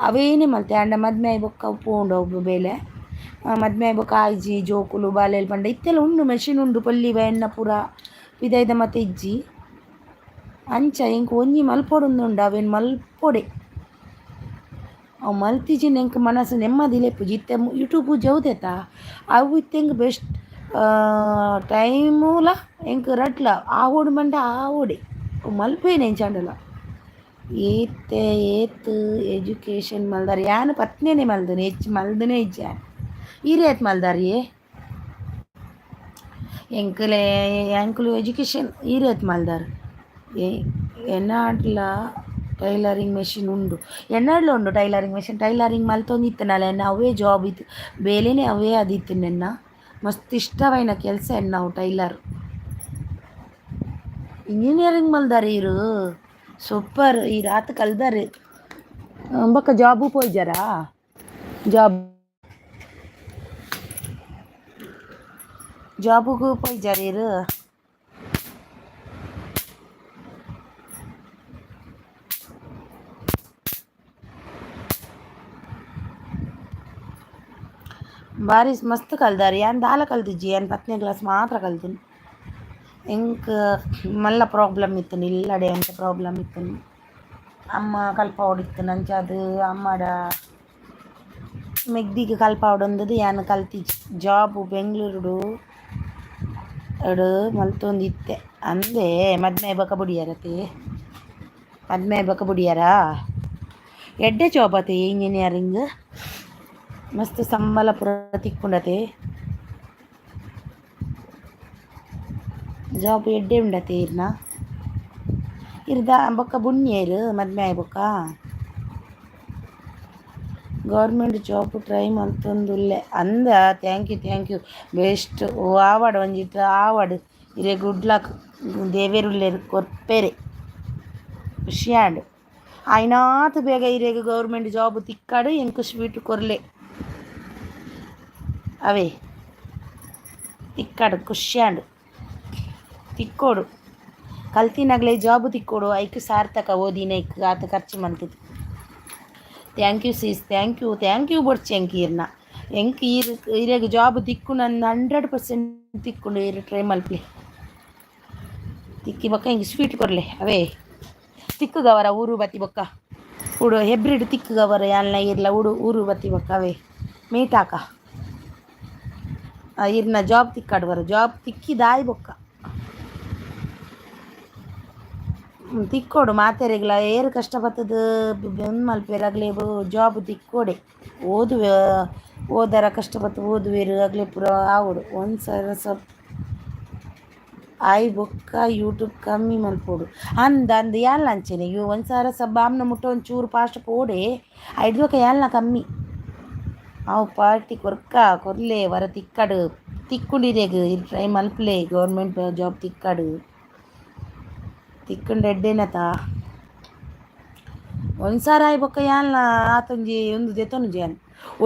ಅವೇನೇ ಮಲ್ತೆ ಅಂಡ ಮದ್ಮೆ ಬೊಕ್ಕ ಪೋಂಡು ಅವು ಬೇಲೆ ಮದ್ಮೆ ಬೊಕ್ಕ ಆಯ್ಜಿ ಜೋಕುಲು ಬಾಲೆಲ್ ಪಂಡ ಇತ್ತೆಲ್ಲ ಉಂಡು ಮೆಷಿನ್ ಉಂಡು ಪೊಲ್ಲಿವೆ ಎನ್ನ ಪೂರ ವಿದೈದ ಮತ್ತೆ ಇಜ್ಜಿ ಅಂಚ ಎಂಕು ಒಂಜಿ ಮಲ್ಪೊಡುಂದುಂಡು ಅವೇನು ಮಲ್ಪೊಡೆ ಅವು ಮಲ್ತಿಜಿ ನೆಂಕು ಮನಸ್ಸು ನೆಮ್ಮದಿಲೆಪ್ಪುಜಿ ಇತ್ತೆ ಯೂಟ್ಯೂಬು ಜೌದೆತ ಅವು ಇತ್ತೆಂಗೆ ಬೆಸ್ಟ್ ಟೈಮೂಲ ಎಂಕ್ ರಟ್ಲ ಆ ಓಡು ಮಂಡ ಆ ಓಡೆ ಮಲ್ಪೇನೆ ಎಂಚಾಂಡಲ ಏತ್ ಎಜುಕೇಷನ್ ಮಲ್ದಾರ ಯಾನು ಪತ್ನೇನೆ ಮಲ್ದನೆ ಹೆಚ್ಚು ಮಲ್ದನೆ ಇಜ್ಜ ಈರೇತ್ ಮಲ್ದಾರಿಯೇ ಎಂಕುಲು ಎಜುಕೇಷನ್ ಈರೇತ್ ಮಲ್ದಾರ ಎನ್ನಾಡ್ಲ ಟೈಲರಿಂಗ್ ಮೆಷಿನ್ ಉಂಡು ಎನ್ನಾಡ್ಲ ಉಂಡು ಟೈಲರಿಂಗ್ ಮೆಷಿನ್ ಟೈಲರಿಂಗ್ ಮಲ್ತೊಂದಿತ್ತನಲ್ಲ ಎನ್ನ ಅವೇ ಜಾಬ್ ಇತ್ತು ಬೇಲೆನೇ ಅವೇ ಅದಿತ್ತು ನೆನ್ನ ಮಸ್ತ್ ಇಷ್ಟವೈನ ಕೆಲಸ ನಾವು ಟೈಲರ್ ಇಂಜಿನಿಯರಿಂಗ್ ಮಲ್ದಾರೆ ಇರು ಸೂಪರ್ ಈ ರಾತ್ ಕಲ್ದಾರೆ ಬೊಕ್ಕ ಜಾಬು ಪೋಯ್ಜಾರಾ ಜಾಬುಗೂ ಪೋಯ್ಜಾರ ಇರು ಬಾರಿ ಮಸ್ತ್ ಕಲ್ದಾರಿ ಯಾನ್ ದಾಲ ಕಲ್ತಿಜ್ಜಿ ಏನು 10ನೇ ಕ್ಲಾಸ್ ಮಾತ್ರ ಕಲ್ತೀನಿ ಎಂಕ್ ಮಲ್ಲ ಪ್ರಾಬ್ಲಮ್ ಇತ್ತು ಇಲ್ಲಡೆ ಅಂತ ಪ್ರಾಬ್ಲಮ್ ಇತ್ತು ಅಮ್ಮ ಕಲ್ಪ ಹೊಡಿತ್ತು ನಂಚದು ಅಮ್ಮಡ ಮೆಗ್ದಿಗೆ ಕಲ್ಪ ಹೊಡೊಂದದು ಯಾನು ಕಲ್ತಿಜ್ಜಿ ಜಾಬು ಬೆಂಗಳೂರು ಮಲ್ತೊಂದಿತ್ತೆ ಅಂದೆ ಮದ್ಮೆ ಬಕ ಬುಡಿಯಾರತಿ ಮದ್ಮೆ ಬಕ ಬುಡಿಯಾರಾ ಎಡ್ಡೆ ಜಾಬ್ ಆತೆ ಇಂಜಿನಿಯರಿಂಗ್ ಮಸ್ತ್ ಸಂಬಳ ಪುರ ತಿಕ್ಕೊಂಡತೆ ಜಾಬ್ ಎಡ್ಡೆ ಉಂಡತೆ ಇರ್ನ ಇರ್ದ ಬೊಕ್ಕ ಬುಣ್ಯೇರು ಮದ್ಮೆ ಆಯ್ ಬೊಕ್ಕ ಗೌರ್ಮೆಂಟ್ ಜಾಬ್ ಟ್ರೈ ಮಲ್ತೊಂದುಲ್ಲೆ ಅಂದ ಥ್ಯಾಂಕ್ ಯು ಬೆಸ್ಟ್ ಆವಾಡ್ ಒಂಜಿಟ್ಟು ಆವಾಡ್ ಇರೇ ಗುಡ್ ಲಕ್ ದೇವೇರುಲ್ಲೇರು ಕೊರ್ಪೆರೆ ಖುಷಿಯಾಂಡು ಆಯ್ನಾತ್ ಬೇಗ ಇರೇಗ ಗೌರ್ಮೆಂಟ್ ಜಾಬ್ ತಿಕ್ಕಾಡು ಎಂಕು ಸ್ವೀಟ್ ಕೊರ್ಲೆ ಅವೇ ತಿಕ್ಕಾಡು ಖುಷಿಯಾಂಡು ತಿಕ್ಕೋಡು ಕಲ್ತಿನಾಗಲೇ ಜಾಬ್ ತಿಕ್ಕೋಡು ಐಕ್ ಸಾರ್ಥಕ ಓದಿನ ಐಕ್ ಆತ ಖರ್ಚು ಮಂತದ್ದು thank you sis thank you ಬೊಡ್ಚಿ ಎಂಕೀರ್ನ ಎಂಕ್ ಇರೆಗ್ ಜಾಬ್ ತಿಕ್ಕು ನನ್ನ 100% ತಿಕ್ಕೊಂಡು ಇರು ಟ್ರೈ ಮಲ್ಪಲೆ ತಿಕ್ಕಿ ಬೊಕ್ಕ ಹಿಂಗೆ ಸ್ವೀಟ್ ಕೊರ್ಲೆ ಅವೇ ತಿಕ್ಕುಗವರ ಊರು ಬತ್ತಿ ಬೊಕ್ಕ ಉಡು ಹೆಬ್ರಿಡ್ ತಿಕ್ಕುಗವರ ಯಾಲ್ನ ಇರ್ಲ ಊರು ಬತ್ತಿ ಬೊಕ್ಕ ಅವೇ ಮೀಟಾಕ ಇರ್ನ ಜಾಬ್ ತಿಕ್ಕಾಡುವರು ಜಾಬ್ ತಿಕ್ಕಿದಾಯ್ ಬೊಕ್ಕ ತಿಕ್ಕೋಡು ಮಾತೆರೆಗ್ಲ ಏರು ಕಷ್ಟಪಟ್ಟದು ಒಂದು ಮಲ್ಪೇರಾಗಲೇ ಜಾಬ್ ತಿಕ್ಕೋಡೆ ಓದರ ಕಷ್ಟಪಟ್ಟು ಓದುವೇರು ಆಗಲೇ ಪುರ ಆವೋಡು ಒಂದು ಸಲ ಸ್ವಲ್ಪ ಆಯ್ ಬೊಕ್ಕ ಯೂಟ್ಯೂಬ್ ಕಮ್ಮಿ ಮಲ್ಪೋಡು ಅಂದ ಯಾಲ್ನ ಅಂಚೆನೆ ಇವು ಒಂದು ಸಾವಿರ ಸಬ್ ಆಮ್ನ ಮುಟ್ಟ ಒಂದು ಚೂರು ಫಾಸ್ಟ್ ಪೋಡೆ ಐಡ್ಬೇಕ ಯಾಲ್ನ ಕಮ್ಮಿ ಅವು ಪಾರ್ಟಿ ಕೊರ್ಲೆ ವರ ತಿಕ್ಕಡು ತಿಕ್ಕೊಂಡಿರೇಗ ಟ್ರೈ ಮಲ್ಪಲೆ ಗೌರ್ಮೆಂಟ್ ಜಾಬ್ ತಿಕ್ಕಡು ತಿಕ್ಕಂಡು ಎಡ್ಡೆನತ ಒಂದು ಸಾವಿರ ಆಯ್ ಬೊಕ್ಕ ಯಾಲ್ನ ಆತೊಂಜಿ ಒಂದು ದೆತೊಂಜಿ ಅನ್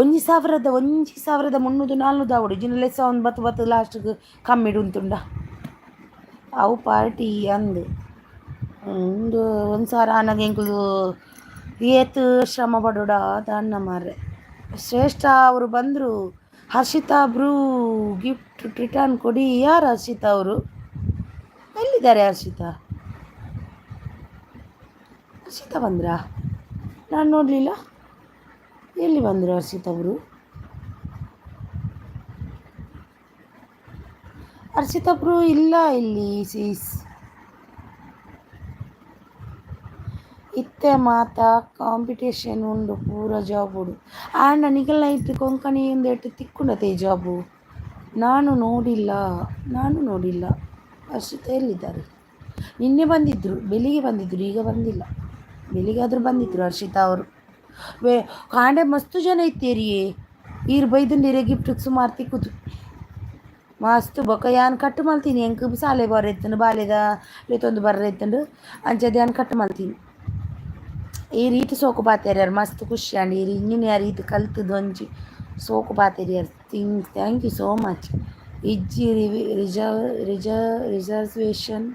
1,300 400 ಆವಡು ಜಿನ ಲೆಸ್ಸ ಒಂದು ಬತ್ತು ಲಾಸ್ಟ್ಗೆ ಕಮ್ಮಿಡು ಉಂತುಂಡ ಅವು ಪಾರ್ಟಿ ಅಂದು ಒಂದು ಸಾವಿರ ಆನಾಗ ಎಂಕುಲು ಏತು ಶ್ರಮ ಪಡೋಡ ಅನ್ನ ಮಾರ್ರೆ ಶ್ರೇಷ್ಠ ಅವರು ಬಂದರು ಹರ್ಷಿತಾ ಬ್ರೂ ಗಿಫ್ಟ್ ರಿಟರ್ನ್ ಕೊಡಿ ಯಾರು ಹರ್ಷಿತಾ ಅವರು ಎಲ್ಲಿದ್ದಾರೆ ಹರ್ಷಿತಾ ಬಂದ್ರಾ ನಾನು ನೋಡಲಿಲ್ಲ ಎಲ್ಲಿ ಬಂದರು ಹರ್ಷಿತವರು ಹರ್ಷಿತಬ್ರು ಇಲ್ಲ ಇಲ್ಲಿ ಸೀಸ್ ಇತ್ತೆ ಮಾತಾ ಕಾಂಪಿಟೇಷನ್ ಉಂಡು ಪೂರ ಜಾಬ್ ಉಡು ಆಂಡ ನಿಗಲ್ ನೈಟ್ ಕೊಂಕಣಿ ಒಂದೇಟು ತಿಕ್ಕೊಂಡತೆ ಈ ಜಾಬು ನಾನು ನೋಡಿಲ್ಲ ಹರ್ಷಿತ ಎಲ್ಲಿದ್ದಾರೆ ನಿನ್ನೆ ಬಂದಿದ್ದರು ಬೆಳಿಗ್ಗೆ ಬಂದಿದ್ದರು ಈಗ ಬಂದಿಲ್ಲ ಬೆಳಿಗ್ಗಾದರೂ ಬಂದಿದ್ದರು ಹರ್ಷಿತಾ ಅವರು ಕಾಂಡೆ ಮಸ್ತು ಜನ ಇತ್ತೇರಿಯೇ ಈರು ಬೈದಂಡಿರೆ ಗಿಫ್ಟಿಗೆ ಸುಮಾರು ತಿಕ್ಕುದು ಮಸ್ತ್ ಬೊಕ್ಕ ಯಾನ್ ಕಟ್ಟು ಮಲ್ತೀನಿ ಎಂಕ್ ಸಾಲೆ ಬರೈತಂಡು ಬಾಲೆದ ಲೇತೊಂದು ಬರ್ರೈತಂಡು ಅಂಚದೆ ಯಾನ್ ಕಟ್ಟು ಮಲ್ತೀನಿ ಈ ರೀತಿ ಸೋಕು ಪಾತೇರ್ಯಾರು ಮಸ್ತ್ ಖುಷಿ ಅಂಡ್ ಈ ಇಂಜಿನಿಯರ್ ಇದು ಕಲ್ತದ್ದು ಒಂಜಿ ಸೋಕು ಪಾತೇರ್ಯಾರು ಥ್ಯಾಂಕ್ ಯು ಸೋ ಮಚ್ ಇಜ್ಜಿ ರಿಸರ್ವೇಷನ್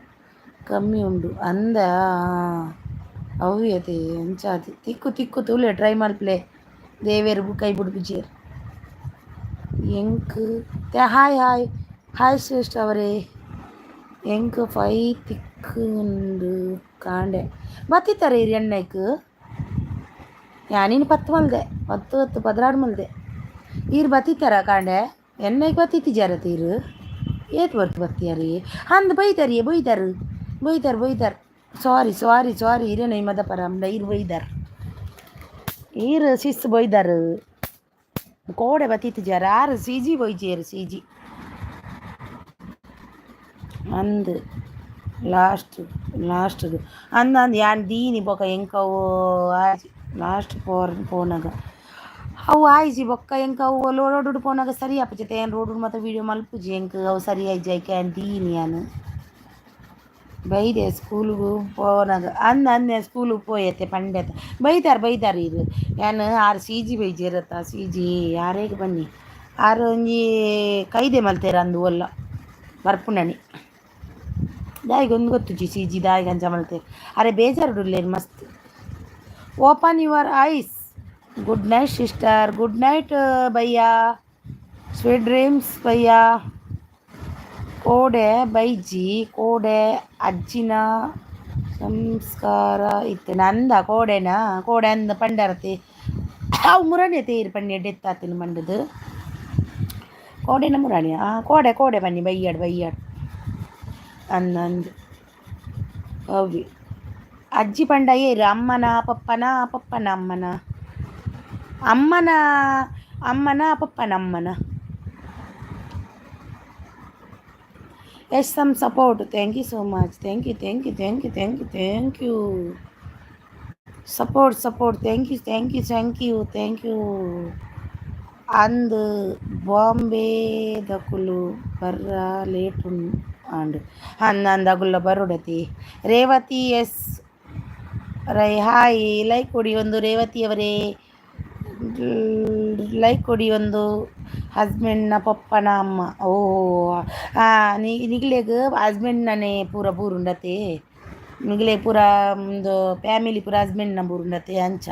ಕಮ್ಮಿ ಉಂಡು ಅಂದ ಅವ್ಯತೆ ಅಂಚಾದು ತಿಕ್ಕು ತುಲೆ ಟ್ರೈ ಮಲ್ಪ್ಲೆ ದೇವೇರು ಕೈ ಬುಡ್ಪಿಜೇರು ಎಂಕ್ ಹಾಯ್ ಶ್ರೇಷ್ಠ ಅವರೇ ಎಂಕ್ 5 ತಿಕ್ಕು ಕಾಂಡೆ ಬತ್ತಿತ್ತಾರೆ ಇರಿ ಎಣ್ಣೆಕ್ ಯಾನೀನು 10 ಮಲ್ದೆ 10 16 ಮಲ್ದೆ ಈರು ಬತ್ತಿತ್ತಾರ ಕಾಂಡೆ ಎಣ್ಣೆಗೆ ಬತ್ತಿತ್ತಿಜಾರ ತೀರು ಏತ್ ಬತ್ತಿಯಾರಿ ಅಂದ್ ಬೈದಾರು ಸಾರಿ ಇರೇನ ಈ ಮದ ಪರ ಈರು ಬೈದಾರು ಈರು ಸಿಸ್ ಬೈದಾರು ಕೋಡೆ ಬತ್ತಿತ್ತಿಜಾರ ಆರು ಸಿಜಿ ಬೈಜೇರು ಸಿಜಿ ಅಂದು ಲಾಸ್ಟ್ದು ಅಂದ್ ಯಾನ್ ದೀನಿ ಬೊಕ್ಕ ಎಂಕವು ಲಾಸ್ಟ್ ಪೋನಾಗ ಅವು ಆಯ್ಜಿ ಬೊಕ್ಕ ಎಂಕ ಅವು ರೋಡು ಪೋನಾಗ ಸರಿ ಆಪಚತೆ ಏನು ರೋಡು ಮತ್ತು ವೀಡಿಯೋ ಮಲ್ಪುಜಿ ಎಂಕ ಅವು ಸರಿ ಆಯ್ಜಿ ಆಯ್ಕೆ ಆನ್ ದೀನಿ ಯಾನು ಬೈದೆ ಸ್ಕೂಲ್ಗೂ ಪೋನಾಗ ಅಂದೆ ಸ್ಕೂಲಿಗೆ ಪೋಯತ್ತೆ ಪಂಡ್ಯತ ಬೈದಾರು ಇರು ಯಾನು ಆರು ಸಿಜಿ ಬೈಜಿರತ್ತ ಸಿಜಿ ಯಾರೇಗೆ ಬನ್ನಿ ಆರು ಒಂಜಿ ಕೈದೆ ಮಲ್ತೇರ ಅಂದು ಒಲ್ಲ ಬರ್ಪುಂಡನಿ ದಾಯಿಗೆ ಒಂದು ಗೊತ್ತುಜಿ ಸಿಜಿ ದಾಯಿಗೆ ಅಂಚ ಮಲ್ತೇವೆ ಅರೆ ಬೇಜಾರುಡುಲ್ಲೇನು ಮಸ್ತ್ open your eyes good night sister good night ಭಯ್ಯಾ ಸ್ವೀಟ್ ಡ್ರೀಮ್ಸ್ ಭಯ್ಯಾ ಕೋಡೆ ಕೋಡೆ ಅಜ್ಜಿನ ಸಂಸ್ಕಾರ ಇತ್ತು ನಂದ ಕೋಡೆ ಅಂದ ಪಂಡರತಿ ಅವು ಮುರಾಣಿ ತೇರು ಪಣ್ಣಿ ಡೆತ್ತಾತಿನ ಮಂಡದು ಕೋಡೆನ ಮುರಾಣಿ ಕೋಡೆ ಬನ್ನಿ ಬೈಯಾಡು ಅಂದು ಅವಿ ಅಜ್ಜಿ ಪಂಡ ಏರು ಅಮ್ಮನ ಪಪ್ಪನ ಪಪ್ಪನ ಅಮ್ಮನ ಅಮ್ಮನ ಅಮ್ಮನ ಪಪ್ಪನ ಅಮ್ಮನ. Yes some support. Thank you so much. Thank you thank you thank you thank you thank you. Support thank you thank you thank you thank you. ಅಂದು ಬಾಂಬೆ ದಕುಲು ಬರ್ರ ಲೇಟು ಅಂಡ್ ಹನ್ನೊಂದಗುಲ್ಲ ಬರುಡತಿ Revathi S Rai hi like ಕೊಡಿ ಒಂದು ರೇವತಿಯವರೇ, ಲೈಕ್ ಕೊಡಿ ಒಂದು. ಹಸ್ಬೆಂಡ್ನ ಪಪ್ಪನ ಅಮ್ಮ ಓ ನಿಗ್ಲೆಗ್ ಹಸ್ಬೆಂಡ್ನೇ ಪೂರ ಬೂರುಂಡತೆ ನಿಗ್ಲೆ ಪೂರ ಒಂದು ಫ್ಯಾಮಿಲಿ ಪೂರ ಹಸ್ಬೆಂಡ್ನ ಬೂರುಂಡತೆ ಅಂಚ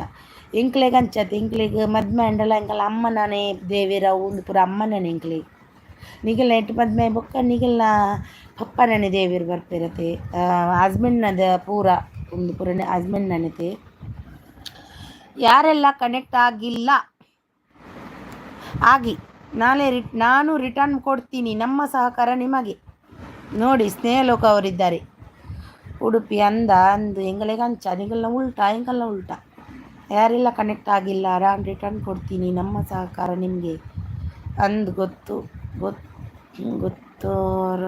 ಎಂಕ್ಲೆಗ್ ಅಂಚತೆ ಎಂಕ್ಲೆಗ್ ಮದ್ಮೆ ಅಂಡಲ ಎಂಕಲ ಅಮ್ಮನೇ ದೇವೇರ ಒಂದು ಪೂರ ಅಮ್ಮನೇ ಎಂಕ್ಲೆಗ್ ನಿಗಲ್ನ ಎಟ್ಟು ಮದ್ಮೆ ಬೊಕ್ಕ ನಿಗಲ್ನ ಪಪ್ಪನೇ ದೇವೇರು ಬರ್ಪಿರತೆ ಹಸ್ಬೆಂಡ್ನದ ಪೂರ ಒಂದು ಪೂರ ಹಸ್ಬೆಂಡ್ನತೆ. ಯಾರೆಲ್ಲ ಕನೆಕ್ಟ್ ಆಗಿಲ್ಲ ಆಗಿ ನಾನು ರಿಟರ್ನ್ ಕೊಡ್ತೀನಿ. ನಮ್ಮ ಸಹಕಾರ ನಿಮಗೆ. ನೋಡಿ ಸ್ನೇಹಲೋಕ ಅವರಿದ್ದಾರೆ ಉಡುಪಿ ಅಂದು ಎಂಗಳಿಗೆ ಅಂಚ ನಿಗಲ್ನ ಉಲ್ಟಾ ಯಾರೆಲ್ಲ ಕನೆಕ್ಟ್ ಆಗಿಲ್ಲ ನಾನು ರಿಟರ್ನ್ ಕೊಡ್ತೀನಿ. ನಮ್ಮ ಸಹಕಾರ ನಿಮಗೆ ಅಂದು ಗೊತ್ತೋರ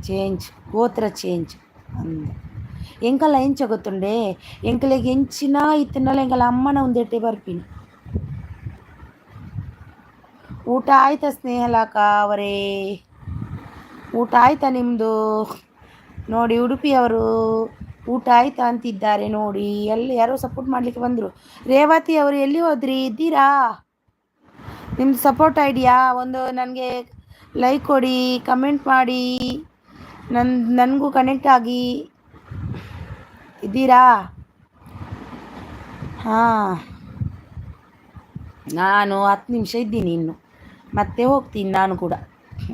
ಚೇಂಜ್ ಗೋತ್ರ ಚೇಂಜ್ ಅಂದು ಎಂಕಲ್ಲ ಎಂಚ ಗೊತ್ತುಂಡೆ ಎಂಕಲೆಗೆ ಎಂಚಿನ ಇತ್ತನಲ್ಲ ಎಂಕಲ ಅಮ್ಮನ ಒಂದೇಟೆ ಬರ್ಪಿನಿ. ಊಟ ಆಯ್ತಾ ಸ್ನೇಹಲಾಕ ಅವರೇ? ಊಟ ಆಯ್ತಾ ನಿಮ್ಮದು? ನೋಡಿ ಉಡುಪಿಯವರು ಊಟ ಆಯ್ತಾ ಅಂತಿದ್ದಾರೆ ನೋಡಿ. ಎಲ್ಲಿ ಯಾರೋ ಸಪೋರ್ಟ್ ಮಾಡಲಿಕ್ಕೆ ಬಂದರು. ರೇವತಿ ಅವರು ಎಲ್ಲಿ ಹೋದ್ರಿ? ಇದ್ದೀರಾ? ನಿಮ್ಮದು ಸಪೋರ್ಟ್ ಐಡಿಯಾ ಒಂದು ನನಗೆ ಲೈಕ್ ಕೊಡಿ, ಕಮೆಂಟ್ ಮಾಡಿ, ನನಗೂ ಕನೆಕ್ಟ್ ಆಗಿ. ಇದ್ದೀರಾ? ಹಾಂ, ನಾನು 10 ನಿಮಿಷ ಇದ್ದೀನಿ ಇನ್ನು, ಮತ್ತೆ ಹೋಗ್ತೀನಿ ನಾನು ಕೂಡ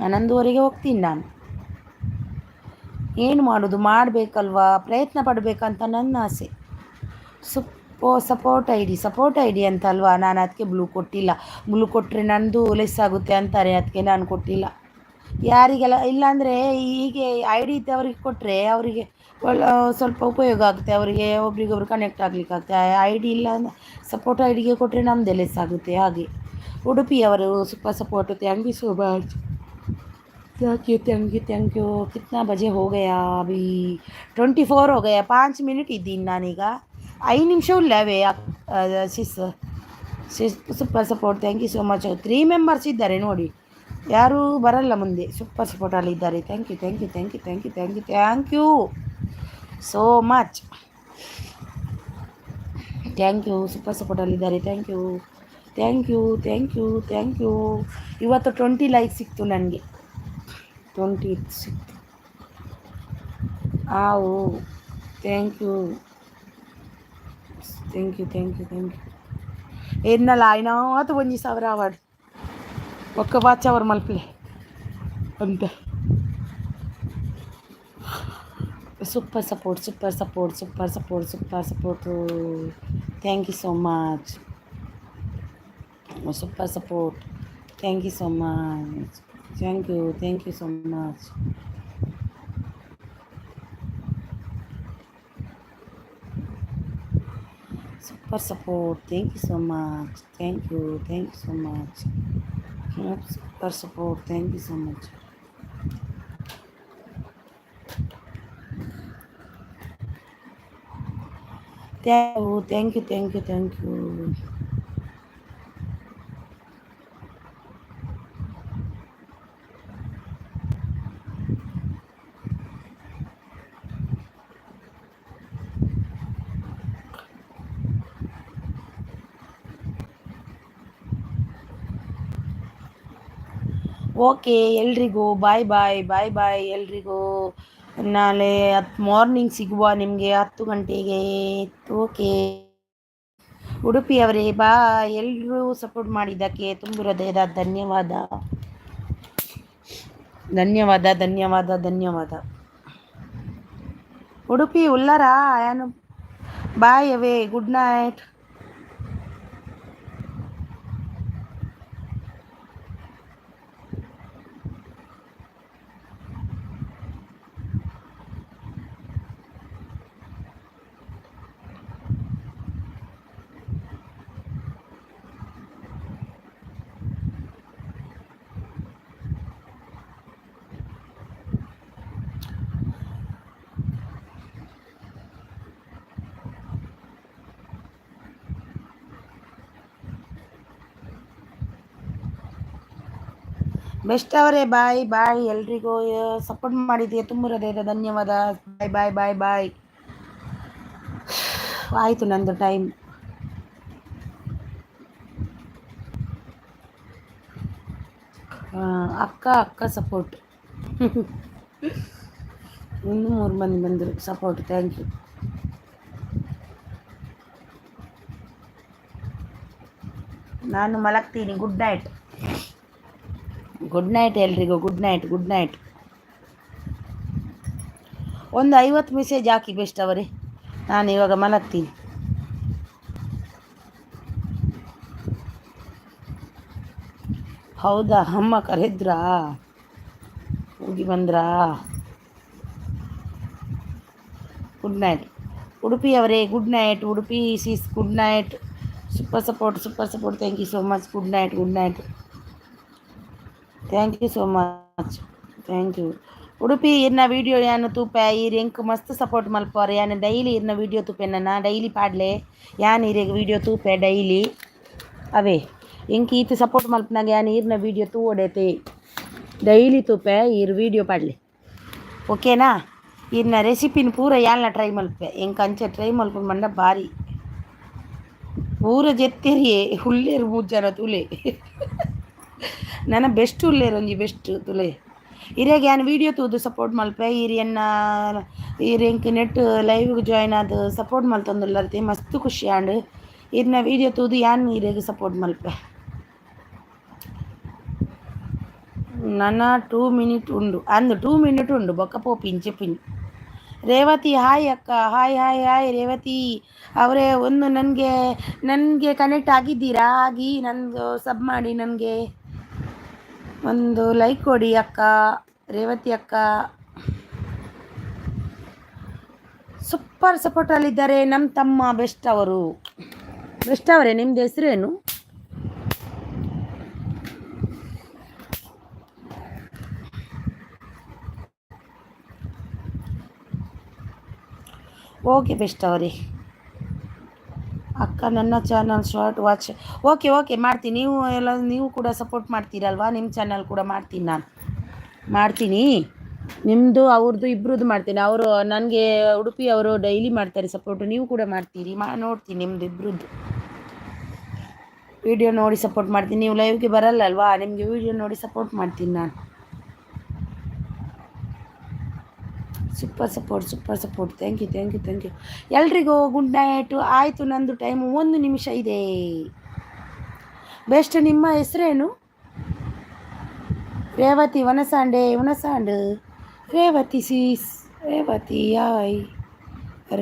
11:30 ಹೋಗ್ತೀನಿ ನಾನು. ಏನು ಮಾಡೋದು, ಮಾಡಬೇಕಲ್ವಾ, ಪ್ರಯತ್ನ ಪಡಬೇಕಂತ ನನ್ನ ಆಸೆ. ಸಪೋರ್ಟ್ ಐ ಡಿ ಅಂತ ಅಲ್ವಾ, ನಾನು ಅದಕ್ಕೆ ಬ್ಲೂ ಕೊಟ್ಟಿಲ್ಲ. ಬ್ಲೂ ಕೊಟ್ಟರೆ ನನ್ನದು ಲೆಸ್ ಆಗುತ್ತೆ ಅಂತಾರೆ, ಅದಕ್ಕೆ ನಾನು ಕೊಟ್ಟಿಲ್ಲ. ಯಾರಿಗೆಲ್ಲ ಇಲ್ಲಾಂದರೆ ಹೀಗೆ ಐ ಡಿ ಇದ್ದವ್ರಿಗೆ ಕೊಟ್ಟರೆ ಅವರಿಗೆ ಸ್ವಲ್ಪ ಉಪಯೋಗ ಆಗುತ್ತೆ, ಅವರಿಗೆ ಒಬ್ರಿಗೊಬ್ರು ಕನೆಕ್ಟ್ ಆಗಲಿಕ್ಕಾಗುತ್ತೆ. ಐ ಡಿ ಇಲ್ಲ ಸಪೋರ್ಟ್ ಐ ಡಿಗೆ ಕೊಟ್ಟರೆ ನಮ್ಮದೇ ಲೆಸ್ ಆಗುತ್ತೆ. ಹಾಗೆ ಉಡುಪಿಯವರು super support. Thank you so much. Thank you. कितना बजे हो गया? अभी 24 हो गया. 5 ಮಿನಿಟ್ ಇದ್ದೀನಿ ನಾನೀಗ. 5 ನಿಮಿಷ ಇಲ್ಲವೇ super support. Thank you so much. 3 members ಇದ್ದಾರೆ ನೋಡಿ, ಯಾರೂ ಬರಲ್ಲ ಮುಂದೆ. ಸೂಪರ್ ಸಪೋರ್ಟಲ್ಲಿ ಇದ್ದಾರೆ. Thank you thank you thank you thank you thank you thank you so much. Thank you, super ಸಪೋರ್ಟಲ್ಲಿದ್ದಾರೆ. Thank you thank you thank you thank you. ಇವತ್ತು 20 like ಸಿಕ್ತು ನನಗೆ. 20 ಸಿಕ್ತು. ಆವು thank you thank you thank you thank you. ಏನಲ್ಲ ಆಯ್ನಾತು 1,000 award ಒಕ್ಕ watch hour ಮಲ್ಪಲೆ ಅಂತ. Super support super support super support super support. Thank you so much. Super support. Thank you so much. Thank you so much. Super support. Thank you so much. Thank you so much. Super support. Thank you so much. Thank you. Okay, ಎಲ್ರಿಗೂ bye ಎಲ್ರಿಗೂ. ನಾಳೆ morning ಸಿಗುವ ನಿಮಗೆ 10 ಗಂಟೆಗೆ. Okay ಉಡುಪಿಯವರೇ bye. ಎಲ್ಲರೂ support ಮಾಡಿದ್ದಕ್ಕೆ ತುಂಬ ಹೃದಯದ ಧನ್ಯವಾದ. ಉಡುಪಿ ಉಲ್ಲರ ಏನು ಬಾಯ್ ಅವೇ. Good night. ಬೆಸ್ಟ್ ಅವರೇ ಬಾಯ್ ಬಾಯ್, ಎಲ್ರಿಗೂ ಸಪೋರ್ಟ್ ಮಾಡಿದ್ದೀಯ ತುಂಬ ಹೃದಯದ ಧನ್ಯವಾದ. ಬಾಯ್ ಬಾಯ್ ಬಾಯ್ ಬಾಯ್. ಆಯಿತು ನಂದು ಟೈಮ್. ಅಕ್ಕ ಸಪೋರ್ಟ್ ಇನ್ನೂ 3 ಮಂದಿ ಬಂದರು ಸಪೋರ್ಟ್. Thank you. ನಾನು ಮಲಗ್ತೀನಿ. Good night. ಗುಡ್ ನೈಟ್ ಎಲ್ರಿಗೂ. Good night good night. ಒಂದು 50 ಮೆಸೇಜ್ ಹಾಕಿ ಬೆಸ್ಟ್ ಅವರೇ, ನಾನು ಇವಾಗ ಮಲಗ್ತೀನಿ. ಹೌದಾ, ಅಮ್ಮ ಕರೆದ್ರಾ? ಹೋಗಿ ಬಂದ್ರಾ? ಗುಡ್ ನೈಟ್ ಉಡುಪಿ ಅವರೇ. Good night Udupi sis. Good night. Super support super support. Thank you so much. Good night good night. Thank you so much. Thank you. Udupi ಇರ್ನ video ಯಾನು ತೂಪೆ ಈರು ಎಂಕ್ ಮಸ್ತ್ ಸಪೋರ್ಟ್ ಮಲ್ಪೋರೆ. ಯಾನು ಡೈಲಿ ಇರ್ನ ವೀಡಿಯೋ ತೂಪೆ ನನ್ನ ಡೈಲಿ ಪಾಡ್ಲೆ ಯಾನು ಇರೆಗ್ ವೀಡಿಯೋ ತೂಪೆ ಡೈಲಿ ಅವೇ ಎಂಕ್ ಈತು ಸಪೋರ್ಟ್ ಮಲ್ಪನಾಗ ಯಾನು ಈರ್ನ ವೀಡಿಯೋ ತೂವಡೈತೆ ಡೈಲಿ ತೂಪೆ ಈರು ವೀಡಿಯೋ ಪಾಡ್ಲೆ. ಓಕೆನಾ? ಇನ್ನ ರೆಸಿಪಿನ ಪೂರ ಯಾಲ್ನ ಟ್ರೈ ಮಲ್ಪೆ ಎಂಕ್ ಅಂಚೆ ಟ್ರೈ ಮಲ್ಕೊಂಡು ಮಂಡ ಭಾರಿ ಪೂರ ಜೆತ್ತೇರಿಯೇ ಹುಲ್ಲೇರು 3 ಜನ ತುಲೆ ನನ್ನ ಬೆಸ್ಟ್ ಉಲ್ಲೇರು ಒಂಜಿ ಬೆಸ್ಟ್ ತುಲೆ ಇರಾಗ ಏನು ವೀಡಿಯೋ ತೂದು ಸಪೋರ್ಟ್ ಮಲ್ಪೆ ಇರಿಯನ್ನ ಇರೆಂಕ್ ನೆಟ್ ಲೈವ್ಗೆ ಜಾಯ್ನ್ ಆದ ಸಪೋರ್ಟ್ ಮಲ್ತೊಂದುಲ್ಲರ್ತೆ ಮಸ್ತ್ ಖುಷಿ ಆಂಡ್ ಇರ್ನ ವೀಡಿಯೋ ತೂದು ಯಾನು ಇರೆಗ್ ಸಪೋರ್ಟ್ ಮಲ್ಪೆ. ನನ್ನ 2 ಮಿನಿಟ್ ಉಂಡು ಅಂದು 2 ಮಿನಿಟ್ ಉಂಡು ಬೊಕ್ಕ ಪೋಪಿಂಚೆ ಪಿನ್. ರೇವತಿ ಹಾಯ್ ಅಕ್ಕ. ಹಾಯ್ ಹಾಯ್ ಹಾಯ್ ರೇವತಿ ಅವರೇ. ಒಂದು ನನಗೆ ಕನೆಕ್ಟ್ ಆಗಿದ್ದೀರಾ? ಆಗಿ ನಂದು ಸಬ್ ಮಾಡಿ ನನಗೆ ಒಂದು ಲೈಕ್ ಕೊಡಿ ಅಕ್ಕ. ರೇವತಿ ಅಕ್ಕ ಸೂಪರ್ ಸಪೋರ್ಟಲ್ಲಿದ್ದಾರೆ ನಮ್ಮ ತಮ್ಮ ಬೆಸ್ಟ್ ಅವರು. ಬೆಸ್ಟ್ ಅವರೇ, ನಿಮ್ಮದು ಹೆಸರೇನು? ಓಕೆ ಬೆಸ್ಟ್ ಅವರೇ. ಅಕ್ಕ ನನ್ನ channel short watch. Okay okay ಮಾಡ್ತೀನಿ. ನೀವು ಕೂಡ ಸಪೋರ್ಟ್ ಮಾಡ್ತೀರಲ್ವಾ? ನಿಮ್ಮ ಚಾನಲ್ ಕೂಡ ಮಾಡ್ತೀನಿ, ನಾನು ಮಾಡ್ತೀನಿ. ನಿಮ್ಮದು ಅವ್ರದ್ದು ಇಬ್ಬರದ್ದು ಮಾಡ್ತೀನಿ. ಅವರು ನನಗೆ ಉಡುಪಿ ಅವರು ಡೈಲಿ ಮಾಡ್ತಾರೆ ಸಪೋರ್ಟು, ನೀವು ಕೂಡ ಮಾಡ್ತೀರಿ. ನೋಡ್ತೀನಿ ನಿಮ್ಮದು ಇಬ್ಬರದ್ದು ವಿಡಿಯೋ ನೋಡಿ ಸಪೋರ್ಟ್ ಮಾಡ್ತೀನಿ. ನೀವು ಲೈವ್ಗೆ ಬರಲ್ಲ ಅಲ್ವಾ? ನಿಮಗೆ ವಿಡಿಯೋ ನೋಡಿ ಸಪೋರ್ಟ್ ಮಾಡ್ತೀನಿ ನಾನು. Super support super support. Thank you thank you thank you. ಎಲ್ರಿಗೂ ಗುಡ್ ನೈಟು. ಆಯಿತು ನಂದು ಟೈಮು 1 ನಿಮಿಷ ಇದೆ. ಬೆಸ್ಟ್ ನಿಮ್ಮ ಹೆಸರೇನು? ರೇವತಿ ವನಸಾಂಡೆ. ವನಸಾಂಡ್ ರೇವತಿ ಸೀಸ್. ರೇವತಿ ಯಾಯ್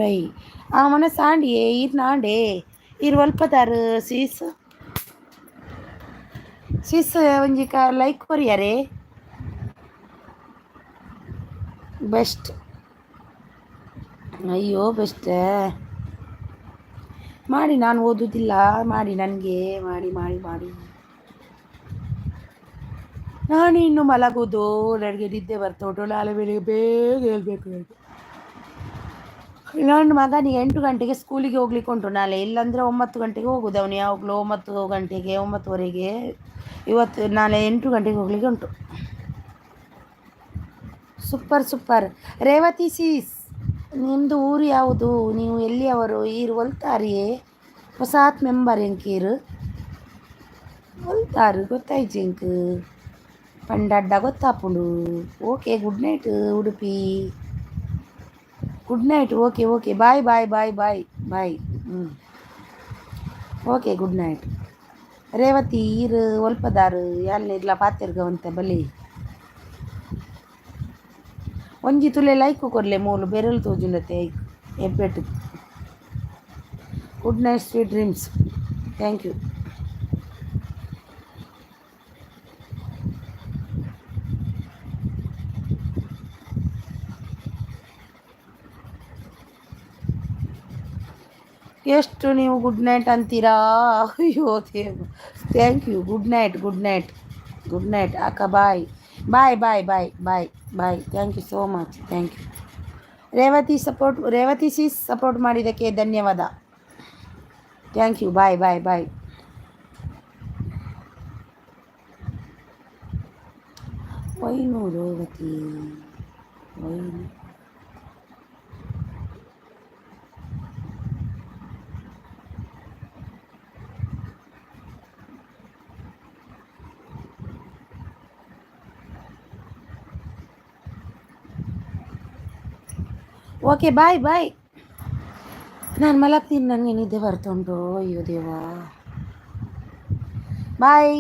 ರೈ ವನಸಾಂಡಿಯೇ ಇರ್ನಾಂಡೆ ಇರು ಒಲ್ಪದಾರು ಸೀಸ್. ಸೀಸ್ ಒಂಜಿ ಲೈಕ್ ಕೊರಿಯರೇ ಬೆಸ್ಟ್. ಅಯ್ಯೋ ಬೆಸ್ಟ್ ಮಾಡಿ, ನಾನು ಓದೋದಿಲ್ಲ. ಮಾಡಿ ನನಗೆ ಮಾಡಿ ಮಾಡಿ ಮಾಡಿ. ನಾನು ಇನ್ನು ಮಲಗೋದು, ನನಗೆ ನಿದ್ದೆ ಬರ್ತೋಟು. ನಾಳೆ ಬೆಳಿಗ್ಗೆ ಬೇಗ ಹೇಳ್ಬೇಕು. ನನ್ನ ಮಗನಿಗೆ 8 ಗಂಟೆಗೆ ಸ್ಕೂಲಿಗೆ ಹೋಗ್ಲಿಕ್ಕೆ ಉಂಟು ನಾಳೆ. ಇಲ್ಲಾಂದರೆ 9 ಗಂಟೆಗೆ ಹೋಗೋದು ಅವನು. ಯಾವಾಗಲೂ 9 ಗಂಟೆಗೆ 9ವರೆಗೆ. ಇವತ್ತು ನಾಳೆ 8 ಗಂಟೆಗೆ ಹೋಗ್ಲಿಕ್ಕೆ ಉಂಟು. Super super. ರೇವತಿ ಸೀಸ್ ನಿಮ್ಮದು ಊರು ಯಾವುದು? ನೀವು ಎಲ್ಲಿಯವರು? ಈರು ಒಲ್ತಾರಿಯೇ ಹೊಸಾತ್ ಮೆಂಬರ್ ಎಂಕೀರು ಒಲ್ತಾರು ಗೊತ್ತಾಯ್ತು ಎಂಕ್ ಪಂಡಡ್ಡ ಗೊತ್ತಾಪುಂಡು. Okay good night Udupi. Good night. Okay okay bye bye bye bye bye. Okay good night. Revathi ಈರು ಒಲ್ಪದಾರು ಯಾಲ್ನಿರ್ಲ ಪಾತಿರ್ಗವಂತೆ ಬಲಿ ಒಂಜಿ ತುಲೆ ಲೈಕು ಕೊರ್ಲೆ ಮೂಲು ಬೆರಳು ತೋಜುಂಡತೆ ಎಬ್ಬೆಟ್ಟು. Good night sweet dreams. Thank you. ಎಷ್ಟು ನೀವು ಗುಡ್ ನೈಟ್ ಅಂತೀರಾ? ಅಯ್ಯೋ ದೇವ. Thank you. Good night good night good night ಅಕ್ಕ. Bye bye bye bye bye bye. Thank you so much. Thank you. Revathi sis support ಮಾಡಿದ್ದಕ್ಕೆ ಧನ್ಯವಾದ. Thank you. Bye bye bye. ವೈನು ರೇವತಿ ವೈನು. Okay bye bye. ನಾನು ಮಲಗ್ತೀನಿ, ನನಗೆ ನಿದ್ದೆ ಬರ್ತುಂಟು. ಅಯ್ಯೋ ದೇವಾ, ಬಾಯ್,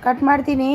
ಕಟ್ ಮಾಡ್ತೀನಿ.